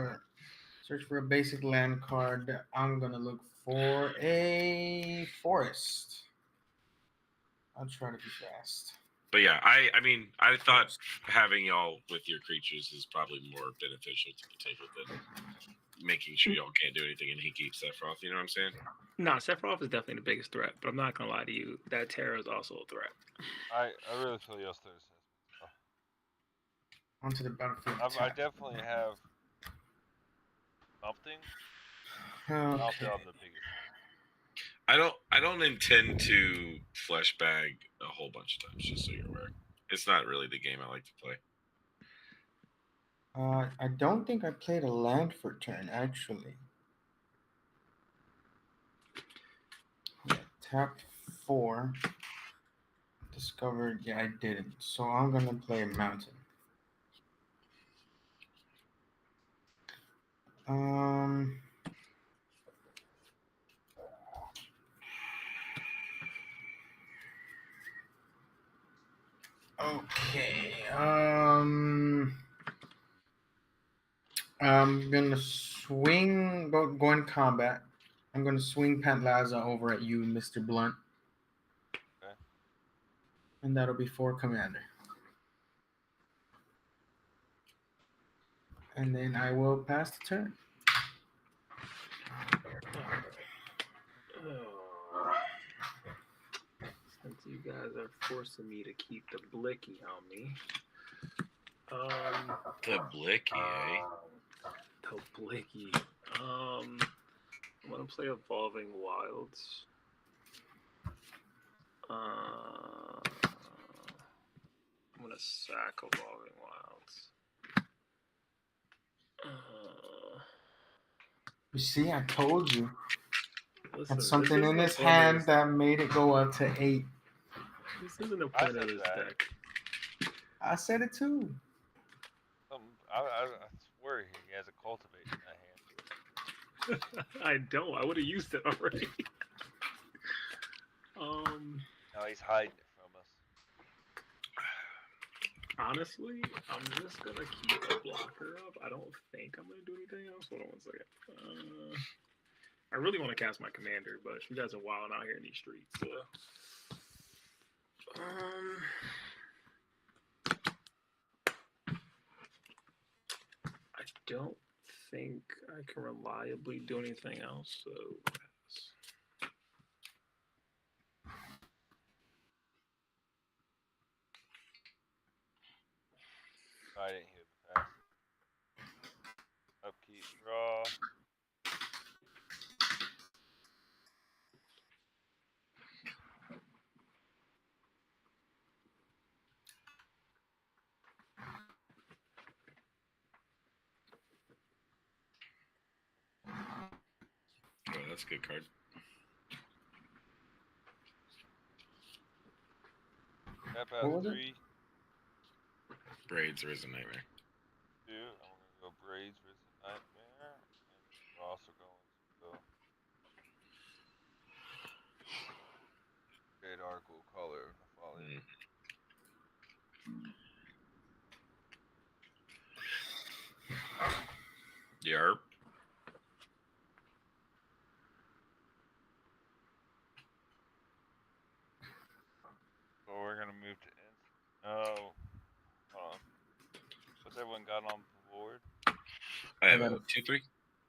Search for a basic land card. I'm going to look for a forest. I'll try to be fast.
But yeah, I mean, I thought having y'all with your creatures is probably more beneficial to the table than making sure y'all can't do anything and he keeps Sephiroth. You know what I'm saying?
No, Sephiroth is definitely the biggest threat, but I'm not gonna lie to you, that Terra is also a threat.
I really feel your third.
onto the battlefield.
I definitely have something.
Okay.
I'll say I'm the biggest.
I don't intend to flesh bag a whole bunch of times, just so you're aware. It's not really the game I like to play.
I don't think I played a land for turn actually. Yeah, tapped 4. Discovered. Yeah, I didn't. So I'm gonna play a mountain. Um. Okay. I'm gonna swing. Go in combat. I'm gonna swing Pantlaza over at you, Mr. Blunt.
Okay.
And that'll be 4 commander. And then I will pass the turn.
Since you guys are forcing me to keep the blicky on me.
The blicky, eh?
The blicky. I'm gonna play Evolving Wilds. I'm gonna sack Evolving Wilds.
You see, I told you.
Listen,
That's something in his hand that made it go up to 8.
This isn't the point of this deck.
I said it too.
I swear he has a cultivate in that hand.
I don't. I would have used it already.
Now he's hiding it from us.
Honestly, I'm just gonna keep a blocker up. I don't think I'm gonna do anything else. Hold on 1 second. I really want to cast my commander, but you guys are wilding out here in these streets. So. I don't think I can reliably do anything else, so pass.
I didn't hear the pass. Upkeep, draw.
Oh, that's a good card.
Tap out 3.
Braids, Risen Nightmare.
2. I'm gonna go Braids, Risen Nightmare, and we're also going to go Great Argyle Color Nefali.
Yarp.
So we're gonna move to hold on. What's everyone got on the board?
I have a 2/3.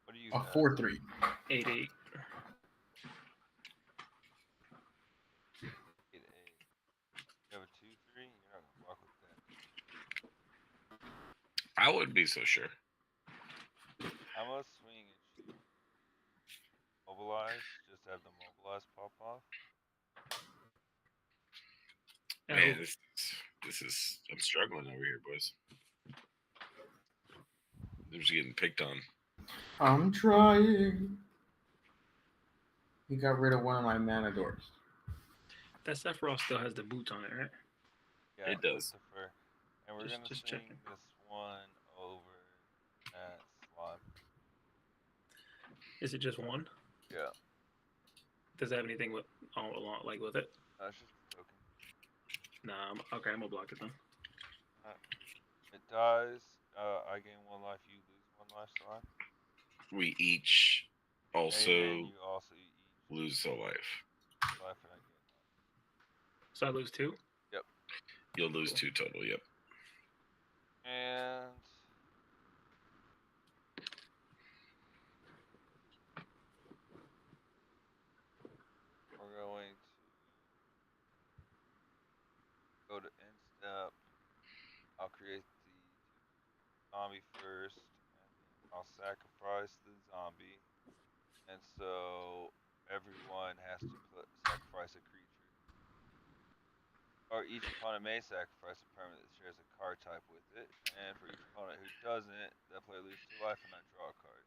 What do you
A
have?
4/3.
8/8.
8/8. You have a 2/3. You're not gonna fuck with that.
I wouldn't be so sure.
I'm gonna swing and shoot. Mobilize. Just have the mobilize pop off.
Man, this is. I'm struggling over here, boys. I'm just getting picked on.
I'm trying. He got rid of one of my mana doors.
That Sephiroth still has the boots on it, right?
Yeah,
it does.
And we're gonna
just
swing
checking.
this one over at slime.
Is it just one?
Yeah.
Does it have anything with all along like with it?
That's just broken.
Nah. Okay, I'm gonna block it then.
It dies. I gain 1 life. You lose 1 life. Slime.
We each also,
and you also
lose a life.
Life and I gain life.
So I lose 2?
Yep.
You'll lose 2 total, yep.
And we're going to go to end step. I'll create the zombie first, and then I'll sacrifice the zombie, and so everyone has to sacrifice a creature. Or each opponent may sacrifice a permanent that shares a card type with it, and for each opponent who doesn't, that player loses 2 life and I draw a card.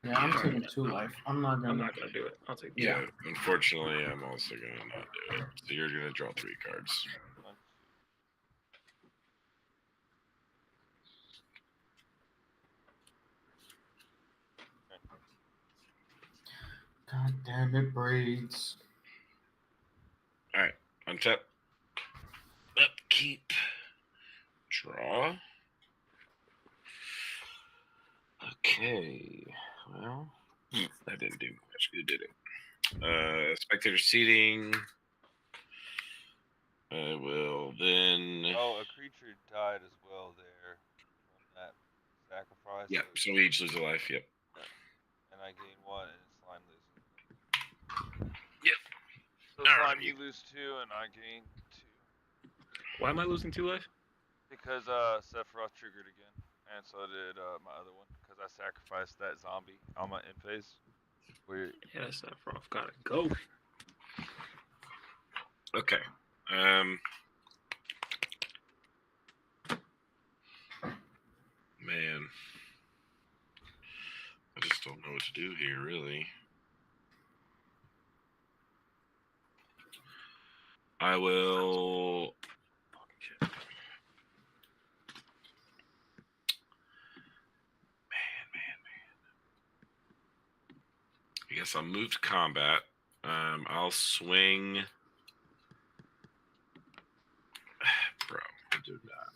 Yeah, I'm taking 2 life. I'm not
I'm
gonna.
not gonna do it. I'll take.
Yeah.
Unfortunately, I'm also gonna not do it. So you're gonna draw 3 cards.
1, 2.
God damn it, braids.
All right, untap. Upkeep. Draw. Okay. Well, that didn't do much good, did it? Spectator seating. I will then.
Oh, a creature died as well there from that sacrifice.
Yeah, so we each lose a life. Yep.
And I gain 1, and Slime loses.
Yep.
So
All
Slime,
right.
you lose 2, and I gain 2.
Why am I losing 2 life?
Because Sephiroth triggered again, and so did my other one. Because I sacrificed that zombie on my end phase. Weird.
Yeah, Sephiroth gotta go.
Okay. Man, I just don't know what to do here, really. I will. Man. I guess I'll move to combat. I'll swing. Bro, I did not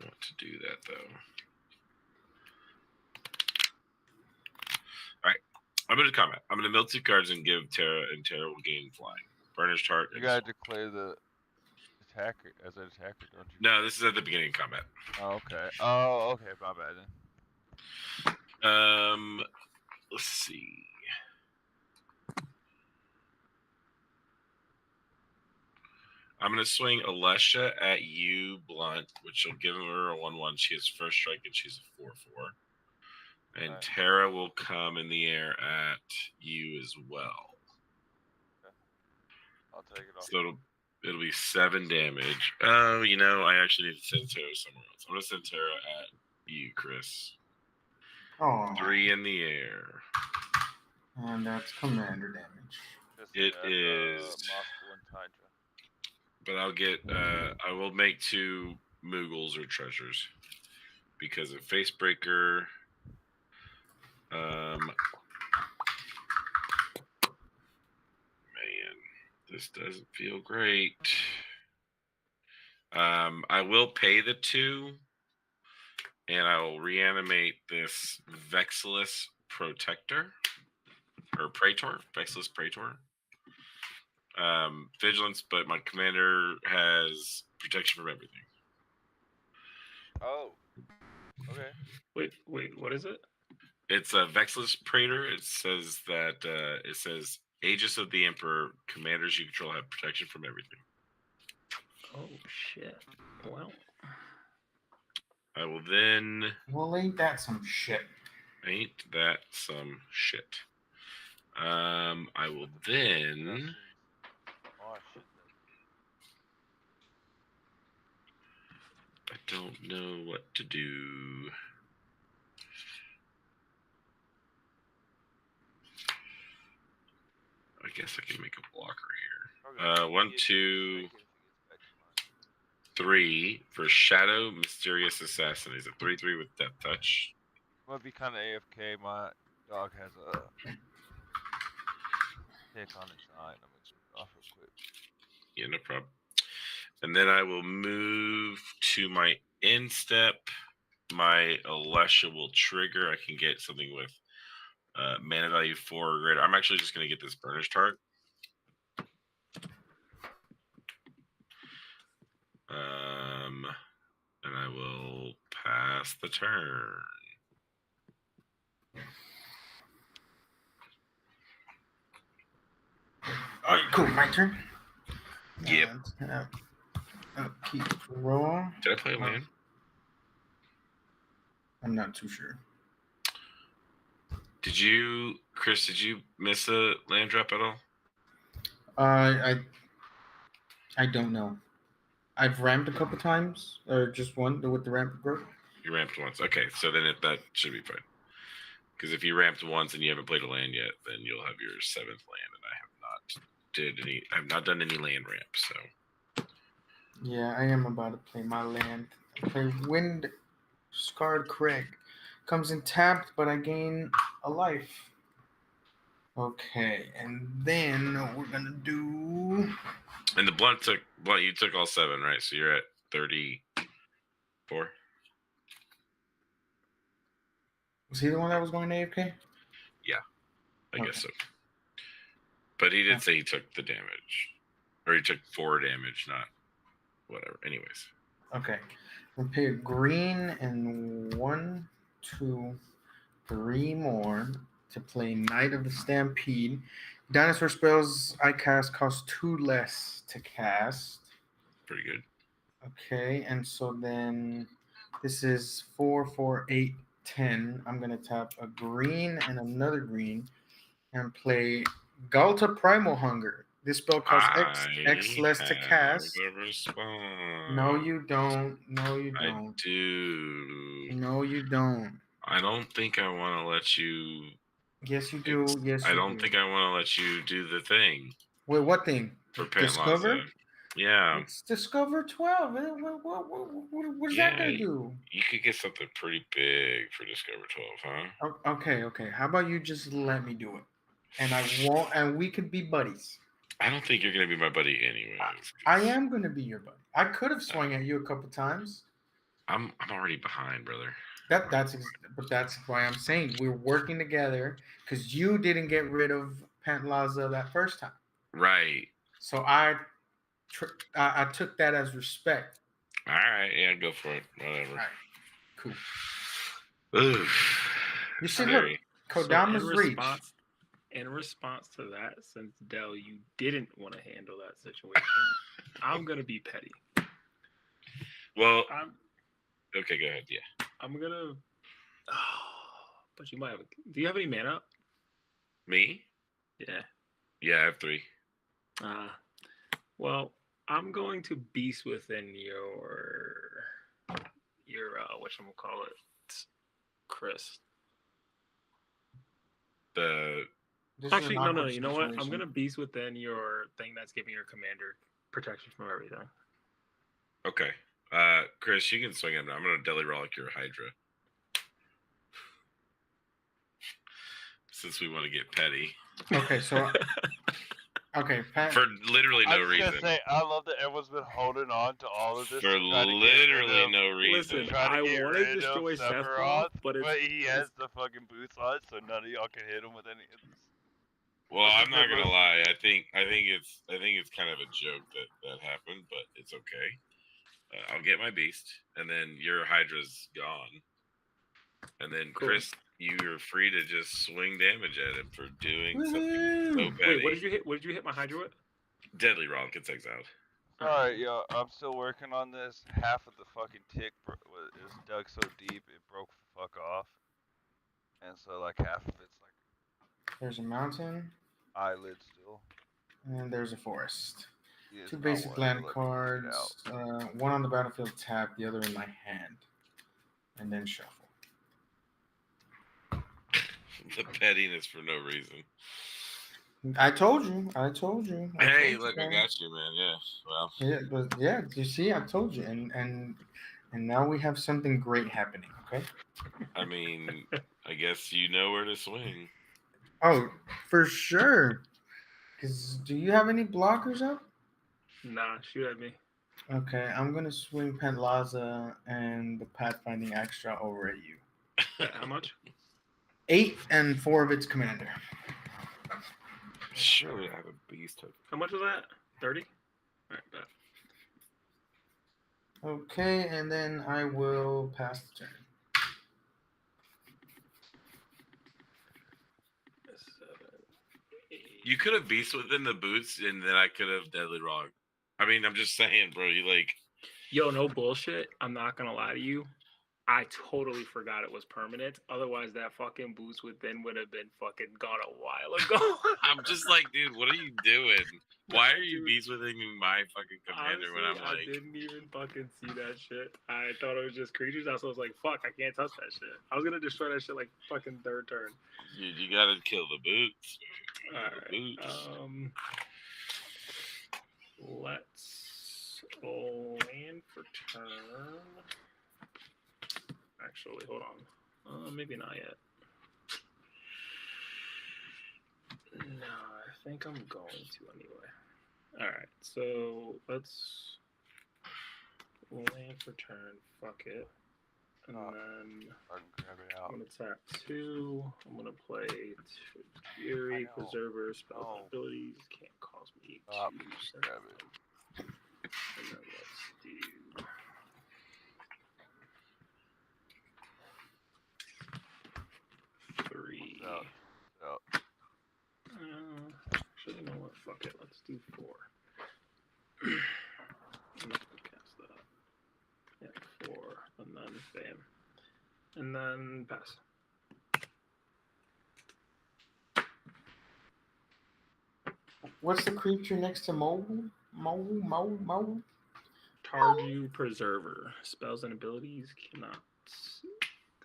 want to do that, though. All right. I'm going to combat. I'm going to mill 2 cards and give Terra, and Terra will gain flying. Burnished Heart.
You gotta declare the attacker as an attacker, don't you?
No, this is at the beginning of combat.
Oh, okay. Oh, okay. My bad then.
Let's see. I'm going to swing Alessia at you, Blunt, which will give her a 1/1. She has first strike, and she's a 4/4. And
Right.
Terra will come in the air at you as well.
Okay. I'll take it off.
So it'll be 7 damage. Oh, you know, I actually need to send Terra somewhere else. I'm going to send Terra at you, Chris.
Oh.
3 in the air.
And that's commander damage.
It is.
Mothful and Tydra.
But I'll get. I will make 2 Moogles or treasures because of Facebreaker. Man, this doesn't feel great. I will pay the 2, and I will reanimate this Vexilus Protector or Praetor. Vexilus Praetor. Vigilance, but my commander has protection from everything.
Oh. Okay.
Wait, what is it?
It's a Vexilus Praetor. It says that Aegis of the Emperor, commanders you control have protection from everything.
Oh shit. Well.
I will then.
Well, ain't that some shit?
Ain't that some shit? I will then.
Oh shit.
I don't know what to do. I guess I can make a blocker here. 1, 2, 3 for Shadow Mysterious Assassin. He's a 3/3 with Death Touch.
Might be kind of AFK. My dog has a tick on its eye. I'm gonna get it off real quick.
Yeah, no problem. And then I will move to my end step. My Alessia will trigger. I can get something with mana value 4 or greater. I'm actually just going to get this Burnished Heart. And I will pass the turn.
All right, cool. My turn.
Yep.
Keep raw.
Did I play a land?
I'm not too sure.
Did you, Chris? Did you miss a land drop at all?
I don't know. I've ramped a couple times, or just one with the ramp group.
You ramped once. Okay, so then that should be fine. Because if you ramped once and you haven't played a land yet, then you'll have your 7th land, and I have not done any land ramps. So
Yeah, I am about to play my land. I play Wind Scarred Craig. Comes in tapped, but I gain a life. Okay, and then we're gonna do.
And the blunt you took all 7, right? So you're at 34.
Was he the one that was going to AFK?
Yeah, I
Okay.
guess so. But he did say he took the damage, or he took 4 damage, not whatever. Anyways.
Okay, we'll pay a green and 1, 2, 3 more to play Knight of the Stampede. Dinosaur spells I cast cost 2 less to cast.
Pretty good.
Okay, and so then this is 4, 4, 8, 10. I'm gonna tap a green and another green and play Galta Primal Hunger. This spell costs X less to cast. No, you don't. No, you
I
don't.
do.
No, you don't.
I don't think I want to let you.
Yes, you do. Yes,
I
you
don't
do.
think I want to let you do the thing.
Wait, what thing?
For
Discover?
Pantlaza. Yeah.
It's Discover 12. What is that going to do?
You could get something pretty big for Discover 12, huh?
Okay. How about you just let me do it? And I won't, and we could be buddies.
I don't think you're going to be my buddy anyways.
I am going to be your buddy. I could have swung at you a couple times.
I'm already behind, brother.
But that's why I'm saying we're working together because you didn't get rid of Pantlaza that first time.
Right.
So I took that as respect.
All right, yeah, go for it. Whatever.
All right, cool.
Oof.
You see, look, Kodama's reach.
In response to that, since Dell, you didn't want to handle that situation, I'm gonna be petty.
Well, okay, go ahead. Yeah,
I'm gonna. But you might have. Do you have any mana?
Me?
Yeah.
Yeah, I have 3.
Well, I'm going to beast within your whatchamacallit, Chris. Actually, no. You know what? I'm gonna beast within your thing that's giving your commander protection from everything.
Okay. Chris, you can swing him. I'm gonna Deli Rollick your Hydra. Since we want to get petty.
Okay, so okay, Pat.
For literally no reason.
I was gonna say, I love that everyone's been holding on to all of this.
For literally no reason.
Listen, I want to destroy Sephiroth, but
he has the fucking boots on, so none of y'all can hit him with any of this.
Well, I'm not gonna lie. I think it's kind of a joke that happened, but it's okay. I'll get my beast, and then your Hydra's gone, and then cool. Chris, you're free to just swing damage at him for doing something so petty.
Wait, what did you hit? What did you hit my Hydra with?
Deadly Rollick gets exiled.
Alright, yo, I'm still working on this. Half of the fucking tick is dug so deep it broke the fuck off, and so like half of it's like.
There's a mountain.
Eyelid still.
And there's a forest. 2 basic land cards. One on the battlefield tap, the other in my hand. And then shuffle.
The pettiness for no reason.
I told you.
Hey, look, I got you, man. Yeah. Well.
Yeah, but yeah, you see, I told you. And now we have something great happening, okay?
I mean, I guess you know where to swing.
Oh, for sure. Because do you have any blockers up?
Nah, shoot at me.
Okay, I'm going to swing Pantlaza and the Pathfinding Extra over at you.
How much?
8 and 4 of its commander.
Surely I have a beast token.
How much was that? 30? All right, bet.
Okay, and then I will pass the turn.
You could have beast within the boots, and then I could have Deadly Rock. I mean, I'm just saying, bro. You like.
Yo, no bullshit. I'm not gonna lie to you. I totally forgot it was permanent. Otherwise, that fucking boost would have been fucking gone a while ago.
I'm just like, dude, what are you doing? Why are you
Dude,
beast withing my fucking commander when
honestly,
I'm
I
like,
didn't even fucking see that shit. I thought it was just creatures. I was like, fuck, I can't touch that shit. I was gonna destroy that shit like fucking third turn.
dude, you gotta kill the boots.
Alright. Let's land for turn. Actually, hold on. Maybe not yet. No, I think I'm going to anyway. Alright, so let's land for turn. Fuck it. And then
I can grab it out.
I'm gonna tap 2. I'm gonna play Fury, Preserver, spells and abilities. Can't cause me to
grab it.
And then let's do three. Actually, you know what? Fuck it. Let's do 4. I'm not gonna cast that. Yeah, 4, and then bam, and then pass.
What's the creature next to Mole? Mole?
Tarju Preserver. Spells and abilities cannot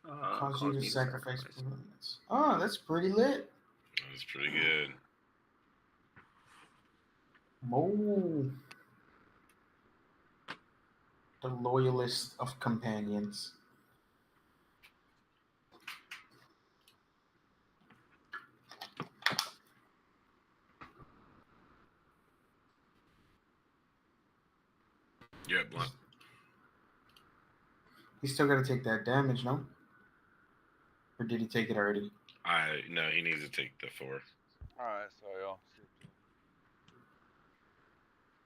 cause you to sacrifice permanents. Oh, that's pretty lit.
That's pretty good.
Mole. The loyalist of companions.
Yeah, blunt.
He's still got to take that damage, no? Or did he take it already?
No, he needs to take the 4.
Alright, sorry, y'all.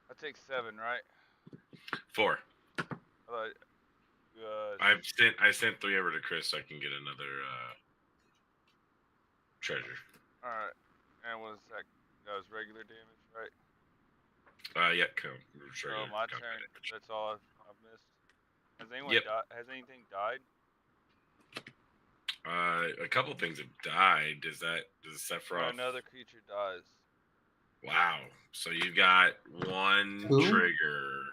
I take 7, right?
4. I sent 3 over to Chris so I can get another treasure.
Alright. And was that was regular damage, right?
Yeah, come.
So my turn. Damage. That's all I've missed. Has anyone has anything died?
A couple things have died. Does Sephiroth?
Another creature dies.
Wow. So you got 1 trigger.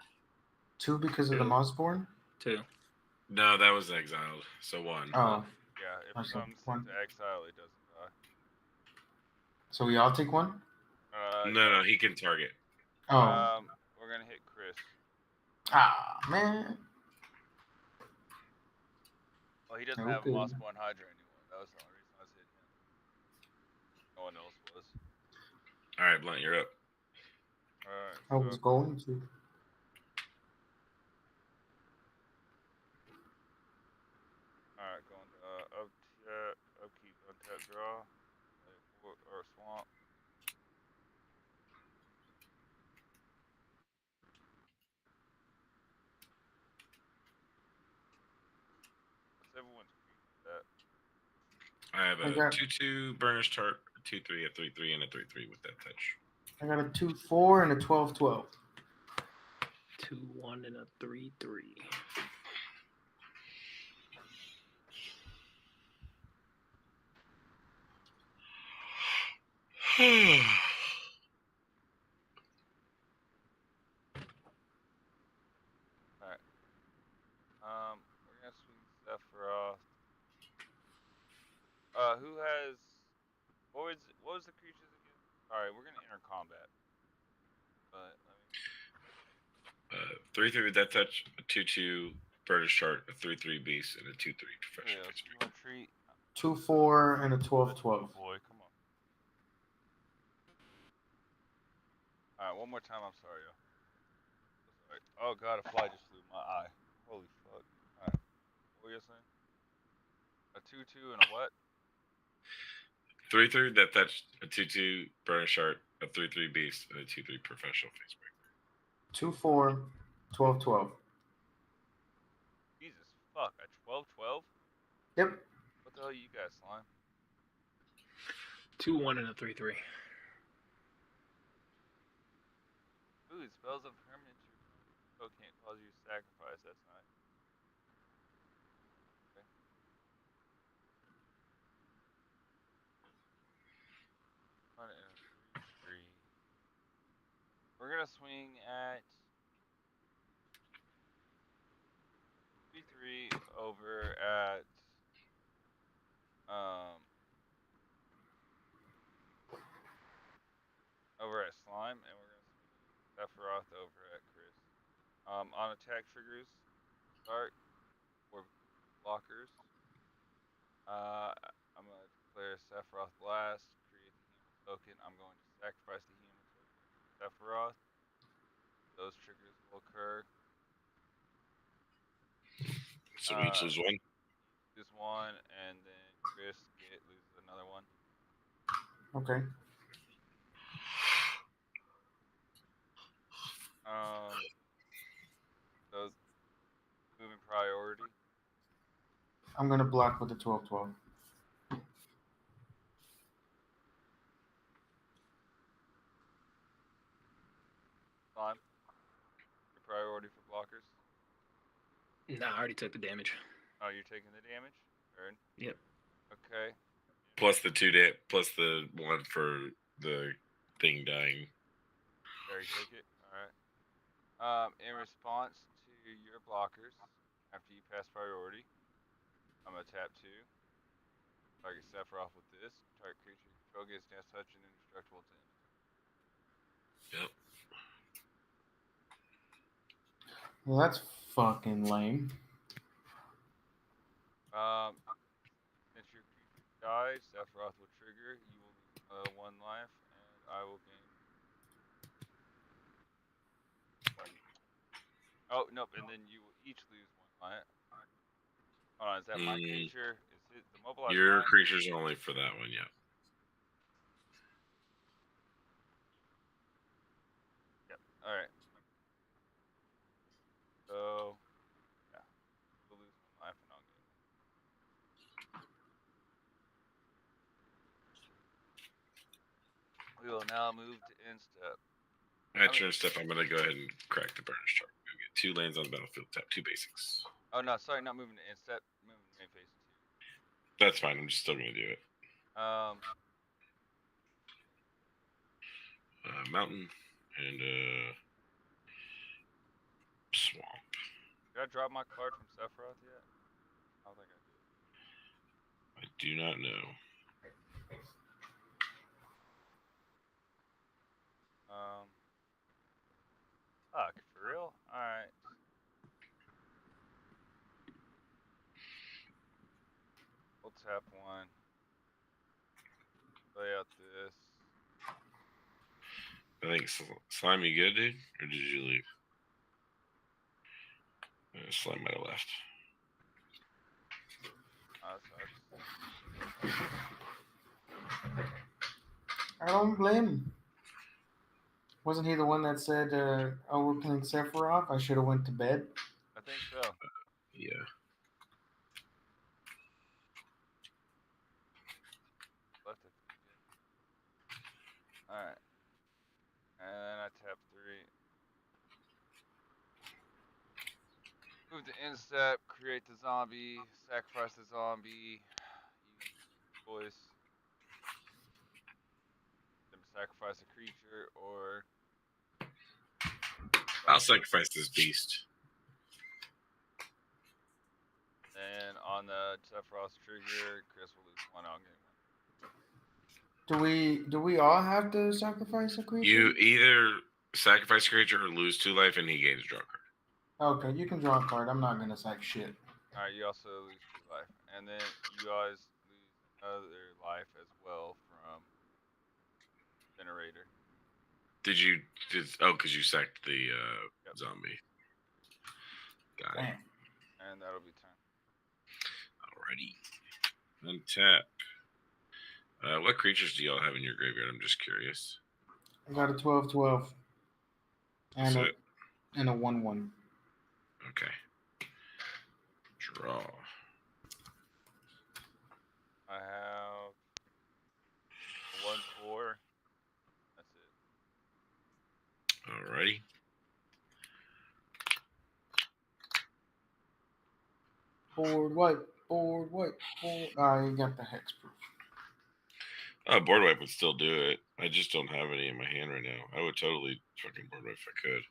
2 because of the Mossborn?
2.
No, that was exiled. So 1.
Oh.
Yeah, if it comes into exile, it doesn't die.
So we all take 1?
No, he can target.
Oh.
We're gonna hit Chris.
Ah, man.
Well, he doesn't have a Mossborn Hydra anymore. That was the only reason I was hitting him. No one else was.
All right, Blunt, you're up.
All right.
I was going to.
All right, going to upkeep, untap, draw, or swamp. What's everyone's creature that?
I have a 2/2 Burnish Tart, a 2/3, a 3/3, and a 3/3 with that touch.
I got a 2/4 and a 12/12.
2/1 and a 3/3.
Alright. We're gonna swing Sephiroth. Who has what was the creatures again? Alright, we're gonna enter combat. But let me
3/3 with that touch, a 2/2 Burnish Tart, a 3/3 beast, and a 2/3 professional.
Yeah, you want treat?
2/4 and a 12/12.
Boy, come on. Alright, one more time. I'm sorry, yo. Sorry. Oh god, a fly just flew in my eye. Holy fuck. Alright. What were you saying? A 2/2 and a what?
3/3 that touch, a 2/2 Burnish Tart, a 3/3 beast, and a 2/3 professional face breaker.
2/4, 12/12.
Jesus fuck, a 12/12?
Yep.
What the hell you guys, Slime?
2/1 and a 3/3.
Ooh, spells of permanence can't cause you to sacrifice. That's nice. We're gonna swing at 3 over at um over at Slime, and we're gonna swing Sephiroth over at Chris. On attack triggers, start or blockers. Uh, I'm gonna declare Sephiroth last. Create the Heal token. I'm going to sacrifice the Heal token to Sephiroth. Those triggers will occur.
So we each lose one.
This one, and then Chris loses another one.
Okay.
So moving priority.
I'm gonna block with the 12-12.
Slime. Your priority for blockers.
Nah, I already took the damage.
Oh, you're taking the damage. Turn.
Yep.
Okay.
Plus the plus the one for the thing dying.
There, you took it. All right. In response to your blockers, after you pass priority, I'm gonna tap 2. Target Sephiroth with this. Target creature you control gets dance touch and indestructible to end.
Yep.
Well, that's fucking lame.
Since your creature dies, Sephiroth will trigger. You will lose 1 life, and I will gain. Oh nope, and then you will each lose 1 life. Hold on, is that my creature? Is it the mobilized?
Your creature's only for that one, yeah.
Yep. All right. So yeah, we'll lose 1 life, and I'll gain 1. We will now move to end step.
At your step, I'm gonna go ahead and crack the burnish chart. Go get 2 lands on the battlefield. Tap 2 basics.
Oh no, sorry, not moving to end step. Moving to main phase 2.
That's fine. I'm just still gonna do it. Mountain and swamp.
Did I drop my card from Sephiroth yet? I don't think I did.
I do not know.
Fuck, for real? Alright. We'll tap 1. Play out this.
I think Slime, you good, dude? Or did you leave? Slime might have left.
That sucks.
I don't blame him. Wasn't he the one that said, "Oh, we're playing Sephiroth"? I should have went to bed.
I think so.
Yeah.
Alright. And then I tap 3. Move to end step, create the zombie, sacrifice the zombie, use choice. Then sacrifice a creature, or
I'll sacrifice this beast.
then on the Sephiroth trigger, Chris will lose 1, I'll gain 1.
Do we all have to sacrifice a creature?
You either sacrifice a creature or lose 2 life, and he gains a draw card.
Okay, you can draw a card. I'm not gonna sack shit.
Alright, you also lose 2 life. And then you guys lose another life as well from Generator.
Because you sacked the zombie. Got it.
And that'll be turn.
Alrighty. Untap. What creatures do y'all have in your graveyard? I'm just curious.
I got a 12-12. And a 1-1.
Okay. Draw.
I have a 1-4. That's it.
Alrighty.
Board white. You got the hexproof.
Board wipe would still do it. I just don't have any in my hand right now. I would totally fucking board wipe if I could.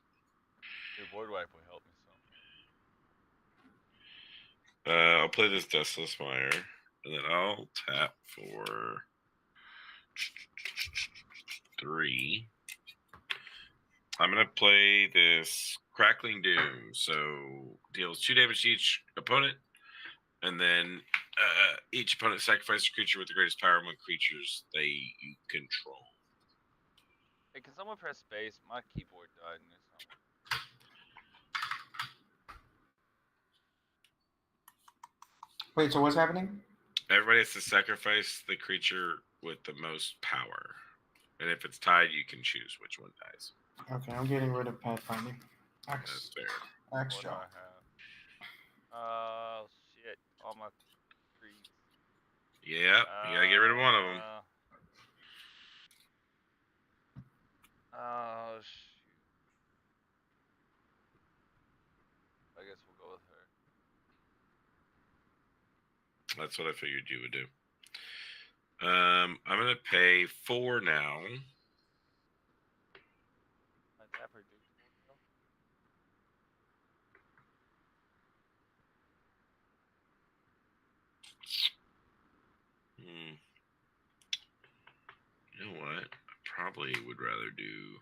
Your board wipe would help me some.
I'll play this Deathless Mire, and then I'll tap for 3. I'm gonna play this Crackling Doom, so deals 2 damage to each opponent, and then each opponent sacrifices a creature with the greatest power among creatures they control.
Hey, can someone press space? My keyboard died in this.
Wait, so what's happening?
Everybody has to sacrifice the creature with the most power, and if it's tied, you can choose which one dies.
Okay, I'm getting rid of Pathfinder.
That's fair.
Axe
What do
Jaw.
I have? Shit. All my creeds.
Yeah, you gotta get rid of one of them.
Oh, shoot. I guess we'll go with her.
That's what I figured you would do. I'm gonna pay 4 now.
Is that predictable, though?
You know what? I probably would rather do.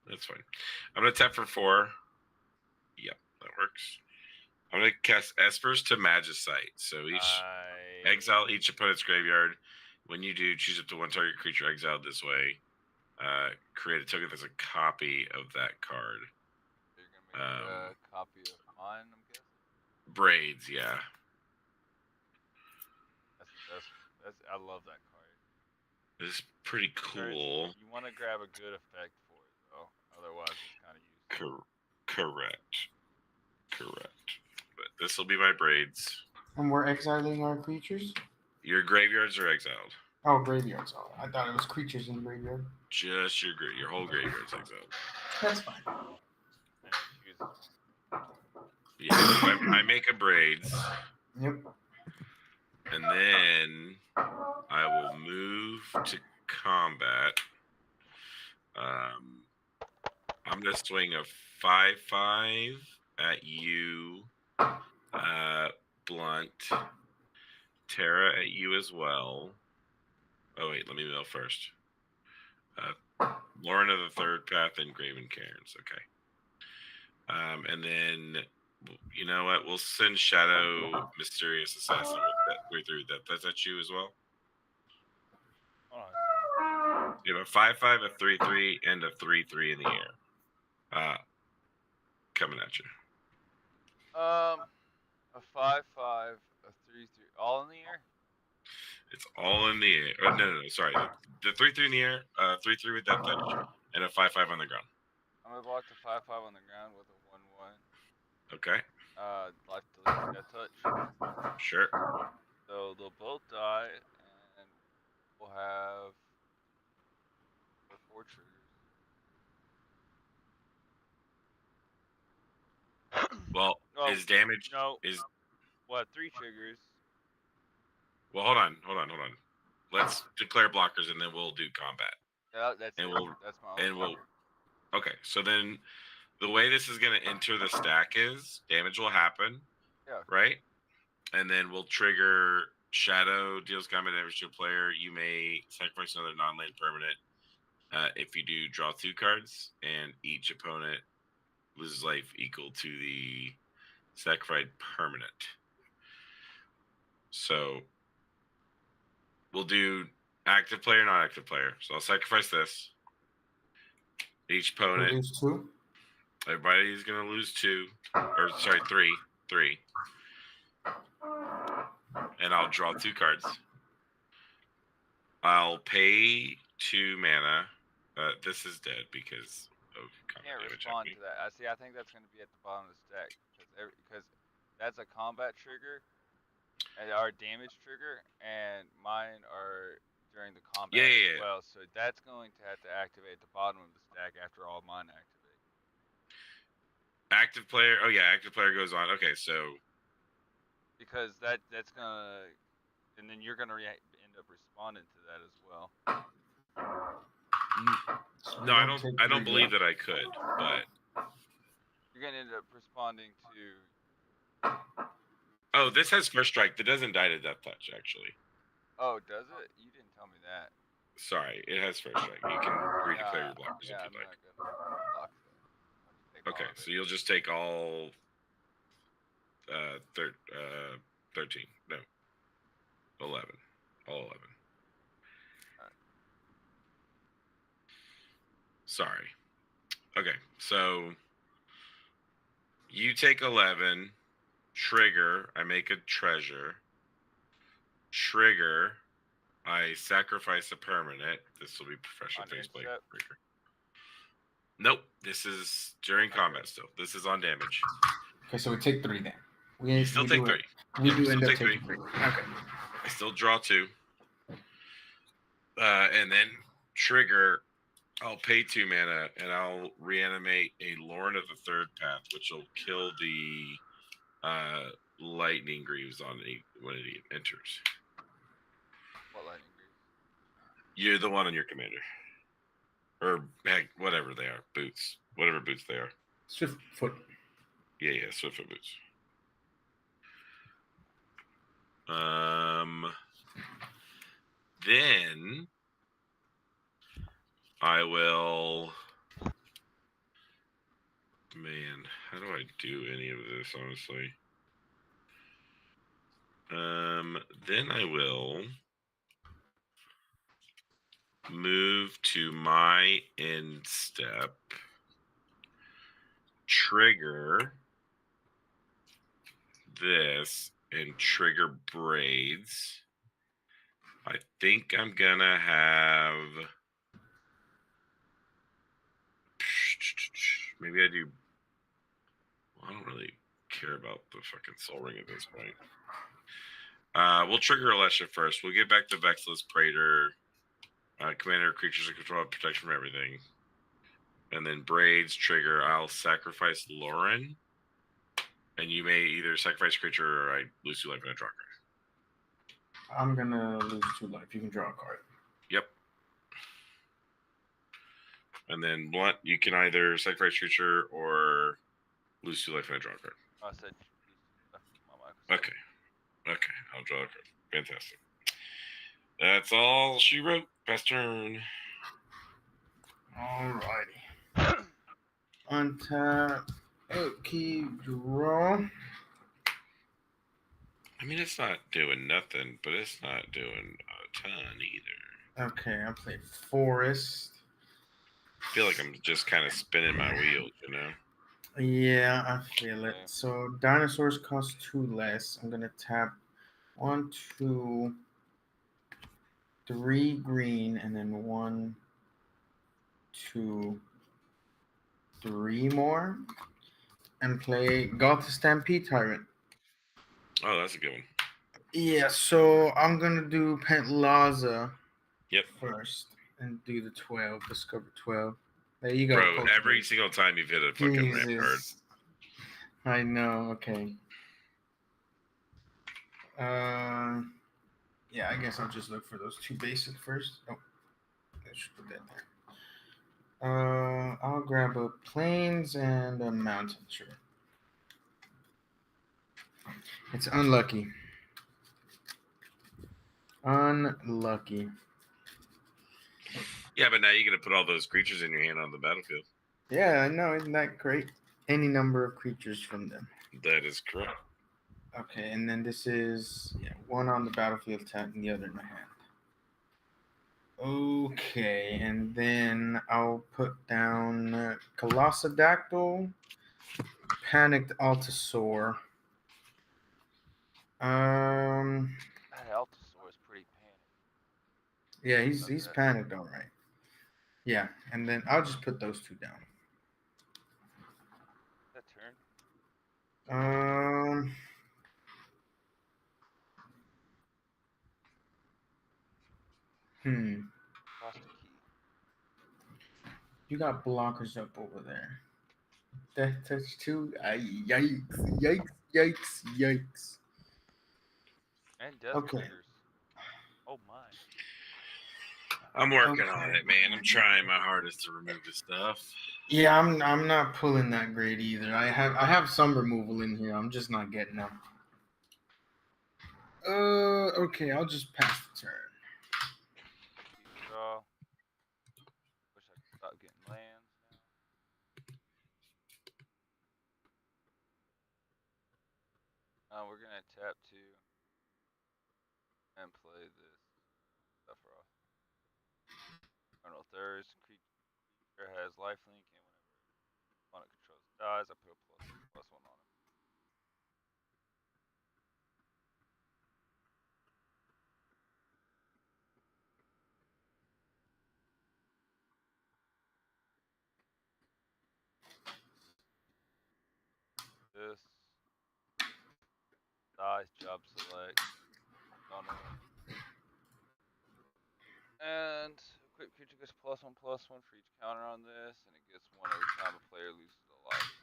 That's fine. I'm gonna tap for 4. Yep, that works. I'm gonna cast Espers to Magicite. So exile each opponent's graveyard. When you do, choose up to 1 target creature exiled this way. Create a token that's a copy of that card.
You're gonna make a copy of mine, I'm guessing.
Braids, yeah.
That's the best. I love that card.
It's pretty cool.
You want to grab a good effect for it, though. Otherwise, it's kind of useless.
Correct. But this will be my braids.
And we're exiling our creatures?
Your graveyards are exiled.
Oh, graveyards. Oh, I thought it was creatures in the graveyard.
Just your whole graveyard's exiled.
That's fine.
Yeah, I make a braids.
Yep.
And then I will move to combat. I'm gonna swing a 5/5 at you, Blunt. Terra at you as well. Oh wait, let me mill first. Lauren of the Third Path and Graven Cairns. Okay. And then, you know what? We'll send Shadow Mysterious Assassin with that 3/3. That's at you as well. You have a 5/5, a 3/3, and a 3/3 in the air. Coming at you.
A 5/5, a 3/3, all in the air.
It's all in the air. Oh, no. Sorry, the 3/3 in the air, 3/3 with that touch, and a 5/5 on the ground.
I'm gonna block the 5/5 on the ground with a 1/1.
Okay.
Like delete that touch.
Sure.
So they'll both die, and we'll have 4 triggers.
Well, is damage is
what 3 triggers?
Well, hold on. Let's declare blockers, and then we'll do combat.
That's my own.
Okay. So then, the way this is going to enter the stack is damage will happen.
Yeah.
Right. And then we'll trigger Shadow deals combat damage to a player. You may sacrifice another non-land permanent. If you do, draw 2 cards, and each opponent loses life equal to the sacrificed permanent. So we'll do active player, non-active player. So I'll sacrifice this. Each opponent.
Lose 2.
Everybody's gonna lose 2, or sorry, 3. And I'll draw 2 cards. I'll pay 2 mana. This is dead because of
can't respond to that. I think that's going to be at the bottom of the stack because that's a combat trigger and our damage trigger, and mine are during the combat as well. So that's going to have to activate at the bottom of the stack after all mine activate.
Active player. Oh yeah, active player goes on. Okay, so
because that's gonna, and then you're gonna end up responding to that as well.
So
No, I
don't
don't.
take
I don't
3
believe
damage.
that I could, but
You're gonna end up responding to.
oh, this has first strike. That doesn't die to death touch. Actually,
Oh, does it? You didn't tell me that.
sorry, it has first strike. You can redeclare your blockers
Yeah,
if
I'm
you'd like.
not gonna block that. I'll just take
Okay,
all of
so
it.
you'll just take all 13. No, 11. All 11.
Alright.
Sorry. Okay, so you take 11. Trigger, I make a treasure. Trigger, I sacrifice a permanent. This will be professional
On
faceplate.
instep?
Trigger. Nope, this is during combat still. This is on damage.
Okay, so we take 3 then.
You still take 3.
We
Yep,
do
still
end up
take
taking 3. Okay.
I still draw 2. And then trigger, I'll pay 2 mana and I'll reanimate a Lorn of the Third Path, which will kill the lightning greaves on when it enters.
What lightning greaves?
You're the one on your commander. Or heck, whatever they are. Boots. Whatever boots they are.
Swiftfoot.
Yeah, Swiftfoot boots. Then I will. Man, how do I do any of this, honestly? Then I will move to my end step. Trigger this and trigger braids. I think I'm gonna have. Maybe I do. Well, I don't really care about the fucking soul ring at this point. We'll trigger Alessia first. We'll get back to Vexless Praetor. Commander creatures in control of protection from everything. And then Braids trigger. I'll sacrifice Lauren. And you may either sacrifice a creature or I lose 2 life and I draw a card.
I'm gonna lose 2 life. You can draw a card.
Yep. And then Blunt, you can either sacrifice a creature or lose 2 life and I draw a card.
I said.
Okay. I'll draw a card. Fantastic. That's all she wrote. Pass turn.
Alrighty. Untap. Okay, draw.
I mean, it's not doing nothing, but it's not doing a ton either.
Okay, I play Forest.
I feel like I'm just kind of spinning my wheels, you know?
Yeah, I feel it. So dinosaurs cost 2 less. I'm gonna tap 1, 2, 3 green, and then 1, 2, 3 more, and play Goth Stampede Tyrant.
Oh, that's a good one.
Yeah, so I'm gonna do Pentlaza
Yep.
first and do the 12, discover 12. There you go.
Bro,
Coach.
every single time you've hit a fucking ramp card.
I know, okay. Yeah, I guess I'll just look for those 2 basic first. Oh, I should put that there. I'll grab a plains and a mountain, sure. It's unlucky. Unlucky.
Yeah, but now you're going to put all those creatures in your hand on the battlefield.
Yeah, I know. Isn't that great? Any number of creatures from them.
That is correct.
Okay, and then this is 1 on the battlefield, tap, and the other in my hand. Okay, and then I'll put down Colossadactyl, Panicked Altasaur.
That Altasaur is pretty panicked.
Yeah, he's panicked, all right. Yeah, and then I'll just put those 2 down.
That turn. Cost a key.
You got blockers up over there. That's 2. Yikes.
And Death
Okay.
Critters. Oh my.
I'm working on it, man. I'm trying my hardest to remove this stuff.
Yeah, I'm not pulling that great either. I have some removal in here. I'm just not getting them. Okay, I'll just pass the turn.
Keep draw. Wish I could stop getting lands now. We're gonna tap 2 and play this stuff off. Eternal Thirst. Creature has lifelink, and whenever opponent controls dies, I put a +1 on him. This dies, job select, on it. And equip creature gets +1/+1 for each counter on this, and it gets 1 every time a player loses a life.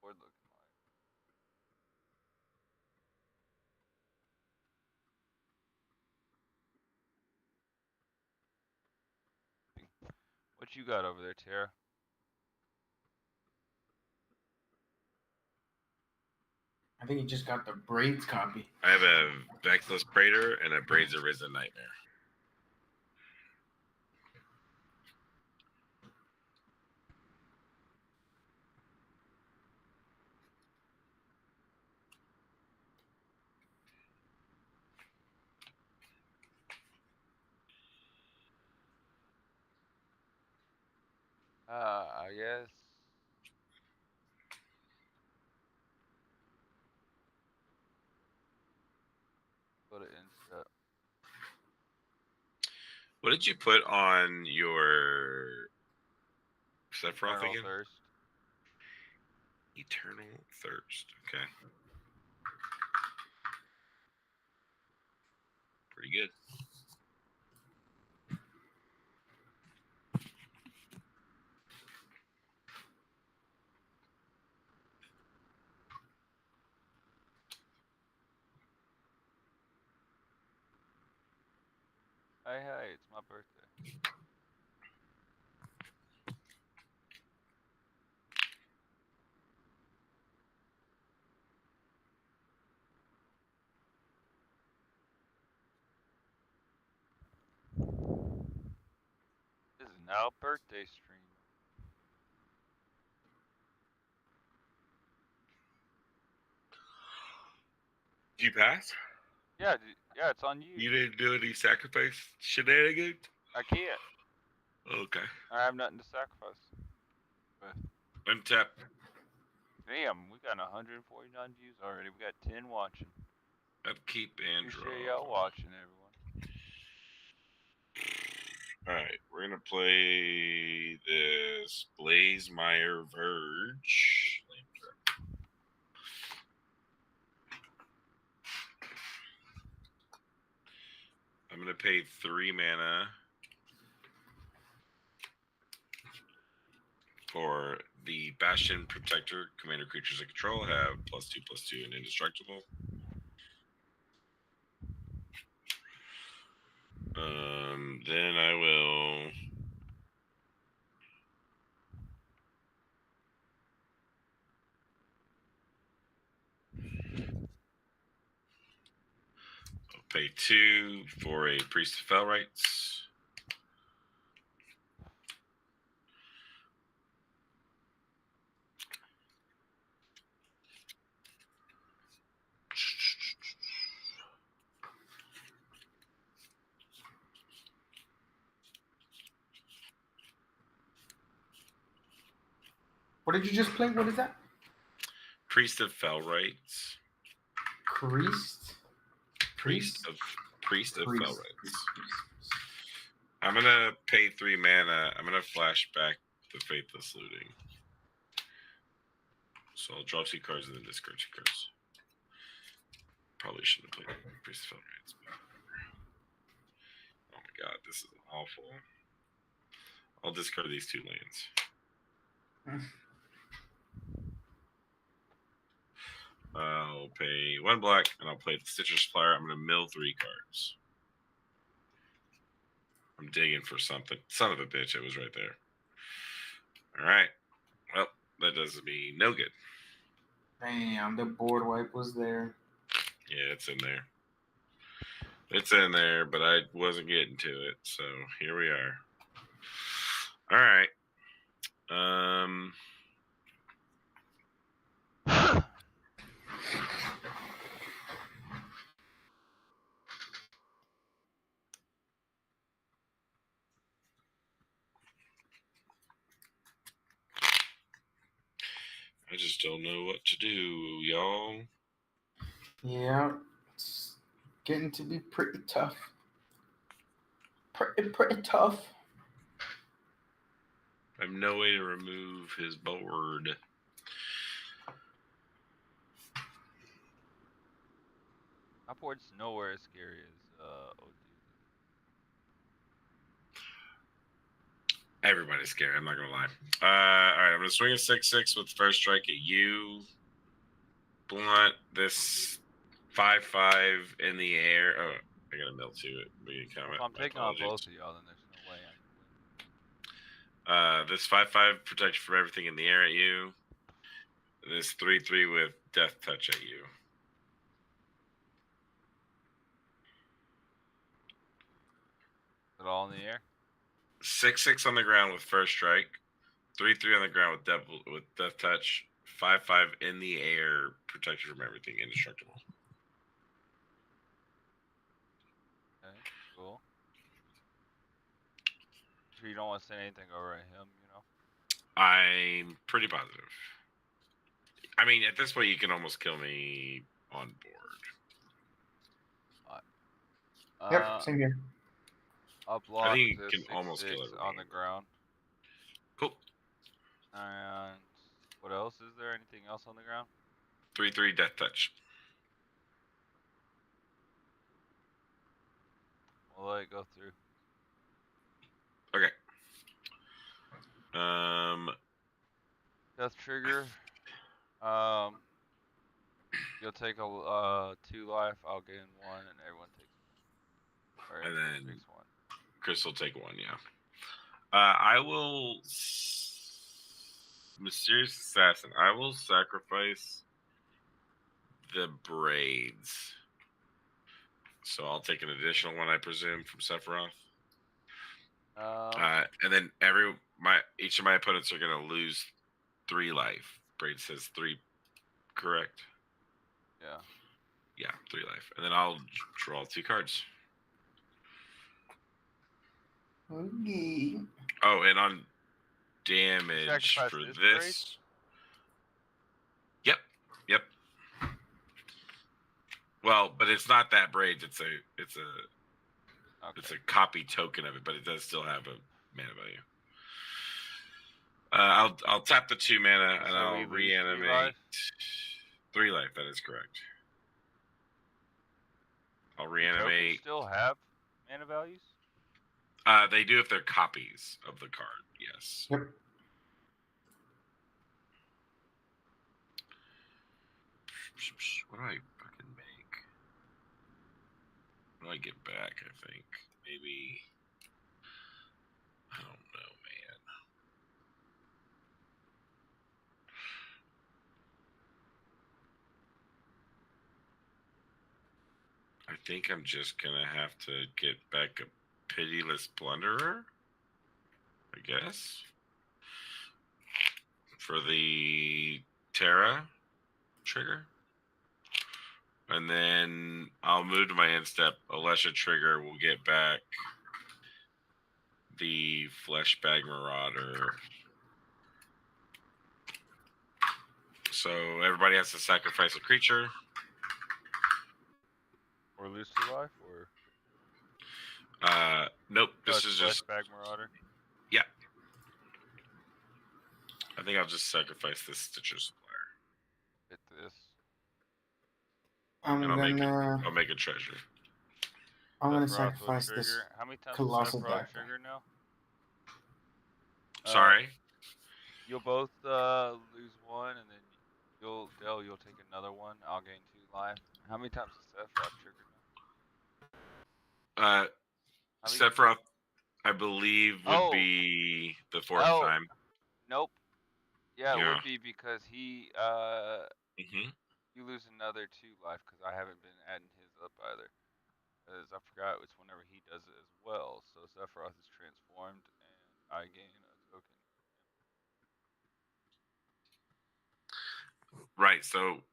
Board looking like. What you got over there, Tara?
I think he just got the Braids copy.
I have a Vexless Praetor and a Braids Arisen Nightmare.
I guess. Put it in step.
What did you put on your Sephiroth
Eternal
again?
Thirst.
Eternal Thirst. Okay. Pretty good.
Hey, it's my birthday. This is now birthday stream.
Did you pass?
Yeah, yeah, it's on you.
You didn't do any sacrifice shenanigans?
I can't.
Okay.
I have nothing to sacrifice.
Untap.
Damn, we got 149 views already. We got 10 watching.
Upkeep and draw.
Appreciate y'all watching, everyone.
Alright, we're gonna play this Blazemeyer Verge. I'm gonna pay 3 mana for the Bastion Protector. Commander creatures I control have +2/+2 and indestructible. Then I will pay 2 for a Priest of Fell Rights.
What did you just play? What is that?
Priest of Fell Rights.
Priest
Priest of Fell Rights.
Priest.
I'm gonna pay 3 mana. I'm gonna flash back the Faithless Looting. So I'll draw 2 cards and then discard 2 cards. Probably shouldn't have played Priest of Fell Rights. Oh my god, this is awful. I'll discard these 2 lands. I'll pay 1 black, and I'll play the Stitcher Supplier. I'm going to mill 3 cards. I'm digging for something. Son of a bitch, it was right there. Alright. Well, that does me no good.
Damn, the board wipe was there.
Yeah, it's in there. It's in there, but I wasn't getting to it, so here we are. Alright. I just don't know what to do, y'all.
Yeah, it's getting to be pretty tough. Pretty tough.
I have no way to remove his board.
My board's nowhere as scary as OD.
Everybody's scared, I'm not gonna lie. Alright, I'm gonna swing a 6/6 with first strike at you. Blunt this 5/5 in the air. Oh, I gotta mill to it.
If I'm taking on both of y'all, then there's no way I'm
this 5/5 protection from everything in the air at you. This 3/3 with death touch at you.
Is it all in the air?
6/6 on the ground with first strike. 3/3 on the ground with death touch. 5/5 in the air, protection from everything, indestructible.
Okay, cool. So you don't want to say anything over at him, you know?
I'm pretty positive. I mean, at this point, you can almost kill me on board.
Yep, same here.
I'll block
think you
the
can almost kill
6/6 on the ground.
Cool.
And what else is there? Anything else on the ground?
3/3 death touch.
We'll let it go through.
Okay.
Death trigger. You'll take a 2 life. I'll gain 1, and everyone takes 1. Or
And
everyone
then
takes 1.
Chris will take 1. Yeah. I will Mysterious Assassin. I will sacrifice the braids. So I'll take an additional 1, I presume, from Sephiroth. And then each of my opponents are gonna lose 3 life. Braid says 3, correct?
Yeah.
Yeah, 3 life. And then I'll draw 2 cards.
Okay.
Oh, and on damage
Sacrifice
for
this
this. Yep. Well, but it's not that braids. It's a copy token of it, but it does still have a mana value. I'll tap the 2 mana and
So
I'll
we lose 3
reanimate
life?
3 life. That is correct. I'll
Do tokens
reanimate.
still have mana values?
They do if they're copies of the card. Yes.
Yep.
What do I fucking make? What do I get back? I think maybe. I don't know, man. I think I'm just gonna have to get back a pitiless plunderer. I guess. For the Terra trigger. And then I'll move to my end step. Alesha trigger will get back the Fleshbag Marauder. So everybody has to sacrifice a creature.
Or lose 2 life? Or
Nope. This is just
Fleshbag Marauder?
Yeah. I think I'll just sacrifice this Stitcher Supplier.
Hit this.
I'm
And I'll
gonna
make a treasure.
I'm gonna
Sephiroth will
sacrifice this
trigger. How many times
colossal
does Sephiroth
dagger.
trigger now?
Sorry.
You'll both lose one, and then you'll take another one. I'll gain 2 life. How many times does Sephiroth trigger now? How many-
Sephiroth, I believe, would
Oh.
be the 4th
Oh.
time.
Nope. Yeah, it
Yeah.
would be because he
Mm-hmm.
you lose another 2 life because I haven't been adding his up either. Because I forgot it's whenever he does it as well. So Sephiroth is transformed, and I gain a token.
Right. So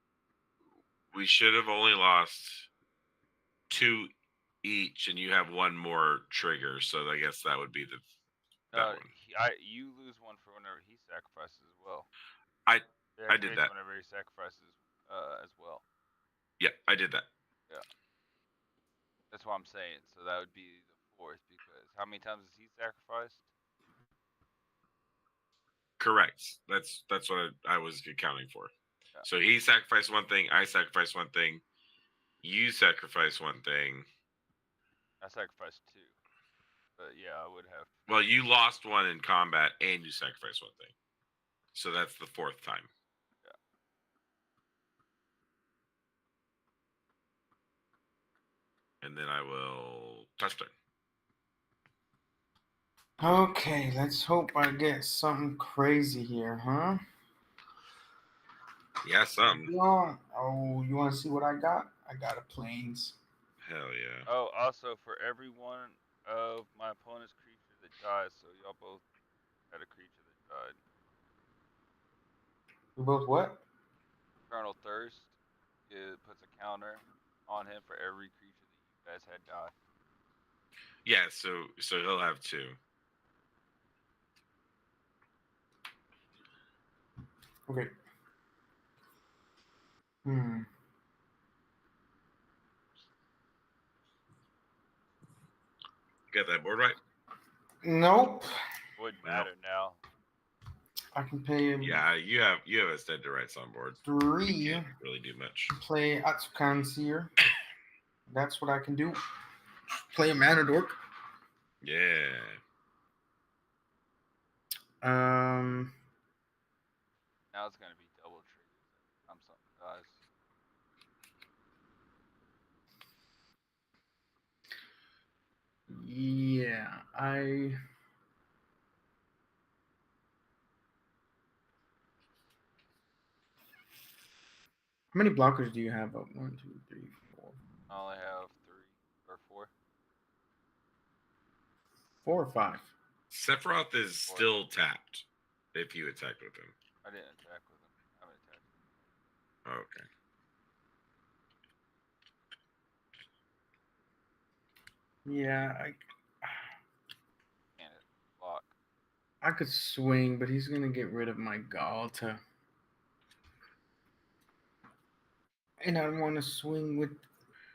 we should have only lost 2 each, and you have one more trigger. So I guess that would be that one.
You lose one for whenever he sacrifices as well.
I
The
I did that.
Whenever he sacrifices as well.
Yeah, I did that.
Yeah. That's what I'm saying. So that would be the 4th because how many times has he sacrificed?
Correct. That's what I was accounting for.
Yeah.
So he sacrificed one thing. I sacrificed one thing. You sacrificed one thing.
I sacrificed 2. But yeah, I would have.
Well, you lost one in combat, and you sacrificed one thing. So that's the 4th time. Yeah. And then I will touch turn.
Okay, let's hope I get something crazy here, huh?
Yeah, something.
Oh, you want to see what I got? I got a planes.
Hell yeah.
Oh, also for every one of my opponent's creature that dies, so y'all both had a creature that died.
We both what?
Eternal Thirst. It puts a counter on him for every creature that you guys had die.
Yeah, so he'll have 2.
Okay.
Got that board right?
Nope.
Wouldn't matter now.
I can pay him.
Yeah, you have a stead to rights on board.
3.
You can't really do much.
Play Atsukan Seer. That's what I can do. Play a Mana Dork.
Yeah.
Um.
Now it's gonna be double triggers every time something dies.
Yeah, I. How many blockers do you have up? 1, 2, 3, 4.
I only have 3 or 4.
4 or 5.
Sephiroth is
4.
still tapped if you attacked with him.
I didn't attack with him. I haven't attacked him.
Oh, okay.
Yeah,
Can't block.
I could swing, but he's gonna get rid of my Galta. And I want to swing with.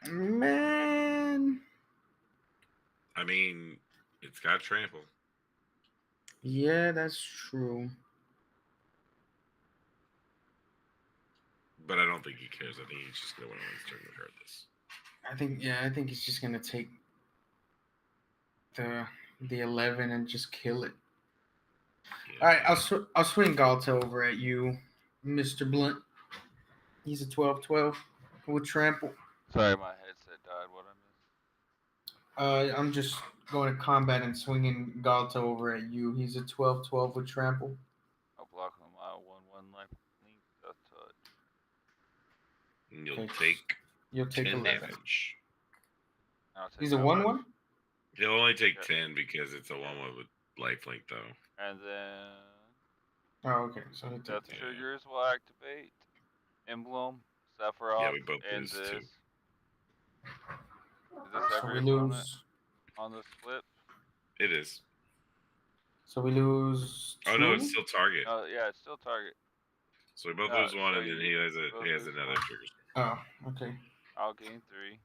Man.
I mean, it's got trample.
Yeah, that's true.
But I don't think he cares. I think he's just gonna want to turn regardless.
I think he's just gonna take the 11 and just kill it.
Yeah.
All right, I'll swing Galta over at you, Mr. Blunt. He's a 12/12 with trample.
Sorry, my headset died. What I missed?
I'm just going to combat and swinging Galta over at you. He's a 12/12 with trample.
I'll block him. I 1/1 life link death touch.
And you'll
Okay.
take 10
11.
damage.
He's a 1/1.
He'll only take 10 because it's a 1/1 with lifelink, though.
And then
Oh, okay. So
death triggers will activate. Emblem, Sephiroth,
Yeah, we both
and
lose
this.
2.
Is this
So
every
we
opponent
lose.
on this flip?
It is.
So we lose. 2?
Oh no, it's still target.
Oh yeah, it's still target.
So we both lose 1,
so
and then he has another trigger.
Oh, okay.
I'll gain 3.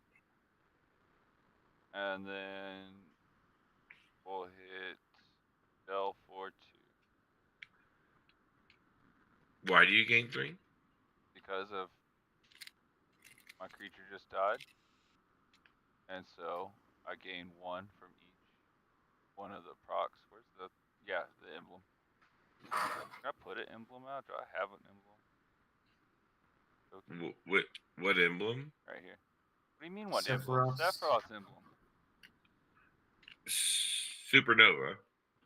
And then we'll hit L for 2.
Why do you gain 3?
Because of my creature just died. And so I gain 1 from each one of the procs. Where's the emblem? Can I put an emblem out? Do I have an emblem? Okay.
What emblem?
Right here. What do you mean what emblem?
Sephiroth's.
Sephiroth's emblem.
Supernova.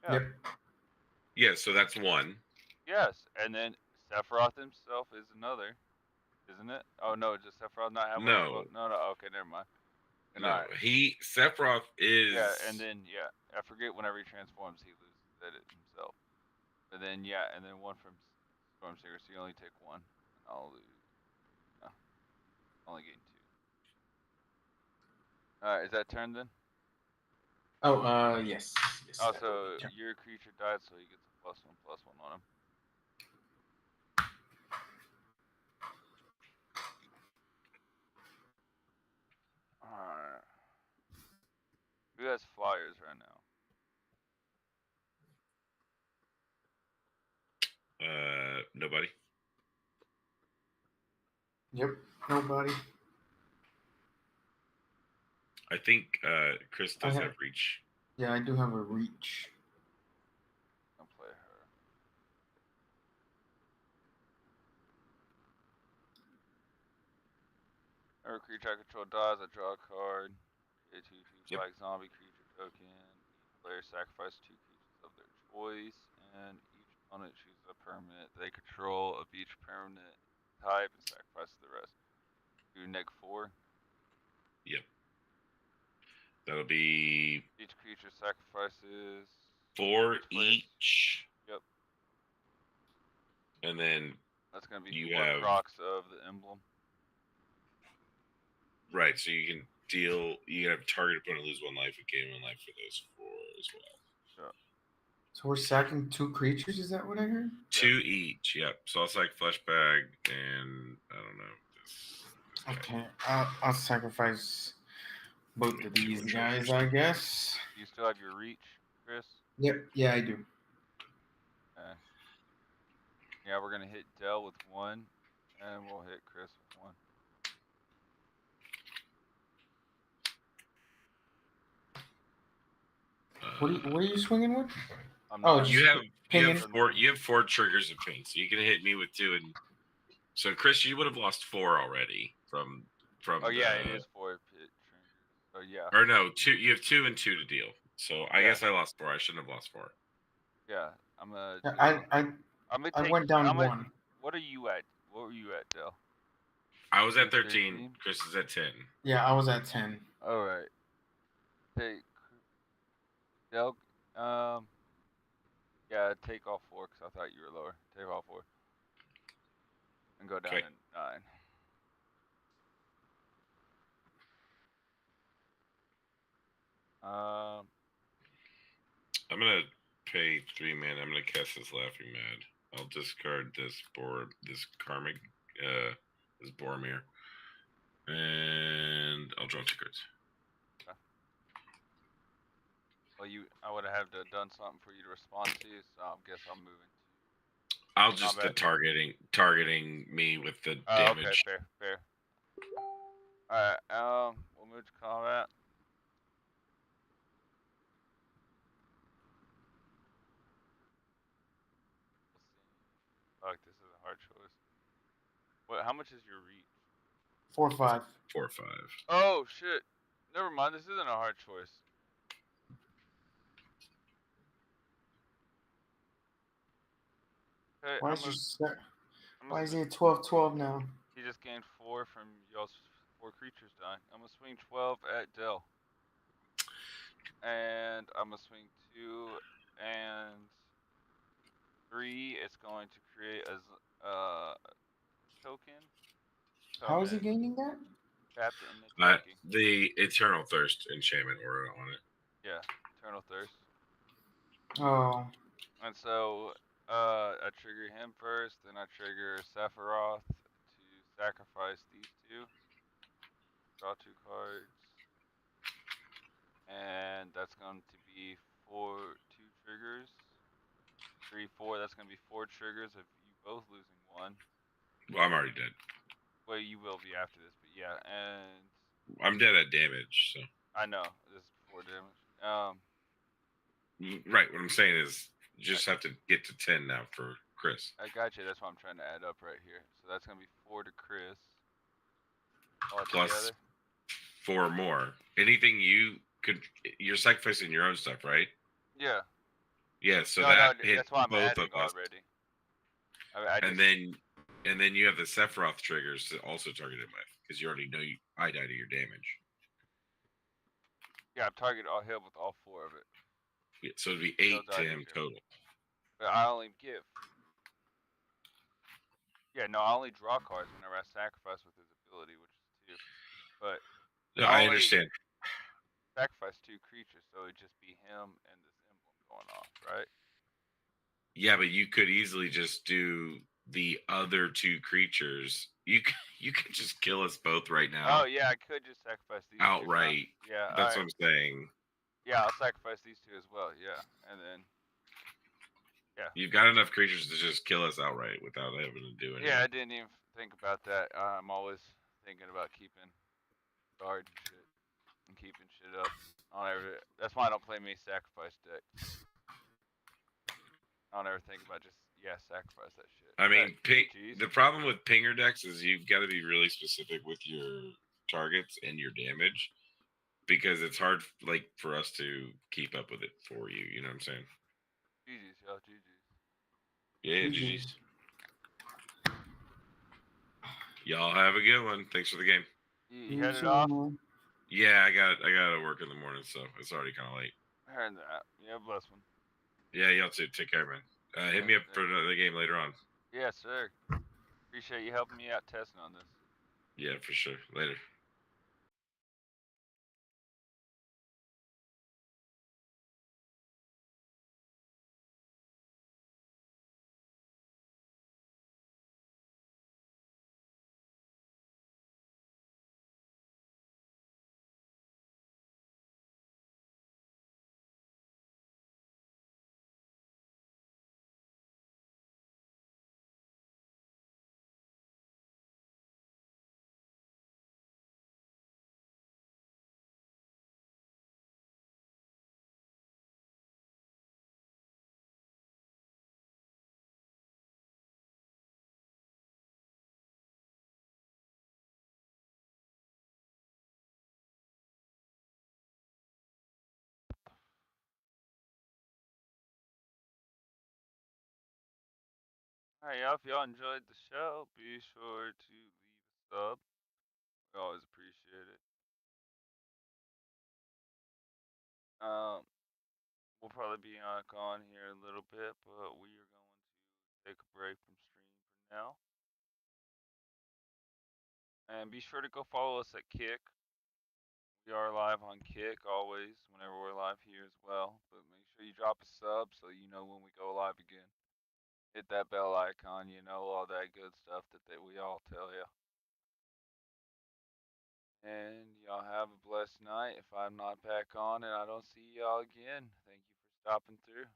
Yeah.
Yep.
Yeah, so that's 1.
Yes, and then Sephiroth himself is another, isn't it? Oh no, does Sephiroth not have
No.
one? No. Okay, never mind. And
No, Sephiroth is.
Yeah, and then I forget whenever he transforms, he loses it himself. And then and then 1 from Storm Seeker, so you only take 1. I'll lose. No, only gain 2. All right, is that turn then?
Oh, yes.
Also, your creature died, so he gets a +1/+1 on him. Alright. Who has flyers right now?
Nobody.
Yep, nobody.
I think Chris does have reach.
Yeah, I do have a reach.
I'll play her. Every creature I control dies, I draw a card. Create 2/2 flag zombie creature token. Each player sacrifices 2 creatures of their choice, and each opponent chooses a permanent they control of each permanent type and sacrifices the rest. Do -4.
Yep. That'll be.
Each creature sacrifices
4 each.
Yep.
And then
that's gonna be
you
4
have
procs of the emblem.
Right, so you can deal. You can have target opponent lose 1 life and gain 1 life for those 4 as well.
Sure.
So we're sacking 2 creatures. Is that what I heard?
2 each. Yep. So I'll sack Flesh Bag and I don't know this
Okay, I'll sacrifice both of these guys, I guess.
Do you still have your reach, Chris?
Yep. Yeah, I do.
Okay. Yeah, we're gonna hit Dell with 1, and we'll hit Chris with 1.
What are you swinging with?
You have 4 triggers of pain, so you can hit me with 2. And so Chris, you would have lost 4 already from.
Oh yeah, it is 4 pit triggers. Oh yeah.
Or no, 2. You have 2 and 2 to deal. So I guess I lost 4. I shouldn't have lost 4.
Yeah, I'm gonna.
I went down 1.
What are you at? What were you at, Dell?
I was at 13. Chris is at 10.
Yeah, I was at 10.
All right. Take Dell. Yeah, take all 4 because I thought you were lower. Take all 4. And go down to 9.
I'm gonna pay 3 mana. I'm gonna cast this Laughing Mad. I'll discard this Karmic, this Boromir, and I'll draw 2 cards.
Okay. Well, I would have done something for you to respond to, so I guess I'm moving.
I'll just targeting me with the damage.
Okay, fair. All right, we'll move to combat. Fuck, this is a hard choice. What? How much is your reach?
4/5.
4/5.
Oh shit! Never mind. This isn't a hard choice. Hey,
why is he at 12/12 now?
He just gained 4 from y'all's 4 creatures dying. I'm gonna swing 12 at Dell. And I'm gonna swing 2 and 3. It's going to create a token.
How is he gaining that?
Tapped in
the Eternal Thirst enchantment aura on it.
Yeah, Eternal Thirst.
Oh.
And so I trigger him first, then I trigger Sephiroth to sacrifice these 2. Draw 2 cards. And that's going to be 2 triggers. 3, 4. That's going to be 4 triggers of you both losing 1.
Well, I'm already dead.
Well, you will be after this, but yeah, and
I'm dead at damage, so.
I know this is before damage.
Right. What I'm saying is, you
I,
just have to get to 10 now for Chris.
I got you. That's what I'm trying to add up right here. So that's gonna be 4 to Chris all
Plus
together.
4 more. Anything you could, you're sacrificing your own stuff, right?
Yeah.
Yeah. So
No,
that
no,
hit
that's why I'm
both
adding
of us,
already. I
and
just
then you have the Sephiroth triggers to also target him with, because you already know I die to your damage.
yeah, I'm targeted all hit with all 4 of it.
Yeah, so it'd be
Still
8 to
die to
him
your.
total.
But I only give. Yeah, no, I only draw cards whenever I sacrifice with his ability, which is 2. But
No,
I
I
only
understand.
sacrifice 2 creatures, so it'd just be him and this emblem going off, right?
Yeah, but you could easily just do the other 2 creatures. You could just kill us both right now
Oh yeah, I could just sacrifice these 2, huh?
outright.
Yeah,
That's
alright.
what I'm saying.
Yeah, I'll sacrifice these 2 as well, yeah. And then yeah.
You've got enough creatures to just kill us outright without having to do anything.
Yeah, I didn't even think about that. I'm always thinking about keeping guard and shit. And keeping shit up. That's why I don't play many sacrifice decks. I don't ever think about just sacrifice that shit.
I mean,
Jeez.
the problem with pinger decks is you've got to be really specific with your targets and your damage, because it's hard, like, for us to keep up with it for you. You know what I'm saying?
GG's, y'all. GG's.
Yeah,
GG.
GG's. Y'all have a good one. Thanks for the game.
You headed off?
Yeah, I got to work in the morning, so it's already kind of late.
I heard that. Yeah, bless one.
Yeah, y'all too. Take care, man. Hit me up for another game later on.
Yes, sir. Appreciate you helping me out testing on this.
Yeah, for sure. Later.
Alright, y'all. If y'all enjoyed the show, be sure to leave a sub. We always appreciate it. We'll probably be on here a little bit, but we are going to take a break from stream for now. And be sure to go follow us at Kick. We are live on Kick always, whenever we're live here as well. But make sure you drop a sub so you know when we go live again. Hit that bell icon, you know, all that good stuff that we all tell you. And y'all have a blessed night. If I'm not back on and I don't see y'all again, thank you for stopping through.